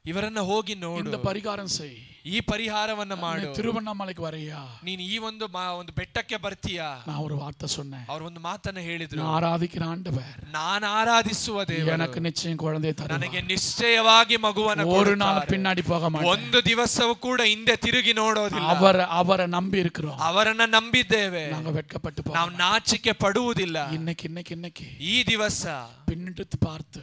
B: ಇವರನ್ನ ಹೋಗಿ ನೋಡು,
A: இந்த பரிகாரம் செய்,
B: ಈ ಪರಿಹಾರವನ್ನ ಮಾಡು,
A: திருவண்ணாமலைக்கு வரையா,
B: ನೀನು ಈ ಒಂದು ಬೆಟ್ಟಕ್ಕೆ ಬರ್ತೀಯಾ?
A: நான் ஒரு வார்த்தை சொன்னேன்,
B: ಅವರು ಒಂದು ಮಾತನ್ನ ಹೇಳಿದ್ರು,
A: நான் ஆராதிக்கிற ஆண்டவர்
B: ನಾನು ಆರಾಧಿಸುವ ದೇವರು
A: எனக்கு நிச்சயம் குழந்தையை தருவார்,
B: ನನಗೆ ನಿಶ್ಚಯವಾಗಿ ಮಗುವನ್ನು
A: ஒரு நாள்
B: ಕೊಡುತ್ತಾರೆ.
A: பின்னாடி போக மாட்டேன்.
B: ಒಂದು ದಿವಸವೂ ಕೂಡ ಹಿಂದೆ ತಿರುಗಿ ನೋಡೋದಿಲ್ಲ.
A: அவரை நம்பி இருக்கிறோம்,
B: ಅವರನ್ನ ನಂಬಿದ್ದೇವೆ,
A: நாங்க வெட்கப்பட்டு
B: ನಾವು
A: போவோம்.
B: ನಾಚಿಕೆ ಪಡುವುದಿಲ್ಲ.
A: இன்னைக்கு
B: ಈ ದಿವಸ
A: பின்னிட்டு பார்த்து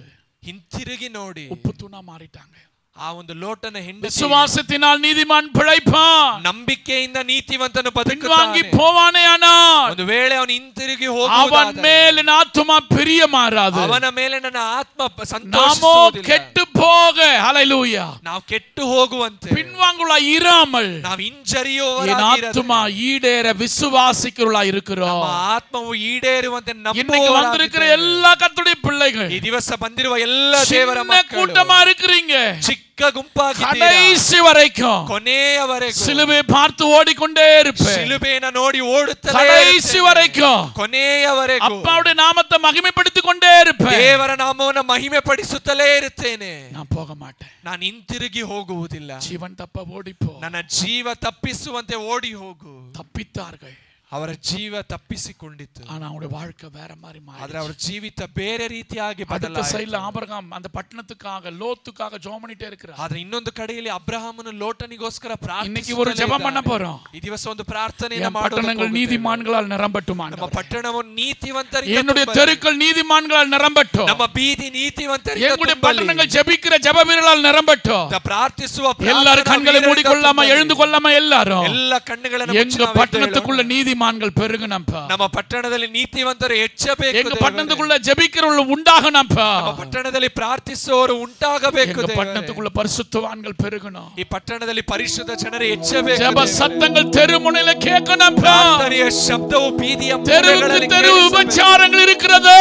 B: ಹಿಂತಿರುಗಿ ನೋಡಿ,
A: உப்பு தூணா மாறிட்டாங்க.
B: ಆ ಒಂದು ಲೋಟನ ಹೆಂಡತಿ
A: விசுவாசத்தினால் நீதிமான் பிழைப்பான்,
B: ನಂಬಿಕೆಯಿಂದ ನೀತಿವಂತನು
A: பின்வாங்கி
B: ಬದುಕುತ್ತಾನೆ.
A: போவானே ஆனால்
B: ಒಂದು ವೇಳೆ ಅವನು ಹಿಂತಿರುಗಿ
A: அவன்
B: ಹೋಗುವುದಾದರೆ
A: மேல் என் ஆத்துமா பிரியமாறாது,
B: ಅವನ ಮೇಲೆ ನನ್ನ ಆತ್ಮ
A: நாமோ
B: ಸಂತೋಷಿಸುವುದಿಲ್ಲ.
A: கெட்டு போக, ஹல்லேலூயா,
B: ನಾವು ಕೆಟ್ಟು ಹೋಗುವಂತೆ,
A: பின்வாங்குள்ள இராமல்
B: ನಾವು
A: என்
B: ಹಿಂಜರಿಯುವವರಾಗಿರದೆ,
A: ஆத்துமா ஈடேற விசுவாசிக்கிறவளா இருக்கிறோம்.
B: ನಮ್ಮ ಆತ್ಮವು ಈಡೇರುವಂತೆ
A: இன்னைக்கு வந்திருக்கிற
B: ನಂಬುವವರಾಗಿದ್ದೇವೆ.
A: எல்லா கர்த்தருடைய பிள்ளைகள்
B: ಈ ದಿವಸ ಬಂದಿರುವ ಎಲ್ಲ ದೇವರ
A: சின்ன
B: ಮಕ್ಕಳು
A: கூட்டமா இருக்கிறீங்க,
B: ಚಿಕ್ಕ ಗುಂಪಾಗಿದ್ದೀರಾ.
A: கடைசி வரைக்கும்
B: ಕೊನೆಯವರೆಗೂ
A: சிலுவை பார்த்து ஓடிக்கொண்டே இருப்பேன்,
B: ಶಿಲುಬೆಯನ್ನು ನೋಡಿ ಓಡುತ್ತಲೇ
A: கடைசி
B: ಇರುತ್ತೇನೆ.
A: வரைக்கும்
B: ಕೊನೆಯವರೆಗೂ
A: அப்பாவுடைய நாமத்தை மகிமைப்படுத்திக் கொண்டே இருப்பேன்.
B: ದೇವರ ನಾಮವನ್ನು ಮಹಿಮೆ ಪಡಿಸುತ್ತಲೇ ಇರುತ್ತೇನೆ.
A: நான் போக மாட்டேன்,
B: ನಾನು ಹಿಂತಿರುಗಿ ಹೋಗುವುದಿಲ್ಲ.
A: ஜீவன் தப்ப ஓடிப்போ.
B: ನನ್ನ ಜೀವ ತಪ್ಪಿಸುವಂತೆ ಓಡಿ ಹೋಗು.
A: தப்பித்தார்கள்,
B: ಅವರ ಜೀವ ತಪ್ಪಿಸಿಕೊಂಡಿತ್ತು.
A: ஆனா அவனுடைய வாழ்க்கை வேற மாதிரி மாறி.
B: ಆದ್ರೆ ಅವರ ಜೀವಿತ ಬೇರೆ ರೀತಿಯಾಗಿ
A: அடுத்த
B: ಬದಲಾಯಿತು.
A: சைடுல ஆபிரகாம் அந்த பட்டணத்துக்காக லோத்துக்காக ஜெபம் பண்ணிட்டே இருக்கிறார்.
B: ಆದ್ರೆ ಇನ್ನೊಂದು ಕಡೆಯಲ್ಲಿ ಅಬ್ರಹಾಮನು ಲೋಟನಿಗೋಸ್ಕರ ಪ್ರಾರ್ಥಿಸುತ್ತಾ
A: இன்னைக்கு ஒரு ஜெபம் பண்ண போறோம்.
B: ಈ ದಿವಸ ಒಂದು ಪ್ರಾರ್ಥನೆಯನ್ನು
A: பட்டணங்கள் நீதிமான்களால் நிரம்பட்டும்.
B: ನಮ್ಮ ಪಟ್ಟಣವು ನೀತಿವಂತರಿಗೆ
A: என்னுடைய தெருக்கள் நீதிமான்களால் நிரம்பட்டும்.
B: ನಮ್ಮ ಬೀದಿ ನೀತಿವಂತರಿಗೆ
A: என்னுடைய பட்டணங்கள் ஜெபிக்கிற ஜெபவீரர்களால் நிரம்பட்டும்.
B: ಪ್ರಾರ್ಥಿಸುವ
A: எல்லாரும் கண்களை மூடிக்கொள்ளாம எழுந்து கொள்ளாம எல்லாரும்
B: ಎಲ್ಲ ಕಣ್ಣುಗಳನ್ನು
A: எங்க பட்டணத்துக்குள்ள நீதிமான்கள் பெருகணும்பா.
B: ನಮ್ಮ ಪಟ್ಟಣದಲ್ಲಿ ನೀತಿವಂತರು ಹೆಚ್ಚಬೇಕು.
A: எங்க பட்டணத்துக்குள்ள ஜெபிக்கிறவர்கள் உண்டாகணும்பா.
B: ನಮ್ಮ ಪಟ್ಟಣದಲ್ಲಿ ಪ್ರಾರ್ಥಿಸುವವರು ಉಂಟಾಗಬೇಕು.
A: எங்க பட்டணத்துக்குள்ள பரிசுத்தவான்கள் பெருகணும்.
B: ಈ ಪಟ್ಟಣದಲ್ಲಿ ಪರಿಶುದ್ಧ ಜನರು ಹೆಚ್ಚಬೇಕು.
A: ஜெப சத்தங்கள் தெருமுனையில கேட்கணும்பா.
B: ಪ್ರಾರ್ಥನೆಯ ಶಬ್ದವು ಬೀದಿಯ
A: தெருவுக்கு தெரு உபச்சாரங்கள் இருக்கிறது.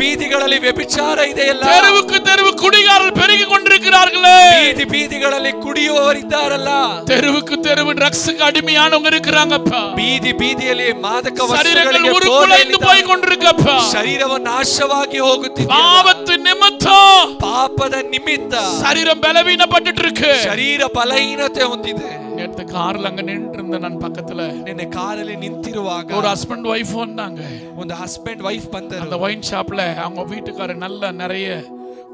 B: ಬೀದಿಗಳಲ್ಲಿ ವ್ಯಭಿಚಾರ ಇದೆಯಲ್ಲ.
A: தெருவுக்கு தெருவு குடிகாரர்கள் பெருகி கொண்டிருக்கிறார்களே.
B: ಬೀದಿ ಬೀದಿಗಳಲ್ಲಿ ಕುಡಿಯುವವರಿದ್ದಾರಲ್ಲ.
A: தெருவுக்கு தெருவு ட்ரக்ஸ்க்கு அடிமையானவங்க இருக்கிறாங்கப்பா.
B: ಬೀದಿ ಬೀದಿಯಲ್ಲಿ ಮಾದಕ
A: சரீரங்கள்
B: ವಸ್ತುಗಳಿಗೆ
A: உருக்குலைந்து போய் கொண்டிருக்கப்பா.
B: ಶರೀರವು ನಾಶವಾಗಿ ಹೋಗುತ್ತಿದೆ.
A: பாவத்து நிமித்தம்
B: ಪಾಪದ ನಿಮಿತ್ತ
A: சரீரம் பலவீனப்பட்டு இருக்கு.
B: ಶರೀರ ಬಲಹೀನತೆ ಹೊಂದಿದೆ.
A: நேத்து கார்ல அங்க நின்று இருந்த நான் பக்கத்துல
B: ನಿನ್ನೆ ಕಾರಲ್ಲಿ ನಿಂತಿರುವಾಗ
A: ஒரு ஹஸ்பண்ட் வைஃப் வந்தாங்க.
B: ಒಂದು ಹಸ್ಬೆಂಡ್ ವೈಫ್ ಬಂದರು.
A: அந்த ஒயின் ஷாப்ல அவங்க வீட்டுக்காரர் நல்ல நிறைய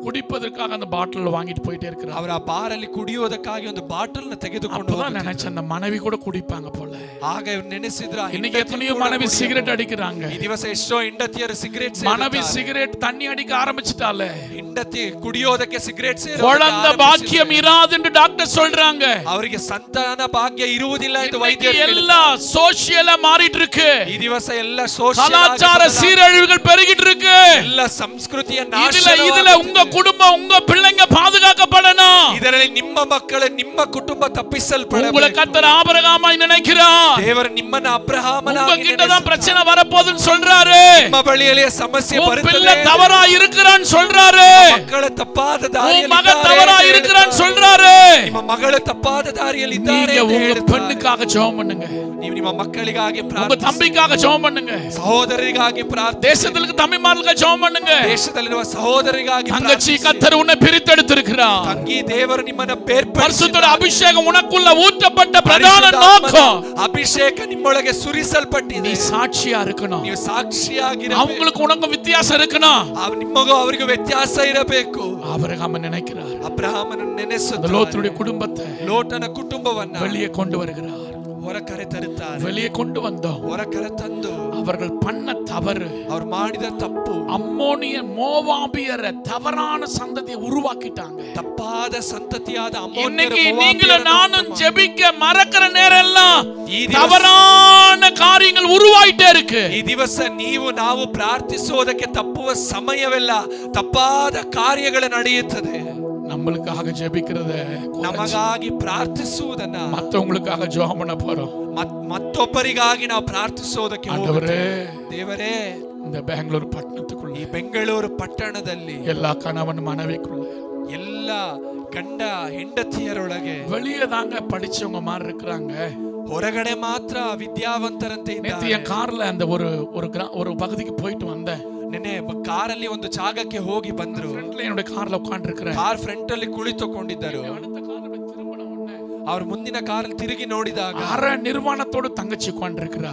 A: குடிப்பதற்காக அந்த பாட்டில் வாங்கிட்டு போயிட்டே இருக்கிறார்.
B: ಅವರ ಬಾರಲ್ಲಿ ಕುಡಿಯೋದಕ್ಕಾಗಿ ಒಂದು ಬಾಟಲ್ ನ ತೆಗೆದುಕೊಂಡು
A: அப்பதான் நினைச்சேன் அந்த மனைவி கூட குடிப்பாங்க போல.
B: ಆಗ ನೆನೆಸಿದ್ರ
A: இன்னைக்கு எத்தனையோ மனைவி சிகரெட் அடிக்கிறாங்க.
B: ಈ ದಿವಸ ಎಷ್ಟೋ ಹೆಂಡತಿಯರು ಸಿಗರೇಟ್
A: மனைவி சிகரெட் தண்ணி அடிக்க ஆரம்பிச்சிட்டாலே.
B: ಹೆಂಡತಿ ಕುಡಿಯೋದಕ್ಕೆ ಸಿಗರೇಟ್
A: குழந்தை பாக்கியம் இராது என்று டாக்டர் சொல்றாங்க.
B: ಅವರಿಗೆ ಸಂತಾನ ಭಾಗ್ಯ ಇರುವುದಿಲ್ಲ ಎಂದು ವೈದ್ಯರು
A: எல்லாம் சோஷியலா மாறிட்டு இருக்கு.
B: ಈ ದಿವಸ ಎಲ್ಲ ಸೋಷಿಯಲ್
A: கலாச்சார சீரழிவுகள் பெருகிட்டு இருக்கு.
B: ಎಲ್ಲ ಸಂಸ್ಕೃತಿಯ ನಾಶ.
A: இதுல உங்க குடும்பம் உங்க பிள்ளைங்க பாதுகாக்கப்படணும்.
B: ಇದರಲ್ಲಿ ನಿಮ್ಮ ಮಕ್ಕಳು ನಿಮ್ಮ ಕುಟುಂಬ ತಪ್ಪಿಸಲ್ಪಡಬೇಕು.
A: உங்களை கர்த்தர் ஆபிரகாமாய் நினைக்கிறார்.
B: ದೇವರು ನಿಮ್ಮನ್ನ ಅಬ್ರಹಾಮನಾಗಿ
A: உங்ககிட்ட தான் பிரச்சனை வரப்போகுதுன்னு சொல்றாரு.
B: ನಿಮ್ಮ ಬಳಿಯಲ್ಲಿ ಸಮಸ್ಯೆ ಬರುತ್ತದೆ.
A: பிள்ளை தவறா இருக்கிறான்னு சொல்றாரு.
B: ಮಕ್ಕಳು ತಪ್ಪಾದ ದಾರಿಯಲ್ಲಿ
A: மக தவறா இருக்கிறான்னு சொல்றாரு.
B: ನಿಮ್ಮ ಮಗಳು ತಪ್ಪಾದ ದಾರಿಯಲ್ಲಿ ಇದ್ದಾರೆ.
A: நீங்க உங்க பெண்ணுக்காக ஜெபம் பண்ணுங்க.
B: ನೀವು ನಿಮ್ಮ ಮಕ್ಕಳಿಗಾಗಿ
A: உங்க
B: ಪ್ರಾರ್ಥಿಸಿ.
A: தம்பிக்காக ஜெபம் பண்ணுங்க.
B: ಸಹೋದರರಿಗಾಗಿ ಪ್ರಾರ್ಥಿಸಿ.
A: தேசத்துக்கு தம்பிமார்களுக்கு ஜெபம் பண்ணுங்க.
B: ದೇಶದಲ್ಲಿರುವ ಸಹೋದರರಿಗಾಗಿ
A: தங்கச்சி கர்த்தர் உன்னை பிரித்தெடுத்திருக்கிறார்.
B: ತಂಗಿ ದೇವರು ನಿಮ್ಮನ್ನ ಬೇರ್ಪಡಿಸಿದ್ದಾನೆ.
A: பரிசுத்த அபிஷேகம் உனக்குள்ள ஊற்றப்பட்ட பிரதான நோக்கம்
B: ಅಭಿಷೇಕ ನಿಮ್ಮೊಳಗೆ ಸುರಿಸಲ್ಪಟ್ಟಿದೆ.
A: நீ சாட்சியா இருக்கணும்.
B: ನೀವು ಸಾಕ್ಷಿಯಾಗಿರಬೇಕು.
A: அவங்களுக்கு உனக்கு வித்தியாசம் இருக்கணும்.
B: ನಿಮಗೂ ಅವರಿಗೂ ವ್ಯತ್ಯಾಸ ಇರಬೇಕು.
A: ஆபிரகாம் நினைக்கிறார்.
B: ಅಬ್ರಹಾಮನ ನೆನೆಸುತ್ತಾರೆ.
A: லோத்துடைய குடும்பத்தை
B: ಲೋಟನ ಕುಟುಂಬವನ್ನ
A: வெளியே கொண்டு வருகிறார்.
B: ಹೊರ ಕರೆ ತರುತ್ತಾರೆ.
A: வெளியே கொண்டு வந்தோம்.
B: ಹೊರ ಕರೆ ತಂದು
A: அவர்கள் பண்ண தவறு,
B: ಅವರು ಮಾಡಿದ ತಪ್ಪು,
A: அம்மோனிய மோவாபியர தவறான சந்ததியை உருவாக்கிட்டாங்க.
B: ತಪ್ಪಾದ ಸಂತತಿಯಾದ
A: இன்னைக்கு நீங்களும் நானும் ஜெபிக்க மறக்கிற நேரம் எல்லாம் தவறான காரியங்கள் உருவாயிட்டே இருக்கு.
B: ಈ ದಿವಸ ನೀವು ನಾವು ಪ್ರಾರ್ಥಿಸುವುದಕ್ಕೆ ತಪ್ಪುವ ಸಮಯವೆಲ್ಲ ತಪ್ಪಾದ ಕಾರ್ಯಗಳು ನಡೆಯುತ್ತದೆ.
A: நம்மளுக்காக ஜெபிக்கிறத
B: ನಮಗಾಗಿ ಪ್ರಾರ್ಥಿಸುವುದನ್ನ
A: மத்தவங்களுக்காக ஜெபம் பண்ண போறோம்.
B: ಮತ್ತೊಬ್ಬರಿಗಾಗಿ ನಾವು ಪ್ರಾರ್ಥಿಸೋದಕ್ಕೆ
A: ஆண்டவரே,
B: ದೇವರೇ,
A: இந்த பெங்களூர் பட்டணத்துக்குள்ள
B: ಈ ಬೆಂಗಳೂರು ಪಟ್ಟಣದಲ್ಲಿ
A: எல்லா கணவன் மனைவிக்குள்ள
B: ಎಲ್ಲ ಗಂಡ ಹೆಂಡತಿಯರೊಳಗೆ
A: வெளியே தாங்க படிச்சவங்க மாதிரி இருக்கிறாங்க.
B: ಹೊರಗಡೆ ಮಾತ್ರ ವಿದ್ಯಾವಂತರಂತೆ
A: நேத்து என் கார்ல அந்த ஒரு பகுதிக்கு போயிட்டு வந்தேன்.
B: ನೆನ್ನೆ ಕಾರಲ್ಲಿ ಒಂದು ಜಾಗಕ್ಕೆ ಹೋಗಿ ಬಂದ್ರು.
A: என்னோட கார்ல உட்கார்ந்து இருக்கிறேன்.
B: ಕಾರ್ ಫ್ರಂಟ್ ಅಲ್ಲಿ ಕುಳಿತುಕೊಂಡಿದ್ದರು. ಅವ್ರ ಮುಂದಿನ ಕಾರಲ್ಲಿ ತಿರುಗಿ ನೋಡಿದಾಗ
A: அரை நிர்வாணத்தோடு தங்கச்சி உட்கார்ந்து இருக்கிறா.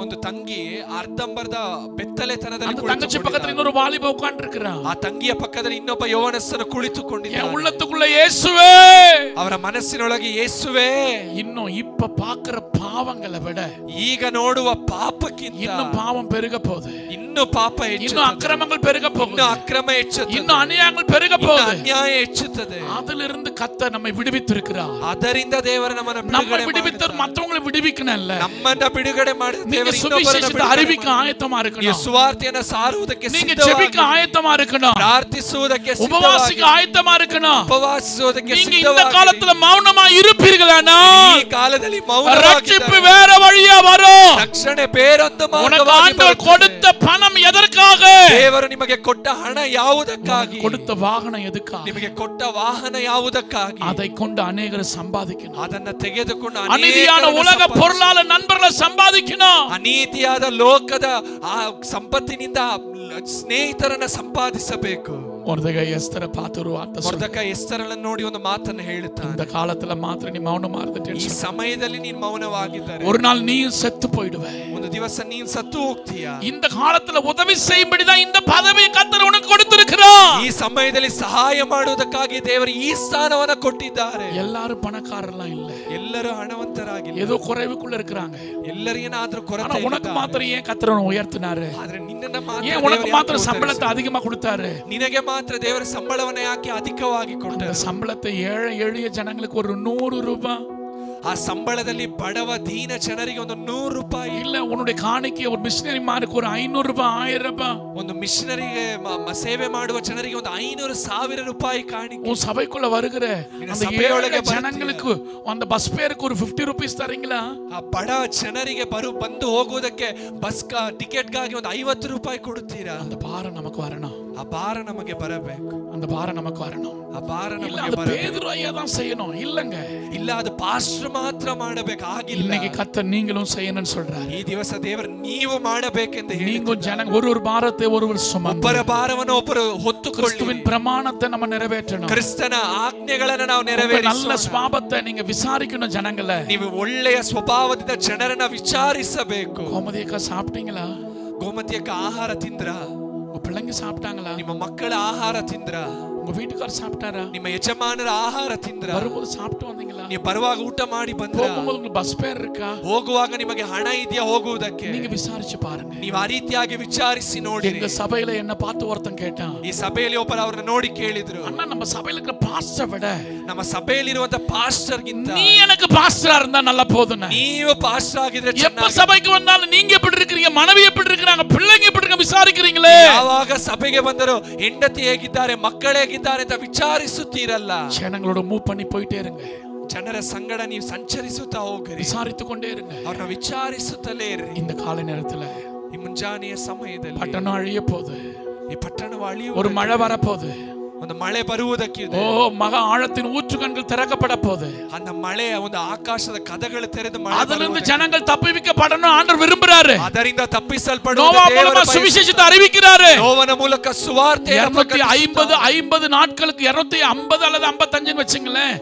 B: ಒಂದು ತಂಗಿ ಅರ್ಧಂಬರ್ಧ ಬೆತ್ತಲೆತನದಲ್ಲಿ
A: தங்கச்சி பக்கத்துல இன்னொரு வாலிப உட்கார்ந்து இருக்கிறா.
B: ಆ ತಂಗಿಯ ಪಕ್ಕದಲ್ಲಿ ಇನ್ನೊಬ್ಬ ಯೌವನಸ್ಥನು ಕುಳಿತುಕೊಂಡಿದ್ದಾನೆ.
A: என் உள்ளத்துக்குள்ள இயேசுவே,
B: ಅವರ ಮನಸ್ಸಿನೊಳಗೆ ಯೇಸುವೆ,
A: இன்னும் இப்ப பாக்குற பாவங்களை விட
B: ಈಗ ನೋಡುವ ಪಾಪಕ್ಕಿಂತ
A: இன்னும் பாவம் பெருக போகுது.
B: ಇನ್ನು ಪಾಪ ಹೆಚ್ಚುತ್ತದೆ.
A: இன்னும் அக்கிரமங்கள் பெருக போகுது.
B: ಇನ್ನು ಅಕ್ರಮ ಹೆಚ್ಚುತ್ತದೆ.
A: இன்னும் அநியாயங்கள் பெருக போகுது.
B: ಅನ್ಯಾಯ ಹೆಚ್ಚುತ್ತದೆ.
A: அதிலிருந்து கர்த்தர் நம்மை விடுவித்திருக்கிறார்.
B: ಅದರಿಂದ ದೇವರು ನಮ್ಮನ್ನು
A: விடுவித்தர் மற்றவங்களை விடுவிக்கணும்.
B: ನಮ್ಮನ್ನ ಬಿಡುಗಡೆ ಮಾಡಿದ ದೇವರು
A: சுவிசேஷத்தை அறிவிக்க ஆயத்தமா இருக்கணும்.
B: ಸುವಾರ್ತೆಯನ್ನು ಸಾರುವುದಕ್ಕೆ
A: நீங்க ஜெபிக்க ஆயத்தமா இருக்கணும்.
B: ಪ್ರಾರ್ಥಿಸುವುದಕ್ಕೆ
A: உபவாசிக்க ஆயத்தமா இருக்கணும்.
B: ಉಪವಾಸಿಸುವುದಕ್ಕೆ
A: நீங்க இந்த காலத்துல மௌனமா இருப்பீர்களானா
B: ಈ ಕಾಲದಲ್ಲಿ ಮೌನವಾಗಿ
A: ரட்சிப்பு வேற வழியா வரும்.
B: ರಕ್ಷಣೆ ಬೇರೊಂದು
A: மார்ಗವಾಗಿ ஆண்டவர் கொடுத்த பணம் எதற்காக?
B: ದೇವರು ನಿಮಗೆ ಕೊಟ್ಟ ಹಣ ಯಾವುದಕ್ಕಾಗಿ?
A: கொடுத்த வாகனம் எதுக்காக?
B: ನಿಮಗೆ ಕೊಟ್ಟ ವಾಹನ ಯಾವುದಕ್ಕಾಗಿ?
A: அதை கொண்டு ಅನೇಕರು சம்பாதிக்கணும்.
B: ಅದನ್ನ ತೆಗೆದುಕೊಂಡು
A: ಅನೀತಿಯಾದ ಉಲಗ பொருளால நண்பர்களை சம்பாதிக்கணும்.
B: ಅನೀತಿಯಾದ ಲೋಕದ ಆ ಸಂಪತ್ತಿನಿಂದ ಸ್ನೇಹಿತರನ್ನ ಸಂಪಾದಿಸಬೇಕು.
A: ಮೊರ್ದೆಕೈ ಎಸ್ತರ್ ಪಾತರು ಆತ
B: ಮೊರ್ದೆಕೈ ಎಸ್ತರಳನ್ನು ನೋಡಿ ಒಂದು ಮಾತನ್ನು ಹೇಳುತ್ತಾನೆ.
A: இந்த காலத்துல ಮಾತ್ರ ನೀ ಮೌನமா இருந்துட்டே.
B: ಈ ಸಮಯದಲ್ಲಿ ನೀನು ಮೌನವಾಗಿದ್ದರೆ
A: ஒரு நாள் நீ செத்து போய்டுவே.
B: ಒಂದು ದಿವಸ ನೀನು ಸತ್ತು ಹೋಗ್ತೀಯಾ.
A: இந்த காலத்துல உதவி செய்யும்படி தான் இந்த பதவியை கர்த்தர் உனக்கு கொடுத்திருக்கிறார்.
B: ಈ ಸಮಯದಲ್ಲಿ ಸಹಾಯ ಮಾಡುವುದಕ್ಕಾಗಿ ದೇವರು ಈ ಸ್ಥಾನವನ್ನು ಕೊಟ್ಟಿದ್ದಾರೆ.
A: எல்லாரும் பணக்காரலாம் இல்ல,
B: ಎಲ್ಲರೂ ಹಣವಂತರಾಗಿಲ್ಲ,
A: ஏதோ குறைவுக்குள்ள இருக்காங்க.
B: ಎಲ್ಲರಿಗೇನಾದ್ರೂ ಕೊರತೆ
A: ஆனா உனக்கு மாத்திரம் ஏன் கர்த்தர் உயர்த்தினாரு?
B: ಆದ್ರೆ ನಿನ್ನನ್ನ ಮಾತ್ರ
A: ஏன் உனக்கு மாத்திரம் சம்பளத்தை அதிகமா கொடுத்தாரு?
B: ನಿನಗೆ ಮಾತ್ರ ದೇವರ ಸಂಬಳವನ್ನು ಯಾಕೆ ಅಧಿಕವಾಗಿ ಕೊಟ್ಟರು?
A: அந்த சம்பளத்தை ஏழை எளிய ஜனங்களுக்கு ஒரு 100 ரூபாய்,
B: ಆ ಸಂಬಳದಲ್ಲಿ ಬಡವ ದೀನ ಜನರಿಗೆ ಒಂದು 100 ರೂಪಾಯಿ
A: இல்ல உன்னுடைய காணிக்கை ஒரு மிஷனரி மாருக்கு ஒரு 500 ரூபாய் 1000 ரூபாய்,
B: ಒಂದು ಮಿಷನರಿಗೆ ಸೇವೆ ಮಾಡುವ ಜನರಿಗೆ ಒಂದು 500,000 ರೂಪಾಯಿ ಕಾಣಿಕೆ.
A: உன் சபைக்குள்ள வருகிற அந்த சபையொಳಗೆ ஜனங்களுக்கு அந்த பஸ் பேருக்கு ஒரு 50 ரூபாய் தரீங்களா?
B: ಆ ಬಡ ಜನರಿಗೆ ಬಂದು ಹೋಗುವುದಕ್ಕೆ ಬಸ್ ಟಿಕೆಟ್ಗಾಗಿ ಒಂದು 50 ರೂಪಾಯಿ ಕೊಡುತ್ತೀರಾ?
A: அந்த பாரம் நமக்கு வரணும்.
B: ಆ ಭಾರ ನಮಗೆ ಬರಬೇಕು.
A: அந்த பாரம் நமக்கு வரணும்.
B: ಆ ಭಾರ ನಮಗೆ
A: அது
B: ಬರಬೇಕು.
A: பேதுரு ஐயா தான் செய்யணும் இல்லங்க.
B: ಇಲ್ಲ, ಅದು ಪಾಸ್ಟರ್ ಮಾತ್ರ ಮಾಡಬೇಕು. ಆಗಿಲ್ಲ.
A: இன்னைக்கு கர்த்தர் நீங்களும் செய்யணும்னு சொல்றாரு.
B: ಈ ದಿವಸ ದೇವರು ನೀವು ಮಾಡಬೇಕೆಂದು ಹೇಳಿ
A: நீங்க ஜனங்க ஒரு பாரத்தை ஒருவர் சுமந்து
B: ಒಬ್ಬರ ಭಾರವನ್ನು ಒಬ್ಬರು ಹೊತ್ತುಕೊಳ್ಳಿ.
A: கிறிஸ்துவின் பிரமாணத்தை நம்ம நிறைவேற்றணும்.
B: ಕ್ರಿಸ್ತನ ಆಜ್ಞೆಗಳನ್ನು ನಾವು
A: நல்ல
B: ನೆರವೇರಿಸೋಣ.
A: ಸ್ವಾಭಾವத்தை நீங்க விசாரிக்கணும் ஜனங்களே.
B: ನೀವು ಒಳ್ಳೆಯ ಸ್ವಭಾವದಿಂದ ಜನರನ್ನ ವಿಚಾರಿಸಬೇಕು.
A: கோமதியக்கா சாப்பிட்டீங்களா?
B: ಗೋಮತಿಯಕ್ಕ ಆಹಾರ ತಿಂದ್ರ?
A: உங்க பிள்ளைங்க சாப்பிட்டாங்களா?
B: ನಿಮ್ಮ ಮಕ್ಕಳ ಆಹಾರ ತಿಂದ್ರ?
A: உங்க வீட்டுக்காரர் சாப்பிட்டாரா?
B: ನಿಮ್ಮ ಯಜಮಾನರ ಆಹಾರ ತಿಂದ್ರ?
A: வரும்போது சாப்பிட்டு வந்தீங்களா?
B: ನೀವು ಬರುವಾಗ ಊಟ ಮಾಡಿ ಬಂದ್ರ?
A: போகும்போது உங்களுக்கு பஸ் ஃபேர் இருக்கா?
B: ಹೋಗುವಾಗ ನಿಮಗೆ ಹಣ ಇದೆಯಾ ಹೋಗುವುದಕ್ಕೆ?
A: நீங்க விசாரிச்சு பாருங்க.
B: ನೀವು ಆ ರೀತಿಯಾಗಿ ವಿಚಾರಿಸಿ ನೋಡಿ.
A: எங்க சபையில என்ன பார்த்து ஒருத்தன் கேட்டான்.
B: ಈ ಸಭೆಯಲ್ಲಿ ಒಬ್ಬರು ಅವರನ್ನ ನೋಡಿ ಕೇಳಿದ್ರು,
A: அண்ணா நம்ம சபையில இருக்கிற பாஸ்டர் விட
B: ನಮ್ಮ ಸಭೆಯಲ್ಲಿರುವಂತ ಪಾಸ್ಟರ್ ಗಿಂತ
A: நீ எனக்கு பாஸ்டரா இருந்தா நல்லா போதும்.
B: ನೀವು ಪಾಸ್ಟರ್ ಆಗಿದ್ರೆ
A: எப்ப ಸಭைக்கு வந்தாலும் நீங்க எப்படி இருக்கீங்க, மனைவி எப்படி இருக்காங்க, பிள்ளைங்க எப்படி இருக்காங்க விசாரிக்கிறீங்களே.
B: ಯಾವಾಗ ಸಭೆಗೆ ಬಂದರು ಹೆಂಡತಿ ಹೇಗಿದ್ದಾರೆ, ಮಕ್ಕಳು ಹೇಗಿದ್ದಾರೆ ಅಂತ ವಿಚಾರಿಸುತ್ತೀರಲ್ಲ.
A: ஜனங்களோட மூவ் பண்ணி போயிட்டே இருங்க.
B: ಜನರ ಸಂಗಡ ನೀವು ಸಂಚರಿಸುತ್ತಾ ಹೋಗ್ರಿ,
A: விசாரித்து கொண்டே இருங்க.
B: ಅವ್ರನ್ನ ವಿಚಾರಿಸುತ್ತಲೇ ಇರ್ರಿ.
A: இந்த காலை நேரத்துல
B: ಈ ಮುಂಜಾನೆಯ ಸಮಯದಲ್ಲಿ
A: பட்டணம் அழிய போகுது,
B: ಈ ಪಟ್ಟಣವು ಅಳಿಯುವ,
A: ஒரு மழை வரப்போகுது,
B: ಒಂದು ಮಳೆ ಬರುವುದಕ್ಕಿದೆ.
A: ஓ மகா ஆழத்தின் ஊற்றுக்கண்கள் திறக்கப்பட போகுது.
B: அந்த ಮಳೆಯ ಒಂದು ಆಕಾಶದ ಕದಗಳು ತೆರೆದು ಮಳೆ
A: அதிலிருந்து ஜனங்கள் தப்புவிக்கப்படணும் ஆண்டவர் விரும்புறாரு.
B: ಅದರಿಂದ ತಪ್ಪಿಸಲ್ಪಡುವ
A: நோவா மூலமா சுவிசேஷத்தை அறிவிக்கிறாரு.
B: ನೋವನ ಮೂಲಕ ಸುವಾರ್ತೆಯನ್ನು
A: 250 நாட்களுக்கு 250 அல்லது 55 வெச்சுங்களேன்,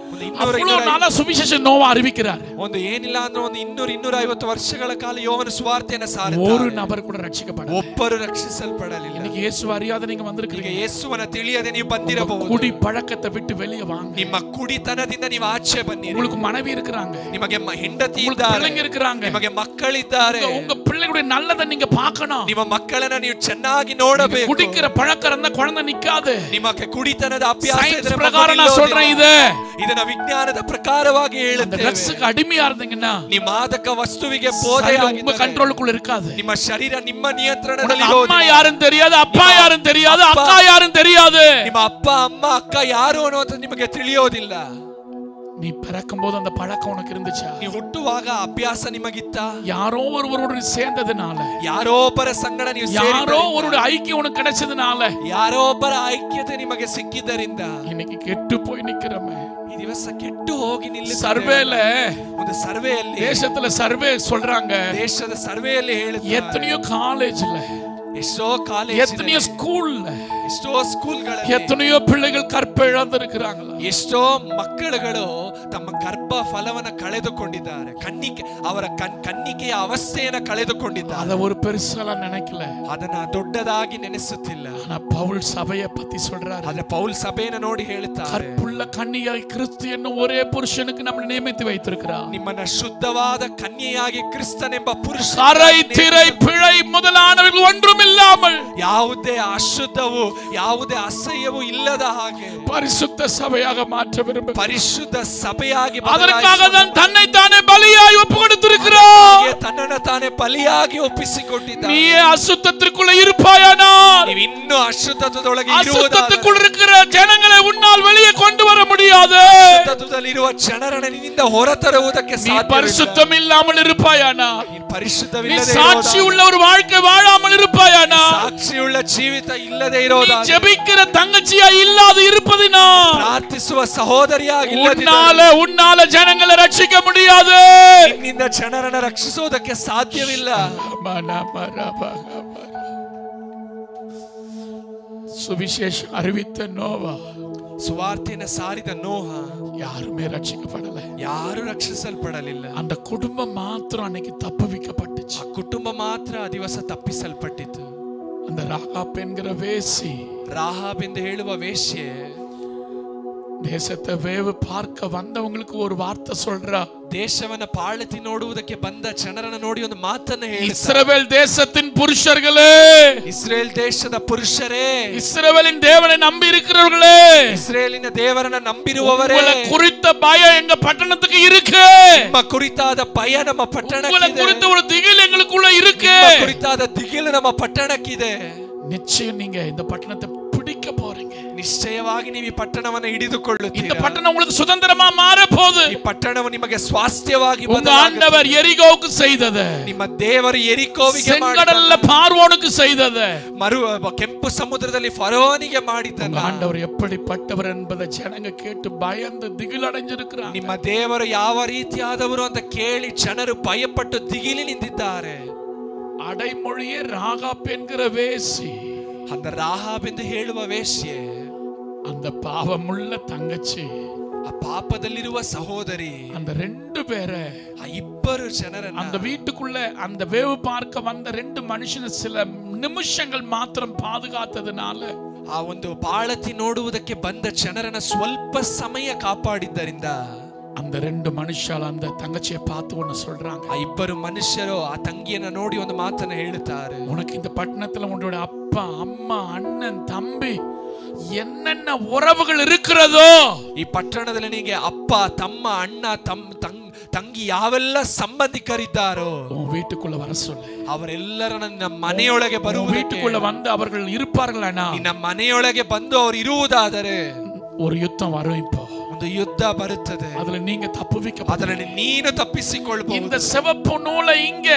A: அவ்வளவு நாளா சுவிசேஷம் நோவா அறிவிக்கிறார்.
B: ಒಂದು ಏನಿಲ್ಲ ಅಂದ್ರೆ ಒಂದು 200-250 ವರ್ಷಗಳ ಕಾಲ ಯೋವನ ಸುವಾರ್ತೆಯನ್ನು ಸಾರುತ್ತಾರೆ.
A: ஒரு நபர் கூட ரட்சிக்கப்படல,
B: ಒಬ್ಬರು ರಕ್ಷಿಸಲ್ಪಡಲಿಲ್ಲ.
A: இன்னைக்கு இயேசು அறியாத நீங்க வந்திருக்கீங்க.
B: ಯೇಸುವನ್ನ ತಿಳಿಯದೆ ನೀವು ಬಂದಿರಬಹುದು.
A: குடி பழக்கத்தை விட்டு வெளியே வாங்க.
B: ನಿಮ್ಮ ಕುಡಿತನದಿಂದ ನೀವು ಆಚೆ ಬನ್ನಿರಿ.
A: உங்களுக்கு மனைவி இருக்காங்க,
B: ನಿಮಗೆ ಹೆಂಡತಿ
A: உங்களுக்கு
B: ಇದ್ದಾರೆ,
A: பிள்ளைங்க இருக்காங்க,
B: ನಿಮಗೆ ಮಕ್ಕಳಿದ್ದಾರೆ.
A: உங்க பிள்ளைகளுடைய நல்லதை நீங்க பார்க்கணும்.
B: ನಿಮ್ಮ ಮಕ್ಕಳನ್ನ ನೀವು ಚೆನ್ನಾಗಿ ನೋಡಬೇಕು.
A: குடிக்கிற பழக்கம் இருந்தா குழந்தை நிக்காது.
B: ನಿಮಗೆ ಕುಡಿತನದ ಅಭ್ಯಾಸ ಇದ್ದರೆ
A: ಪ್ರಕಾರ ನಾನು சொல்றேன் இது.
B: ಇದನ್ನ ವಿಜ್ಞಾನದ ಪ್ರಕಾರವಾಗಿ ಹೇಳುತ್ತೇವೆ.
A: ಡ್ರಗ್ಸ್ಗೆ ಅಡಿಮೆயா இருந்தீங்கன்னா,
B: ನೀವು ಮಾದಕ ವಸ್ತುವಿಗೆ போதைಯಾಗಿದ್ದರೆ
A: உங்க ಕಂಟ್ರೋಲ್க்குள்ள இருக்காது.
B: ನಿಮ್ಮ ಶರೀರ ನಿಮ್ಮ ನಿಯಂತ್ರಣದಲ್ಲಿ ಇರೋದಿಲ್ಲ.
A: ಅಮ್ಮ ಯಾರನ್ನು தெரியாது, அப்பா யாரும் தெரியாது, அக்கா யாரும் தெரியாது.
B: ನಿಮ್ಮ ಅಪ್ಪ ಅಮ್ಮ ಅಕ್ಕ ಯಾರು ಅನ್ನೋದು ನಿಮಗೆ ತಿಳಿಯೋದಿಲ್ಲ.
A: நீ பிறக்கும்போது அந்த பழக்கம் உனக்கு இருந்துச்சா?
B: நீ ಹುಟ್ಟುವಾಗ ಅಭ್ಯಾಸ ನಿಮಗಿತ್ತ?
A: யாரோ ஒருவரோடு சேர்ந்ததனால,
B: ಯಾರೋ ಒಬ್ಬರ ಸಂಗಡ ನೀವು
A: யாரோ ஒருவருடைய ஐக்கியம் உனக்கு கிடைச்சதனால,
B: ಯಾರೋ ಒಬ್ಬರ ಐಕ್ಯತೆ ನಿಮಗೆ ಸಿಕ್ಕಿದ್ದರಿಂದ
A: இன்னைக்கு கெட்டு போய் நிக்கிறமே.
B: ಈ ದಿವಸ ಕೆಟ್ಟು ಹೋಗಿ ನಿಲ್ಲಿಸಿದ್ದೇವೆ.
A: ಸರ್ವೇல
B: ಒಂದು ಸರ್ವೆಯಲ್ಲಿ,
A: தேசத்துல ಸರ್ವೆ சொல்றாங்க,
B: ದೇಶದ ಸರ್ವೆಯಲ್ಲಿ ಹೇಳುತ್ತಾರೆ,
A: எத்தனையோ காலேஜ்ல,
B: ಎಷ್ಟೋ ಕಾಲೇಜ್,
A: எத்தனையோ ஸ்கூல்ல,
B: ಎಷ್ಟೋ ಸ್ಕೂಲ್ಗಳಲ್ಲಿ,
A: எத்தனையோ பிள்ளைகள் கற்பை இழந்திருக்கிறாங்க.
B: ಎಷ್ಟೋ ಮಕ್ಕಳುಗಳು ತಮ್ಮ ಗರ್ಭ ಫಲವನ್ನು ಕಳೆದುಕೊಂಡಿದ್ದಾರೆ. ಅವರ ಕನ್ನಿಕೆಯ ಅವಸ್ಥೆಯನ್ನು ಕಳೆದುಕೊಂಡಿದ್ದಾರೆ.
A: ಅದ ஒரு பெருசா நினைக்கல,
B: ಅದನ್ನ ದೊಡ್ಡದಾಗಿ ನೆನೆಸುತ್ತಿಲ್ಲ.
A: ஆனா பவுல் சபையை பத்தி சொல்றாரு.
B: ಆದ್ರೆ ಪೌಲ್ ಸಭೆಯನ್ನು ನೋಡಿ ಹೇಳುತ್ತಾರೆ,
A: கற்புள்ள கன்னியாய் கிறிஸ்து என்னும் ஒரே புருஷனுக்கு நம்ம நியமித்து வைத்திருக்கிறார்.
B: ನಿಮ್ಮನ್ನ ಶುದ್ಧವಾದ ಕನ್ಯೆಯಾಗಿ ಕ್ರಿಸ್ತನೆಂಬ ಪುರುಷ,
A: கரை திரை பிழை முதலானவைகள் ஒன்றும் இல்லாமல்,
B: ಯಾವುದೇ ಅಶುದ್ಧವು ಯಾವುದೇ ಅಸಹ್ಯವು ಇಲ್ಲದ ಹಾಗೆ
A: பரிசுத்த சபையாக மாற்ற விரும்புகிறார்.
B: ಪರಿಶುದ್ಧ ಸಭೆಯಾಗಿ,
A: அதற்காக தான் தன்னை தானே பலியாய் ஒப்புக்கொடுத்திருக்கிறார்.
B: ತನ್ನನ್ನು ತಾನೇ ಬಲಿಯಾಗಿ ಒಪ್ಪಿಸಿಕೊಟ್ಟಿದ್ದಾನೆ.
A: நீ அசுத்தத்திற்குள்ள இருப்பாயானால்,
B: ನೀವು ಇನ್ನೂ ಅಶುದ್ಧತ್ವದೊಳಗೆ
A: அசுத்தத்துக்குள் இருக்கிற ஜனங்களை உன்னால் வெளியே கொண்டு வர முடியாது.
B: ಅಶುದ್ಧತ್ವದಲ್ಲಿರುವ ಜನರನ್ನು ನಿನ್ನಿಂದ ಹೊರತರುವುದಕ್ಕೆ ಸಾಧ್ಯವಿಲ್ಲ.
A: பரிசுத்தம் இல்லாமல் இருப்பாயானால்,
B: ಪರಿಶುದ್ಧವಿಲ್ಲದೆ
A: சாட்சி உள்ள ஒரு வாழ்க்கை வாழாமல் இருப்பாயானால்,
B: ಸಾಕ್ಷಿಯುಳ್ಳ ಜೀವಿತ ಇಲ್ಲದೆ ಇರೋದಾದರೆ,
A: ஜெபிக்கிற தங்கச்சியா இல்லாது இருப்பதினா,
B: ಪ್ರಾರ್ಥಿಸುವ ಸಹೋದರಿಯಾಗಿ
A: உன்னால ஜனங்களை ரட்சிக்க முடியாது.
B: ನಿನ್ನಿಂದ ಜನರನ್ನು ರಕ್ಷಿಸುವುದಕ್ಕೆ ಸಾಧ್ಯವಿಲ್ಲ.
A: சுவிசேஷம் அறிவித்த நோவா
B: ಸುವಾರ್ತೆಯನ್ನು ಸಾರಿದ ನೋಹ
A: யாருமே ரட்சிக்கப்படல.
B: ಯಾರು ರಕ್ಷಿಸಲ್ಪಡಲಿಲ್ಲ.
A: அந்த குடும்பம் மாத்திரம் அன்னைக்கு தப்புவிக்கப்பட்டுச்சு.
B: ಆ ಕುಟುಂಬ ಮಾತ್ರ ಆ ದಿವಸ ತಪ್ಪಿಸಲ್ಪಟ್ಟಿತು.
A: அந்த ராகாப் என்கிற வேசி,
B: ರಾಹಾಬ್ ಎಂದು ಹೇಳುವ ವೇಶ್ಯೆ,
A: தேசத்தை வேவு பார்க்க வந்தவங்களுக்கு ஒரு வார்த்தை சொல்றா.
B: ದೇಶವನ್ನ ಪಾಳತಿ ನೋಡುವುದಕ್ಕೆ ಬಂದ ಜನರನ್ನ ನೋಡಿ ಒಂದು ಮಾತನ್ನ ಹೇಳಿ,
A: இஸ்ரவேல் தேசத்தின் புருஷர்களே,
B: ಇಸ್ರೇಲ್ ದೇಶದ ಪುರುಷರೇ,
A: இஸ்ரவேலின் தேவனை நம்பி இருக்கிறவர்களே,
B: ಇಸ್ರೇಲಿನ ದೇವರನ್ನ ನಂಬಿರುವವರೇ,
A: உங்களை குறித்த பயம் எங்க பட்டணத்துக்கு இருக்கு.
B: ನಿಮ್ಮ ಕುರಿತಾದ ಭಯ ನಮ್ಮ ಪಟ್ಟಣಕ್ಕಿದೆ.
A: உங்களை குறித்த ஒரு திகில் எங்களுக்குள்ள இருக்கு.
B: ನಿಮ್ಮ ಕುರಿತಾದ ದಿಗಿಲು ನಮ್ಮ ಪಟ್ಟಣಕ್ಕಿದೆ.
A: நிச்சயம் நீங்க இந்த பட்டணத்தை பிடிக்க போறீங்க.
B: ನಿಶ್ಚಯವಾಗಿ ನೀವು ಈ ಪಟ್ಟಣವನ್ನು ಹಿಡಿದುಕೊಳ್ಳುತ್ತೀರಿ.
A: இந்த பட்டணம் உங்களுக்கு சுதந்திரமா மாற போகுது.
B: ಈ ಪಟ್ಟಣವು ನಿಮಗೆ ಸ್ವಾಸ್ಥ್ಯವಾಗಿ
A: உங்க ஆண்டவர் எரிகோவுக்கு செய்தது,
B: ನಿಮ್ಮ ದೇವರು ಎರಿಕೋವಿಗೆ
A: செங்கடல்ல பார்வோனுக்கு செய்தது,
B: ಕೆಂಪು ಸಮುದ್ರದಲ್ಲಿ ಫರೋನಿಗೆ ಮಾಡಿದ್ದನ್ನು
A: உங்க ஆண்டவர் எப்படிப்பட்டவர் என்பதை ஜனங்க கேட்டு பயந்து திகில் அடைஞ்சிருக்கிறாங்க.
B: ನಿಮ್ಮ ದೇವರು ಯಾವ ರೀತಿಯಾದವರು ಅಂತ ಕೇಳಿ ಜನರು ಭಯಪಟ್ಟು ದಿಗಿಲಿನಿಂದಿದ್ದಾರೆ.
A: அடைமொழியே ராகாப் என்கிற வேசி,
B: அந்த ராகாப் ಎಂದು ಹೇಳುವ ವೇಶ್ಯೆ,
A: அந்த பாவமுள்ள தங்கச்சி,
B: ಆ ಪಾಪದಲ್ಲಿರುವ ಸಹೋದರಿ,
A: அந்த ரெண்டு பேரை,
B: ಆ ಇಬ್ಬರು ಜನರನ್ನ
A: அந்த வீட்டுக்குள்ள அந்த வேவு பார்க்க வந்த ரெண்டு மனுஷனை சில நிமிஷங்கள் மாத்திரம் பாதுகாத்ததுனால,
B: ಆ ಒಂದು ಪಾಳತಿ ನೋಡುವುದಕ್ಕೆ ಬಂದ ಜನರನ್ನ ಸ್ವಲ್ಪ ಸಮಯ ಕಾಪಾಡಿದ್ದರಿಂದ
A: அந்த ரெண்டு மனுஷால அந்த தங்கச்சியை பார்த்து ஒன்னு சொல்றாங்க.
B: ಆ ಇಬ್ಬರು ಮನುಷ್ಯರು ಆ ತಂಗಿಯನ್ನ ನೋಡಿ ಒಂದು ಮಾತನ್ನ ಹೇಳುತ್ತಾರೆ.
A: உனக்கு இந்த பட்டணத்துல உன்னோட அப்பா அம்மா அண்ணன் தம்பி என்னென்ன உறவுகள் இருக்கிறதோ,
B: ಈ ಪಟ್ಟಣದಲ್ಲಿ ನಿನಗೆ ಅಪ್ಪ ತಮ್ಮ ಅಣ್ಣ ತಂಗಿ ಯಾವೆಲ್ಲ ಸಂಬಂಧಿಕರಿದ್ದಾರೋ
A: உன் வீட்டுக்குள்ள வர சொல்லு.
B: ಅವರೆಲ್ಲರನ್ನ ನಿನ್ನ ಮನೆಯೊಳಗೆ ಬರುವುದಕ್ಕೆ,
A: வீட்டுக்குள்ள வந்து அவர்கள் இருப்பார்களா,
B: ನಿನ್ನ ಮನೆಯೊಳಗೆ ಬಂದು ಅವರು ಇರುವುದಾದರೆ
A: ஒரு யுத்தம் வரும். இப்போ
B: ಒಂದು ಯುದ್ಧ ಬರುತ್ತದೆ.
A: அதுல நீங்க தப்புவிக்க,
B: ಅದರಲ್ಲಿ ನೀನು ತಪ್ಪಿಸಿಕೊಳ್ಳಬಹುದು.
A: இந்த சிவப்பு நூலை இங்க,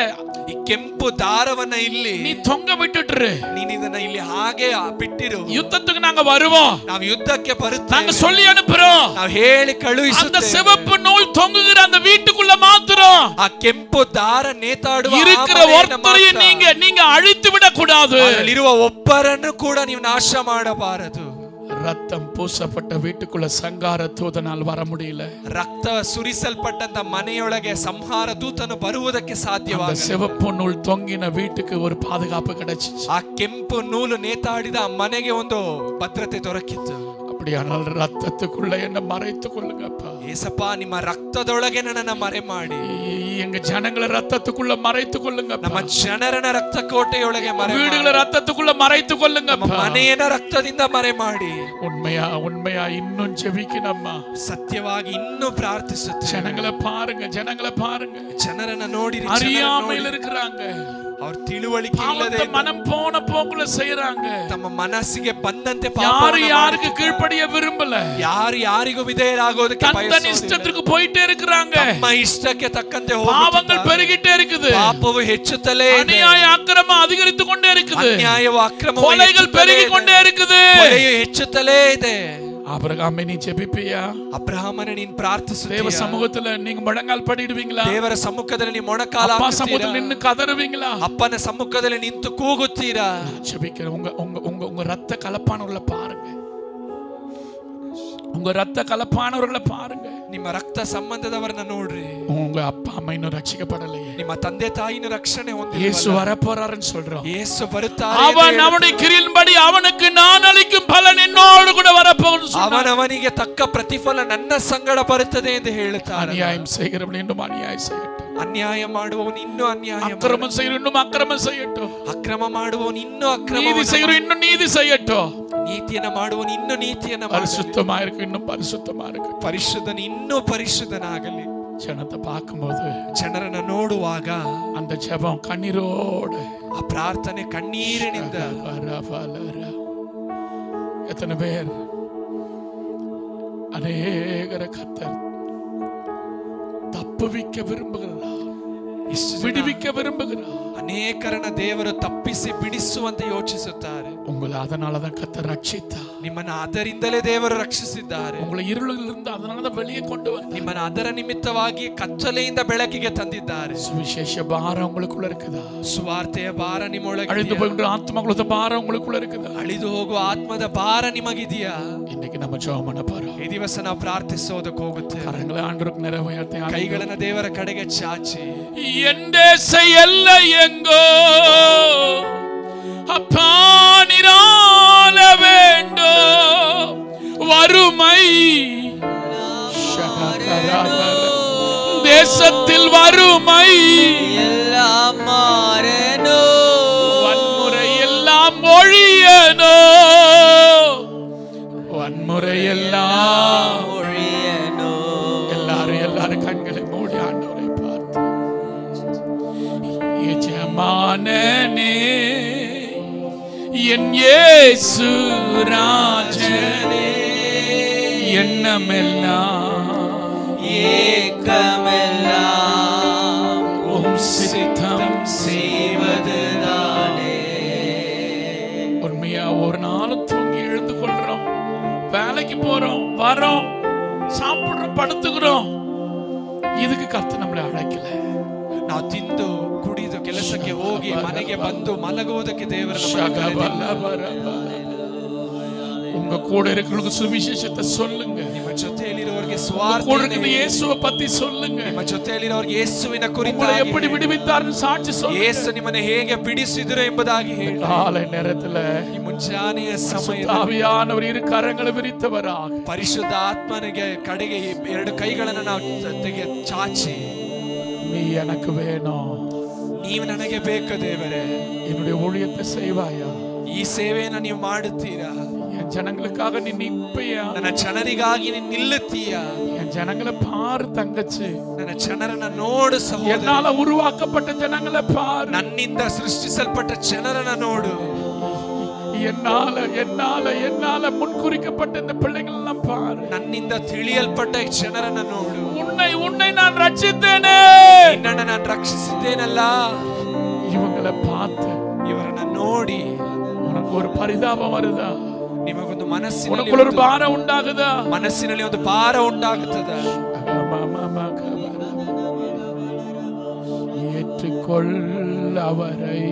B: ಈ ಕೆಂಪು ದಾರವನ್ನ ಇಲ್ಲಿ
A: நீ தொங்க விட்டுட்டு,
B: ನೀನು ಇದನ್ನ ಇಲ್ಲಿ ಹಾಗೆ ಬಿಟ್ಟಿರು.
A: யுத்தத்துக்கு நாங்க வருவோம்,
B: ನಾವು ಯುದ್ಧಕ್ಕೆ ಬರುತ್ತೇವೆ,
A: நாங்க சொல்லி அனுப்புறோம்.
B: ನಾವು ಹೇಳಿ
A: அந்த
B: ಕಳುಹಿಸುತ್ತೇವೆ.
A: சிவப்பு நூல் தொங்குகிற அந்த வீட்டுக்குள்ள மாத்திரம்
B: ಆ ಕೆಂಪು ದಾರ ನೇತಾಡುವ
A: இருக்கிற ஒருத்தரையும் நீங்க அழித்து விட கூடாது.
B: ಅದರಲ್ಲಿರುವ ಒಬ್ಬರನ್ನು ಕೂಡ ನೀವು ನಾಶ ಮಾಡಬಾರದು.
A: ரத்தம் பூசப்பட்ட வீட்டுக்குள்ள சங்கார தூதனால் வர முடியல.
B: ರಕ್ತ ಸುರಿಸಲ್ಪಟ್ಟಂತ ಮನೆಯೊಳಗೆ ಸಂಹಾರ ದೂತನು ಬರುವುದಕ್ಕೆ ಸಾಧ್ಯವಾಗಲಿಲ್ಲ.
A: சிவப்பு நூல் தொங்கின வீட்டுக்கு ஒரு பாதுகாப்பு கிடைச்சிச்சு.
B: ಆ ಕೆಂಪು ನೂಲು ನೇತಾಡಿದ ಮನೆಗೆ ಒಂದು ಭದ್ರತೆ ದೊರಕಿತ್ತು.
A: அப்படியானால் ரத்தத்துக்குள்ள என்ன மறைத்துக் கொள்ளுங்கப்பா.
B: ஏசப்ப ನಿಮ್ಮ ರಕ್ತದೊಳಗೆ ನನ್ನನ್ನ ಮರೆ ಮಾಡಿ,
A: எங்க ஜனங்களை ரத்தத்துக்குள்ள மறைத்துக் கொள்ளுங்க.
B: ನಮ್ಮ ಜನರನ್ನ ರಕ್ತ ಕೋಟೆಯೊಳಗೆ ಮರೆ ಮಾಡಿ,
A: வீடுகளை ரத்தத்துக்குள்ள மறைத்துக் கொள்ளுங்க.
B: ಮನೆಯನ್ನ ರಕ್ತದಿಂದ ಮರೆ ಮಾಡಿ.
A: உண்மையா இன்னும் ஜெபிக்கணும்மா.
B: ಸತ್ಯವಾಗಿ ಇನ್ನೂ ಪ್ರಾರ್ಥಿಸುತ್ತೇವೆ.
A: ஜனங்களை பாருங்க,
B: ಜನರನ್ನ ನೋಡಿ,
A: அறியாமையில் இருக்கிறாங்க.
B: ಅವ್ರ ತಿಳುವಳಿಕೆ ಇಲ್ಲದೆ
A: மனம் போன போக்குல செய்யறாங்க.
B: ತಮ್ಮ ಮನಸ್ಸಿಗೆ ಬಂದಂತೆ
A: யாருக்கு கீழ்ப்படிய விரும்பல,
B: ಯಾರಿಗೂ ವಿಧೇಯರಾಗೋದಕ್ಕೆ
A: தன் இஷ்டத்துக்கு போயிட்டே இருக்கிறாங்க.
B: ತಮ್ಮ ಇಷ್ಟಕ್ಕೆ ತಕ್ಕಂತೆ
A: பாவங்கள் பெருகிட்டே இருக்குது,
B: ಪಾಪವು ಹೆಚ್ಚುತ್ತಲೇ ಇದೆ,
A: அநியாய அக்கிரமம் அதிகரித்து கொண்டே இருக்குது,
B: ಅನ್ಯಾಯವು ಅಕ್ರಮವು
A: கொலைகள் பெருகி கொண்டே இருக்குது,
B: ಕೊಲೆಯು ಹೆಚ್ಚುತ್ತಲೇ ಇದೆ.
A: ஆபிரகாமே நீ ஜெபிப்பியா?
B: ಅಬ್ರಹಾಮನ ನೀನು ಪ್ರಾರ್ಥಿಸುತ್ತೀಯಾ?
A: தேவ சமூகத்துல நீங்க முழங்கால் படிடுவீங்களா?
B: ದೇವರ ಸಮ್ಮುಖದಲ್ಲಿ ನೀವು ಮೊಣಕಾಲು
A: அப்பா
B: ಹಾಕುತ್ತೀರಾ?
A: சமூகத்துல நின்னு கதறுவீங்களா?
B: ಅಪ್ಪನ ಸಮ್ಮುಖದಲ್ಲಿ ನಿಂತು ಕೂಗುತ್ತೀರಾ?
A: ஜெபிக்கிறேன். உங்க ரத்த கலப்பானவர்களை பாருங்க, உங்க ரத்த கலப்பானவர்களை பாருங்க.
B: ನಿಮ್ಮ ರಕ್ತ ಸಂಬಂಧದವರನ್ನ ನೋಡ್ರಿ.
A: உங்க அப்பா அம்மா இன்னும் ரட்சிக்கப்படலையே,
B: ನಿಮ್ಮ ತಂದೆ ತಾಯಿನ ರಕ್ಷಣೆ ಹೊಂದಿಲ್ಲ.
A: இயேசு வரப்போறாருன்னு சொல்றோம்.
B: ಯೇಸು ಬರುತ್ತಾರೆ.
A: அவனுடைய கிரியையின்படி அவனுக்கு நான் அளிக்கும் பலன் என்னோடு கூட வரப்போகுது.
B: ಅವನವನಿಗೆ ತಕ್ಕ ಪ್ರತಿಫಲ ನನ್ನ ಸಂಗಡ ಬರುತ್ತದೆ ಎಂದು ಹೇಳುತ್ತಾರೆ.
A: அநியாயம் செய்கிறவன் இன்னும் அநியாயம் செய்யட்டும்,
B: ಅನ್ಯಾಯ ಮಾಡುವವನು ಇನ್ನೂ ಅನ್ಯಾಯ,
A: அக்கிரமம் செய்கிறவன் இன்னும் அக்கிரமம் செய்யட்டும்,
B: ಅಕ್ರಮ ಮಾಡುವವನು ಇನ್ನೂ ಅಕ್ರಮ,
A: நீதி செய்கிறவன் இன்னும் நீதி செய்யட்டும்,
B: ನೀತಿಯನ್ನ ಮಾಡುವವನು ಇನ್ನೂ ನೀತಿಯನ್ನ,
A: பரிசுத்தமா இருக்கு இன்னும் பரிசுத்தமா இருக்கு,
B: ಪರಿಶುದ್ಧನ ಇನ್ನೂ ಪರಿಶುದ್ಧನಾಗಲಿ.
A: ஜனத்தை பார்க்கும்போது,
B: ಜನರನ್ನ ನೋಡುವಾಗ
A: அந்த ஜெபம் கண்ணீரோடு,
B: ಆ ಪ್ರಾರ್ಥನೆ ಕಣ್ಣೀರಿನಿಂದ,
A: எத்தனை பேர் அநேகர கர்த்தர் தப்புவிக்க விரும்புகிறார், விடுவிக்க விரும்புகிறார்.
B: ಅನೇಕರನ್ನ ದೇವರು ತಪ್ಪಿಸಿ ಬಿಡಿಸುವಂತೆ ಯೋಚಿಸುತ್ತಾರೆ.
A: உங்களை அதனாலதான் கர்த்தர் ரட்சித்தார்.
B: ನಿಮ್ಮನ್ನ ಅದರಿಂದಲೇ ದೇವರು ರಕ್ಷಿಸಿದ್ದಾರೆ.
A: உங்களை இருளிலிருந்து அதனாலதான் வெளியே கொண்டு வந்தார்.
B: ನಿಮ್ಮನ್ನ ಅದರ ನಿಮಿತ್ತವಾಗಿ ಕತ್ತಲೆಯಿಂದ ಬೆಳಕಿಗೆ ತಂದಿದ್ದಾರೆ.
A: சுவிசேஷ பாரம் உங்களுக்குள்ள இருக்குதா?
B: ಸುವಾರ್ತೆಯ ಭಾರ ನಿಮ್ಮೊಳಗೆ
A: அழிந்து போகின்ற ஆத்மாக்களோட பாரம் உங்களுக்குள்ள இருக்குதா?
B: ಅಳಿದು ಹೋಗುವ ಆತ್ಮದ ಭಾರ ನಿಮಗಿದೆಯಾ?
A: இன்னைக்கு நம்ம ஜெபம் பண்ண போறோம்.
B: ಈ ದಿವಸ ನಾವು ಪ್ರಾರ್ಥಿಸೋದಕ್ಕೆ ಹೋಗುತ್ತೇವೆ.
A: கரங்களை ஆண்டவருக்கு நிறைவேற்றி
B: ಕೈಗಳನ್ನ ದೇವರ ಕಡೆಗೆ ಚಾಚಿ,
A: என் தேச எல்லை எங்கோ அப்பா நிரால வேண்டும் வறுமை தேசத்தில் வறுமை
C: எல்லாம் மாறனோ,
A: வன்முறை எல்லாம் ஒழியனோ, வன்முறை எல்லாம்
C: ஒழியனோ.
A: எல்லாரும் கண்களை மூடி ஆண்டவரை பார்த்து, எஜமானனே என் இயேசு ராஜனே எண்ணமெல்லாம்
C: ஏக்கமெல்லாம்
A: உம் சித்தம்
C: செய்வதுதானே.
A: உண்மையா ஒரு நாளும் தூங்கி எழுந்து கொள்றோம், வேலைக்கு போறோம், வரோம், சாப்பிடுறோம், படுத்துக்கிறோம். இதுக்கு கர்த்தர் நம்மளை அழைக்கல.
B: ನಾವು ತಿಂದು ಕುಡಿದು ಕೆಲಸಕ್ಕೆ ಹೋಗಿ ಮನೆಗೆ ಬಂದು ಮಲಗುವುದಕ್ಕೆ ದೇವರ
A: உங்க கூட இருக்கிறவங்களுக்கு சுவிசேஷத்தை சொல்லுங்க.
B: ನಿಮ್ಮ ಜೊತೆಯಲ್ಲಿರೋರಿಗೆ
A: கூட
B: ಸ್ವಾರ್ಥ
A: இருக்கிற இயேசுவை பத்தி சொல்லுங்க.
B: ನಿಮ್ಮ ಜೊತೆಯಲ್ಲಿರೋರಿಗೆ ಯೇಸುವಿನ
A: உங்களை
B: ಕುರಿತಾಗಿ
A: எப்படி விடுவித்தார்னு சாட்சி சொல்லுங்க.
B: ಯೇಸು ನಿಮ್ಮನ್ನು ಹೇಗೆ ಬಿಡಿಸಿದರು ಎಂಬುದಾಗಿ ಹೇಳಿ.
A: காலை நேரத்துல
B: ಈ ಮುಂಜಾನೆಯ ಸಮಯದಲ್ಲಿ
A: ஆவியானவர் இரு கரங்களை விரித்தவராக
B: ಪರಿಶುದ್ಧ ಆತ್ಮನಿಗೆ ಕಡೆಗೆ ಎರಡು ಕೈಗಳನ್ನು ನಾವು ಚಾಚಿ,
A: நீ எனக்கு வேணும்,
B: ನೀವು ನನಗೆ ಬೇಕು ದೇವರೇ,
A: என்னுடைய ஊழியத்தை செய்வாயா,
B: ಈ ಸೇವೆಯನ್ನು ನೀವು ಮಾಡುತ್ತೀರಾ,
A: என் ஜனங்களுக்காக நீ நிப்பையா,
B: ನನ್ನ ಜನರಿಗಾಗಿ ನೀನು ನಿಲ್ಲುತ್ತೀಯಾ,
A: என் ஜனங்களை பாரு தங்கச்சி,
B: ನನ್ನ ಜನರನ್ನ ನೋಡು ಸಹೋದರ,
A: என்னால உருவாக்கப்பட்ட ஜனங்களை பாரு,
B: ನನ್ನಿಂದ ಸೃಷ್ಟಿಸಲ್ಪಟ್ಟ ಜನರನ್ನ ನೋಡು,
A: என்னால என்னால என்னால முன்குறிக்கப்பட்ட இந்த பிள்ளைகள் எல்லாம் பாரு,
B: ನನ್ನಿಂದ ತಿಳಿಯಲ್ಪಟ್ಟ ಜನರನ್ನ ನೋಡು.
A: உன்னை உன்னை நான் ரட்சித்தேனே,
B: ನಿನ್ನನ್ನು ನಾನು ರಕ್ಷಿಸಿದ್ದೇನಲ್ಲ,
A: இவங்களை பார்த்து
B: ಇವರನ್ನ ನೋಡಿ
A: உனக்கு ஒரு பரிதாபம் வருதா?
B: ನಿಮಗೊಂದು ಮನಸ್ಸಿನಲ್ಲಿ
A: உனக்குள்ள ஒரு பாரம் உண்டாகுதா?
B: ಮನಸ್ಸಿನಲ್ಲಿ ಒಂದು ಭಾರ ಉಂಟಾಗುತ್ತದೆ.
A: ஏற்றுக்கொள் அவரை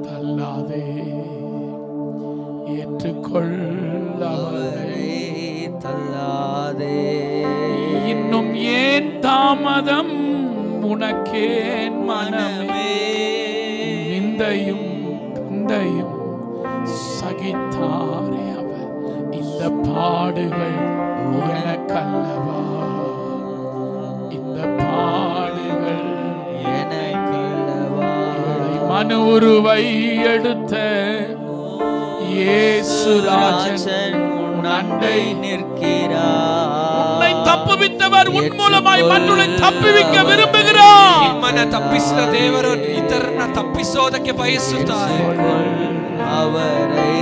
A: தள்ளாதே, ஏற்றுக்கொள் அவரை
C: தள்ளாதே.
A: இன்னும் ஏன் தாமதம் உனக்கேன் மனமே, நிந்தையும் கந்தையும் சகித்தாரே அவர், இந்த பாடுகள் எனக்கல்லவா, இந்த பாடுகள்
C: எனக்கல்லவா.
A: மனு உருவை எடுத்த இயேசு ராஜன்
C: உன் அண்டை நிற்கிறார்.
A: உன்னை தப்புவித்தவர் உன் மூலமாய் மற்றவர்களை தப்புவிக்க விரும்புகிறார்.
B: ನಿಮ್ಮನ್ನ ತಪ್ಪಿಸಿದ ದೇವರು ಇತರರನ್ನ ತಪ್ಪಿಸೋದಕ್ಕೆ ಬಯಸುತ್ತಾರೆ.
C: அவரை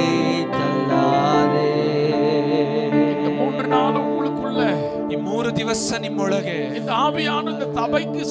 C: தள்ளாதே.
A: இந்த 3 நாள் உங்களுக்குள்ள
B: ಈ 3 ದಿವಸ ನಿಮ್ಮೊಳಗೆ
A: இந்த ஆவியான இந்த சபைக்கு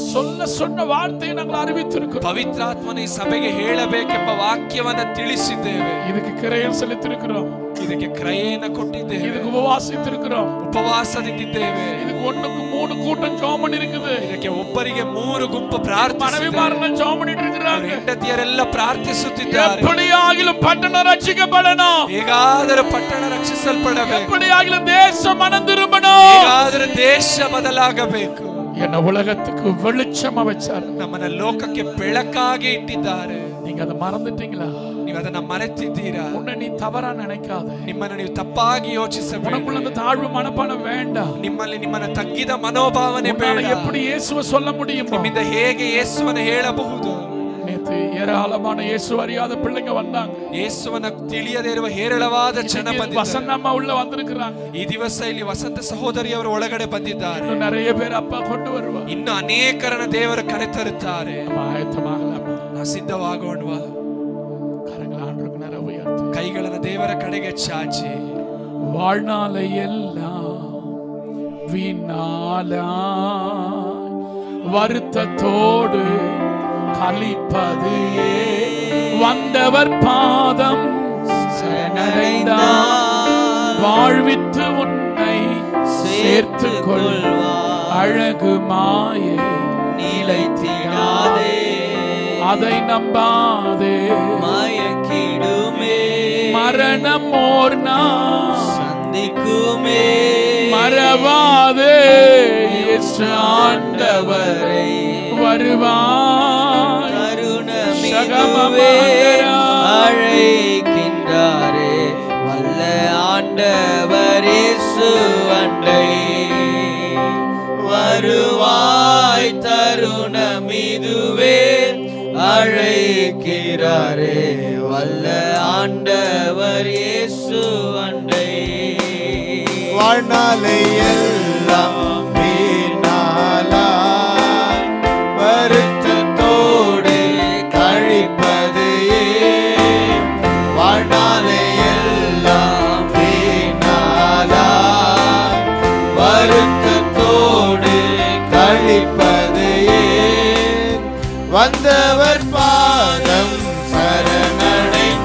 A: சொன்ன வார்த்தையை நாங்கள் அறிவித்திருக்கிறோம்.
B: ಪವಿತ್ರಾತ್ಮನ ಈ ಸಭೆಗೆ ಹೇಳಬೇಕೆಂಬ ವಾಕ್ಯವನ್ನ ತಿಳಿಸಿದ್ದೇವೆ.
A: இதுக்கு கிரையம் செலுத்திருக்கிறோம்,
B: ಇದಕ್ಕೆ ಕ್ರಯೆಯನ್ನು ಕೊಟ್ಟಿದ್ದೇವೆ,
A: இதுக்கு உபவாசித்திருக்கிறோம்,
B: ಉಪವಾಸದಿಂದಿದ್ದೇವೆ.
A: இதுக்கு 1க்கு 3 கூட்டம் ஜெபம் பண்ணிருக்குது.
B: ಇದಕ್ಕೆ ಒಬ್ಬರಿಗೆ 3 ಗುಂಪು ಪ್ರಾರ್ಥಿಸಿದ್ದಾರೆ.
A: மனைவிமாரெல்லாம் ஜெபம் பண்ணிட்டு இருக்காங்க.
B: ಹೆಂಡತಿಯರೆಲ್ಲ ಪ್ರಾರ್ಥಿಸುತ್ತಿದ್ದಾರೆ.
A: எப்படியாகிலும் பட்டணம் ரட்சிக்கப்படணும்,
B: ಹೇಗಾದರೂ ಪಟ್ಟಣ ರಕ್ಷಿಸಲ್ಪಡಬೇಕು,
A: எப்படியாகிலும் தேசம் மனம் திரும்பணும்,
B: ಹೇಗಾದರೂ ದೇಶ ಬದಲಾಗಬೇಕು.
A: என்ன உலகத்துக்கு வெளிச்சமா வச்சார்,
B: ನಮ್ಮನ್ನ ಲೋಕಕ್ಕೆ ಬೆಳಕಾಗಿ ಇಟ್ಟಿದ್ದಾರೆ.
A: நீங்க அதை மறந்துட்டீங்களா?
B: ನೀವು ಅದನ್ನ ಮರೆತಿದ್ದೀರಾ?
A: உன்னை நீ தவறா நினைக்காத,
B: ನಿಮ್ಮನ್ನು ನೀವು ತಪ್ಪಾಗಿ ಯೋಚಿಸಬೇಡಿ.
A: உனக்குள்ள அந்த தாழ்வு மனப்பானம் வேண்டாம்.
B: ನಿಮ್ಮಲ್ಲಿ ನಿಮ್ಮನ್ನ ತಗ್ಗಿದ ಮನೋಭಾವನೆ ಬೇಡ.
A: எப்படி இயேசுவை சொல்ல முடியும்?
B: ನಿಮ್ಮಿಂದ ಹೇಗೆ ಯೇಸುವನ್ನು ಹೇಳಬಹುದು?
A: நேத்து ஏராளமான இயேசு அறியாத பிள்ளைங்க வந்தாங்க.
B: ಯೇಸುವನ್ನು ತಿಳಿಯದೇ ಇರುವ ಹೇರಳವಾದ ಜನ ಬಂದಿದ್ದಾರೆ.
A: வசந்தம்மா உள்ள வந்திருக்காங்க.
B: ಈ ದಿವಸ ಇಲ್ಲಿ ವಸಂತ ಸಹೋದರಿಯವರು ಒಳಗಡೆ ಬಂದಿದ್ದಾರೆ.
A: இன்னும் நிறைய பேர் அப்பா கொண்டு வருவாங்க.
B: ಇನ್ನು ಅನೇಕರನ್ನ ದೇವರು ಕರೆತರುತ್ತಾರೆ. ನಾವು ಸಿದ್ಧವಾಗೋಣವಾ?
A: கரங்களை ஆண்டவருக்கு நேரா உயர்த்தி
B: ಕೈಗಳನ್ನು ದೇವರ ಕಡೆಗೆ ಚಾಚಿ,
A: வாழ்நாளை எல்லாம் வீணாலா வருத்தத்தோடு கழிப்பது வந்தவர் பாதம்
C: சரணடைந்தால்
A: வாழ்வித்து உன்னை சேர்த்து கொள்வார். அழகு மாயை
C: நிலைத்திடாதே,
A: அதை நம்பாதே,
C: மயக்கிடுமே,
A: மரணம் ஓர் நாள்
C: சந்திக்குமே,
A: மறவாதே, இயேசு ஆண்டவரை வருவாய்.
C: தருணமிதுவே அழைக்கின்றாரே, வல்ல ஆண்டவர் இயேசு அண்டை வருவாய். தருணமிதுவே அழைக்கிறாரே, வல்ல ஆண்டவர் இயேசு அண்டை.
D: வாழ்நாளை எல்லாம் வீணாலா வருத்தத்தோடு கழிப்பது ஏன்? வாழ்நாளை எல்லாம் வீணாலா வருத்தத்தோடு கழிப்பது ஏன்? வந்தவர் பாதம் சரணடைந்தார்,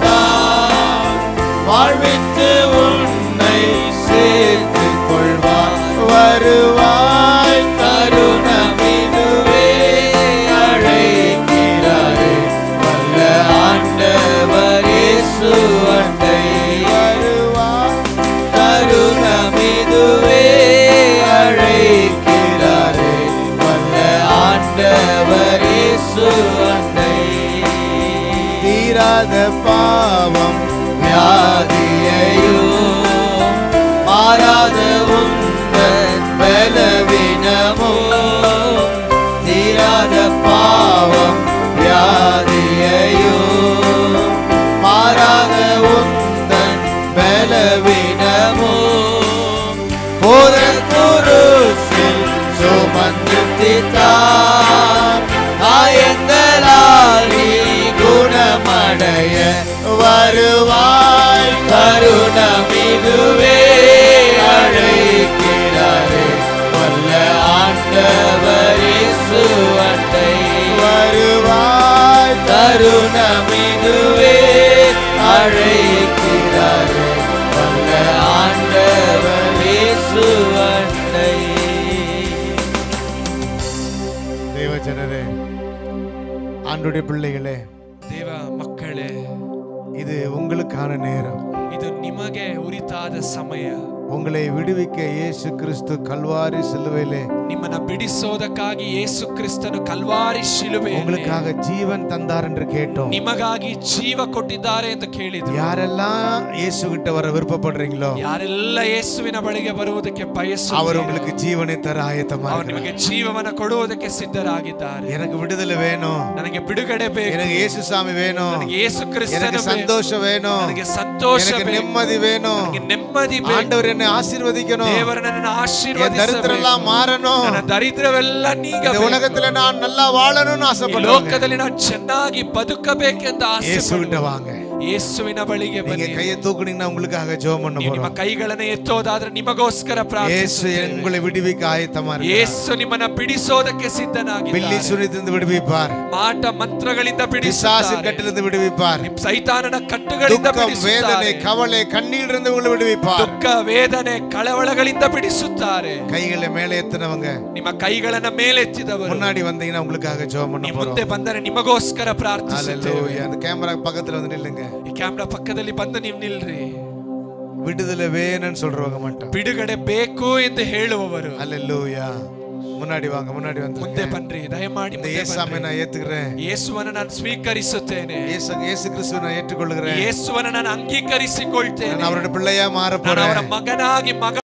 D: வாழ்வித்து உன்னை சேர்த்து கொள்வார். வருவாய். தருணமிதுவே அழைக்கிறாரே, வல்ல ஆண்டவர் இயேசு அண்டை வருவாய். தருணமிதுவே அழைக்கிறாரே, வல்ல ஆண்டவர் இயேசு அண்டை. தீராத பாவம் வியாதியையோ, மாறாத உந்தன் பலவீனமோ, தீராத பாவம் வியாதியையோ, மாறாத உந்தன் பலவீனமோ, போத குருசில் சுமந்து தீர்த்தார். காயங்களால் நீ குணமடைய வருவாய். தருணமிதுவே அழைக்கிறாரே, வல்ல ஆண்டவர் இயேசு அண்டை வருவாய். தருணமிதுவே அழைக்கிறாரே, வல்ல ஆண்டவர் இயேசு அண்டை. தேவஜனரே, ஆண்டவருடைய பிள்ளைகளே,
B: ದೇವ ಮಕ್ಕಳೇ,
D: இது உங்களுக்கான நேரம்.
B: ಇದು ನಿಮಗೆ ಉರಿತಾದ ಸಮಯ.
D: உங்களை விடுவிக்க இயேசு கிறிஸ்து கல்வாரி சிலுவையிலே
B: ನಿಮ್ಮನ್ನ ಬಿಡಿಸೋದಕ್ಕಾಗಿ ಯೇಸು ಕ್ರಿಸ್ತನು ಕಲ್ವಾರಿ ಶಿಲುಬೆಯಲ್ಲಿ
D: உங்களுக்காக ஜீவன் தந்தார் என்று கேட்டோம்.
B: ನಿಮಗಾಗಿ ಜೀವ ಕೊಟ್ಟಿದ್ದಾರೆ ಎಂದು ಕೇಳಿದ್ರು.
D: யாரெல்லாம் இயேசு கிட்ட வர விருப்பப்படுறீங்களோ,
B: ಯಾರೆಲ್ಲ ಯೇಸುವಿನ ಬಳಿಗೆ ಬರುವುದಕ್ಕೆ
D: அவர்
B: ಬಯಸುತ್ತಾರೆ,
D: உங்களுக்கு ஜீவனை தர ஆயத்தமா
B: ಅವರು ನಿಮಗೆ ಜೀವವನ್ನು ಕೊಡುವುದಕ್ಕೆ ಸಿದ್ಧರಾಗಿದ್ದಾರೆ.
D: எனக்கு விடுதலை வேணும்,
B: ನನಗೆ ಬಿಡುಗಡೆ ಬೇಕು,
D: எனக்கு இயேசு சாமி வேணும்,
B: ನನಗೆ ಯೇಸು ಕ್ರಿಸ್ತನು
D: எனக்கு
B: ಬೇಕು,
D: சந்தோஷம் வேணும்,
B: ನನಗೆ ಸಂತೋಷ
D: எனக்கு
B: ಬೇಕು,
D: நிம்மதி வேணும்,
B: ನನಗೆ ನೆಮ್ಮದಿ ಬೇಕು,
D: ஆண்டவர் என்னை ஆசீர்வதிக்கணும்,
B: ದೇವರು ನನ್ನನ್ನು
D: என்
B: ಆಶೀರ್ವದಿಸಬೇಕು,
D: தரித்திரம் எல்லாம் மாறணும்,
B: ನನ್ನ ದರಿದ್ರವೆಲ್ಲ
D: இந்த
B: ನೀಗಬೇಕು,
D: உலகத்துல நான் நல்லா வாழணும்னு
B: ಈ
D: ஆசைப்படுறேன்.
B: ಲೋಕದಲ್ಲಿ ನಾನು ಚೆನ್ನಾಗಿ ಬದುಕಬೇಕೆಂದು ಆಸೆ
D: இயேசு கிட்ட வாங்க.
B: ಯೇಸುವಿನ ಬಳಿಗೆ
D: நீங்க
B: ಬನ್ನಿ.
D: கையை தூக்குனீங்கன்னா உங்களுக்காக ஜெபம் பண்ண
B: ನೀವು ನಿಮ್ಮ
D: போறோம்.
B: ಕೈಗಳನ್ನು ಎತ್ತೋದಾದ್ರೆ ನಿಮಗೋಸ್ಕರ
D: இயேசு
B: ಪ್ರಾರ್ಥಿಸುತ್ತೇವೆ.
D: உங்களை விடுவிக்க ஆயத்தமா இருக்கார்.
B: ಯೇಸು ನಿಮ್ಮನ್ನ ಬಿಡಿಸೋದಕ್ಕೆ
D: பில்லி
B: ಸಿದ್ಧನಾಗಿದ್ದಾನೆ.
D: சுனித்திலிருந்து விடுவிப்பார்,
B: ಮಾಟ ಮಂತ್ರಗಳಿಂದ
D: பிசாசின்
B: ಬಿಡಿಸುತ್ತಾರೆ,
D: கட்டிலிருந்து விடுவிப்பார்,
B: ಸೈತಾನನ ಕಟ್ಟುಗಳಿಂದ
D: துக்கம் வேதனை
B: ಬಿಡಿಸುತ್ತಾರೆ,
D: கவலை கண்ணீரிலிருந்து உங்களை விடுவிப்பார்.
B: ದುಃಖ ವೇದನೆ ಕಳವಳಗಳಿಂದ ಬಿಡಿಸುತ್ತಾರೆ.
D: கைகளை மேலே ಎತ್ತನவங்க
B: ನಿಮ್ಮ ಕೈಗಳನ್ನ ಮೇಲೆತ್ತಿದವರು
D: முன்னாடி வந்தீங்கன்னா உங்களுக்காக ஜெபம் பண்ண
B: ನೀವು
D: போறோம்.
B: ಮುಂದೆ ಬಂದರೆ ನಿಮಗೋಸ್ಕರ ಪ್ರಾರ್ಥಿಸುತ್ತೇವೆ.
D: ஹalleluya. அந்த கேமரா பக்கத்துல வந்து நில்லுங்க.
B: ಈ ಕ್ಯಾಮ್ರಾ ಪಕ್ಕದಲ್ಲಿ ಬಂದು ನೀವು ನಿಲ್ರಿ.
D: விடுதலை வேணும்னு சொல்றவங்க மட்டும்
B: ಬಿಡುಗಡೆ ಬೇಕು ಎಂದು ಹೇಳುವವರು
D: ஹalleluya. முன்னாடி வாங்க, முன்னாடி
B: ಮುಂದೆ
D: வந்து
B: ಬನ್ರಿ, ದಯಮಾಡಿ
D: இந்த
B: ಮುಂದೆ
D: இயேசுவை
B: ಬನ್ರಿ.
D: நான் ஏத்துக்கிறேன்,
B: ಯೇಸುವನ್ನು ನಾನು ಸ್ವೀಕರಿಸುತ್ತೇನೆ,
D: இயேசு கிறிஸ்துவை நான் ஏற்றுக்கொள்கிறேன்,
B: ಯೇಸುವನ್ನು ನಾನು ಅಂಗೀಕರಿಸಿಕೊಳ್ತೇನೆ,
D: நான் அவருடைய பிள்ளையா மாற
B: ನಾನು ಅವರ
D: போறேன்.
B: ಮಗನಾಗಿ